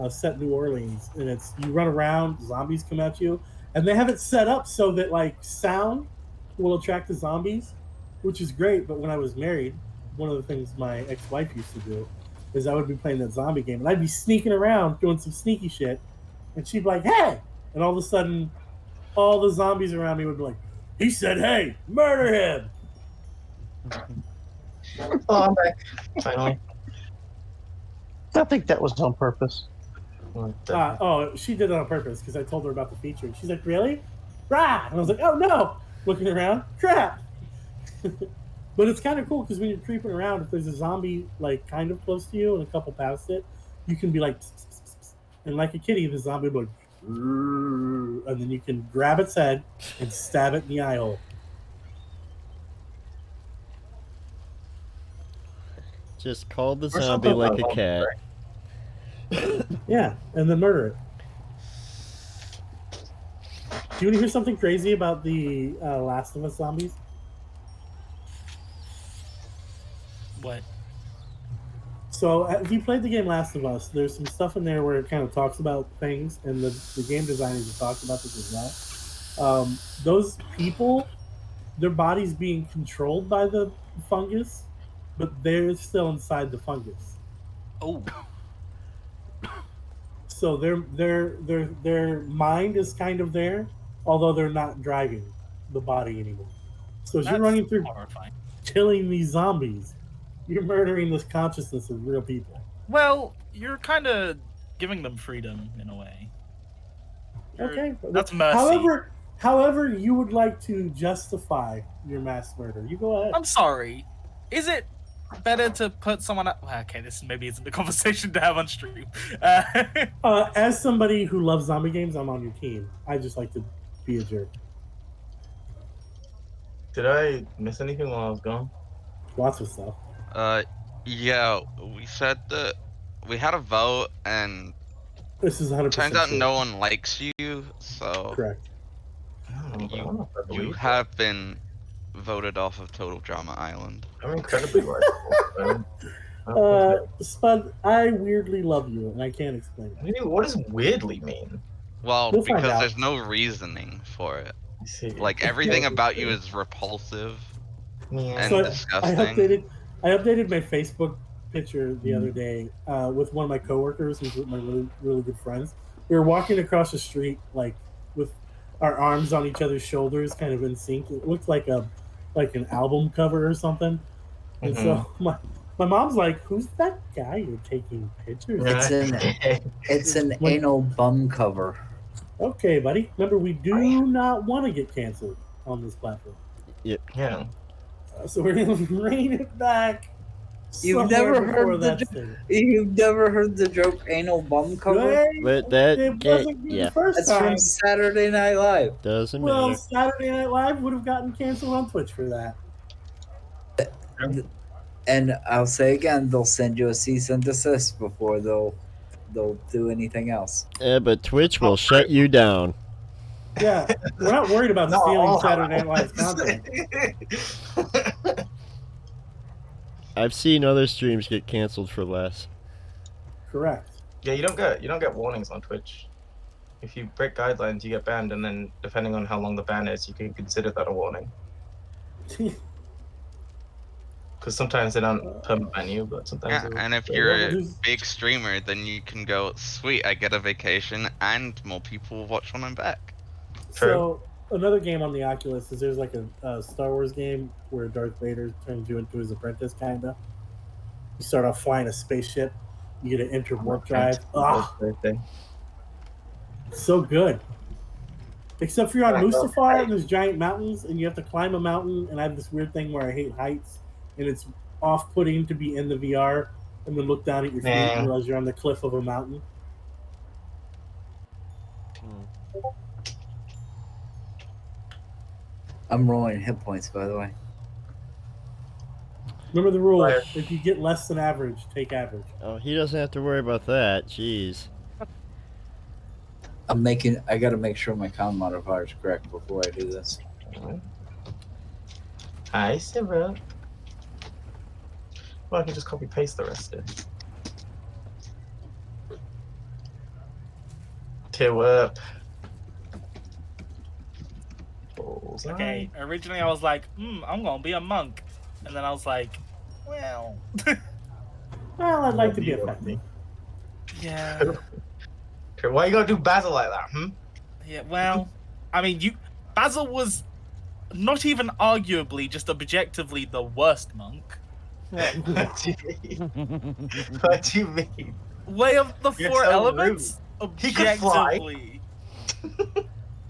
set in New Orleans, and it's you run around, zombies come at you, and they have it set up so that like sound will attract the zombies, which is great. But when I was married, one of the things my ex-wife used to do is I would be playing that zombie game and I'd be sneaking around doing some sneaky shit, and she'd be like, "Hey!" And all of a sudden, all the zombies around me would be like, "He said, hey, murder him!" Oh, I'm back. Finally. I think that was on purpose. What the heck? Oh, she did it on purpose because I told her about the feature. And she's like, "Really? Rah!" And I was like, "Oh no!" Looking around, crap. But it's kind of cool because when you're creeping around, if there's a zombie like kind of close to you and a couple past it, you can be like, "Psst, psst, psst, psst." And like a kitty, the zombie will be like, "Rrrr," and then you can grab its head and stab it in the eye hole. Just call the Or zombie something like a along cat. Yeah, and then murder it. Do you want to hear something crazy about the Last of Us zombies? What? So, if you played the game Last of Us, there's some stuff in there where it kind of talks about things, and the game designers have talked about this as well. Those people, their bodies being controlled by the fungus, but they're still inside the fungus. Oh, So their mind is kind of there, although they're not driving the body anymore. So as you're that's running through horrifying. killing these zombies, you're murdering this consciousness of real people. Well, you're kind of giving them freedom in a way. Okay, That's mercy. However, you would like to justify your mass murder. You go ahead. I'm sorry. Is it better to put someone up? Well, okay, this maybe isn't the conversation to have on stream. As somebody who loves zombie games, I'm on your team. I just like to be a jerk. Did I miss anything while I was gone? Lots of stuff. Yeah, we said that we had a vote, and This is 100%. turns out true. no one likes you, so Correct. I don't know, but I don't know if I you believe have been voted off of Total Drama Island. that. I'm incredibly likable. I don't think Spud, I weirdly love you, and I can't explain it. what does weirdly mean? Well, We'll find because out. there's no reasoning for it. I see. Like, everything about you is repulsive Yeah. and So disgusting. I updated my Facebook picture the other day with one of my coworkers, who's with my really, really good friends. We were walking across the street, like with our arms on each other's shoulders, kind of in sync. It looked like an album cover or something. And so my mom's like, "Who's that guy you're taking pictures of?" It's an anal bum cover. Okay, buddy. Remember, we do not want to get canceled on this platform. Yeah. So we're going to rein it back. You've somewhere never before heard the that thing. You've never heard the joke anal bum cover? Right? But that It ga- wasn't good yeah, the first That's time. from Saturday Night Live. doesn't Well, matter. Saturday Night Live would have gotten canceled on Twitch for that. And I'll say again, they'll send you a cease and desist before they'll do anything else. But Twitch will shut you down. Yeah, we're not worried about Not stealing all Saturday Night Live's content. I've seen other streams get canceled for less. Correct. Yeah, you don't get warnings on Twitch. If you break guidelines, you get banned, and then depending on how long the ban is, you can consider that a warning. Because sometimes they don't permanent ban you, but sometimes. Yeah, they will. and if Yeah, you're well, a there's- big streamer, then you can go, sweet, I get a vacation, and more people will watch when I'm back. So another game on the Oculus is there's like a Star Wars game where Darth Vader turns you into his apprentice, kinda. You start off flying a spaceship. You get to enter warp drive. Ah, so good. Except for you're on Mustafar and there's giant mountains and you have to climb a mountain, and I have this weird thing where I hate heights, and it's off-putting to be in the VR and then look down at your feet and realize you're on the cliff of a mountain. I'm rolling hit points, by the way. Remember the rule: Fire. if you get less than average, take average. Oh, he doesn't have to worry about that. Jeez. I gotta make sure my con modifier is correct before I do this. Hi, Sarah. Well, I can just copy paste the rest of it. Two up. Okay, originally I was like, I'm gonna be a monk. And then I was like, Well, Well, I'd like to be You- effective. yeah, Why you gotta do Basil like that? yeah. Well, I mean, Basil was not even arguably, just objectively the worst monk. What do you mean? What do you mean? Way of the You're four so elements, He could fly. objectively.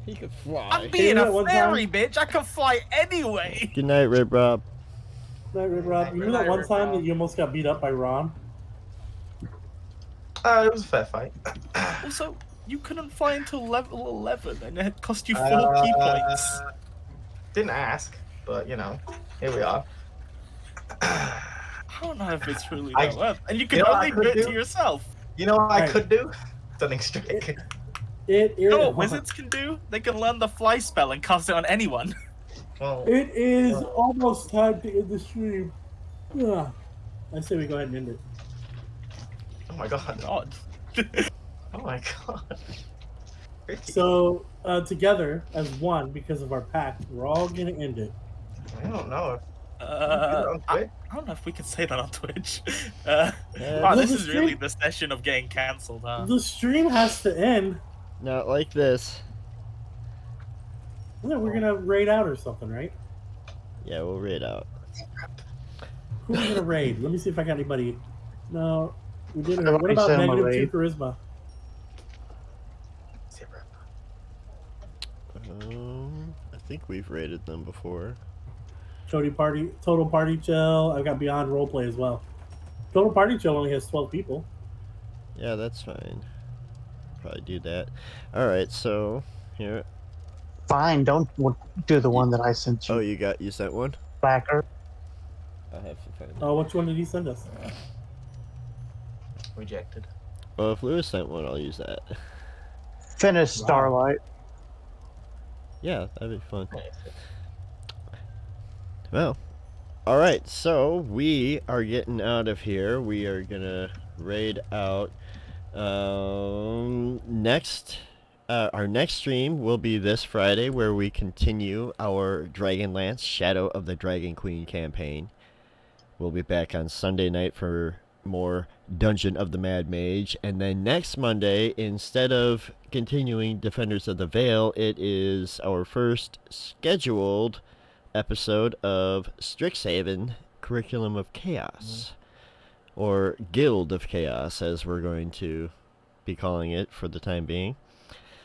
He could fly. I'm being that a one fairy, time? bitch. I can fly anyway. Good night, Rip Rob. Right, Rob. You know that one time that you almost got beat up by Ron? It was a fair fight. Also, you couldn't fly until level 11, and it cost you 4 key points. Didn't ask, but you know, here we are. I don't know if it's truly I- that worth. And you can you know what only I do could it to do? yourself. You know what I Right. could do? Stunning strike. You know what wizards can do? They can learn the fly spell and cast it on anyone. Well, It is almost time to end the stream. Ugh. I say we go ahead and end it. oh my god. God. Oh my god. So, together as one, because of our pact, we're all gonna end it. I don't know. I don't know if we can say that on Twitch. Yeah, Wow, this the is really stream- the session of getting cancelled, huh? The stream has to end. Not like this. Yeah, we're gonna raid out or something, right? Yeah, we'll read out. Who are we gonna raid? Let me see if I got anybody. No, we didn't. I've What already about sent him a -2 raid. charisma? I think we've rated them before. Total party chill. I've got beyond roleplay as well. Total party chill only has 12 people. Yeah, that's fine. Probably do that. All right, so here. Fine, don't do the one that I sent you. Oh, you sent one? Backer. I have to find it. Oh, which one did he send us? Rejected. Well, if Lewis sent one, I'll use that. Finish Wow. Starlight. Yeah, that'd be fun. Well, all right. So we are getting out of here. We are gonna raid out. Next, our next stream will be this Friday, where we continue our Dragonlance Shadow of the Dragon Queen campaign. We'll be back on Sunday night for more Dungeon of the Mad Mage, and then next Monday, instead of continuing Defenders of the Vale, it is our first scheduled episode of Strixhaven Curriculum of Chaos, or Guild of Chaos, as we're going to be calling it for the time being.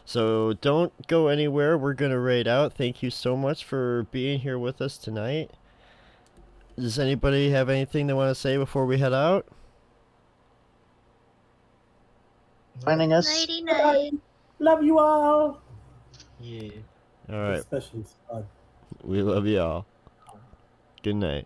So don't go anywhere. We're going to raid out. Thank you so much for being here with us tonight. Does anybody have anything they want to say before we head out? Joining us. Nighty night. Love you all. Yeah. All right. Especially Spud. We love you all. Good night.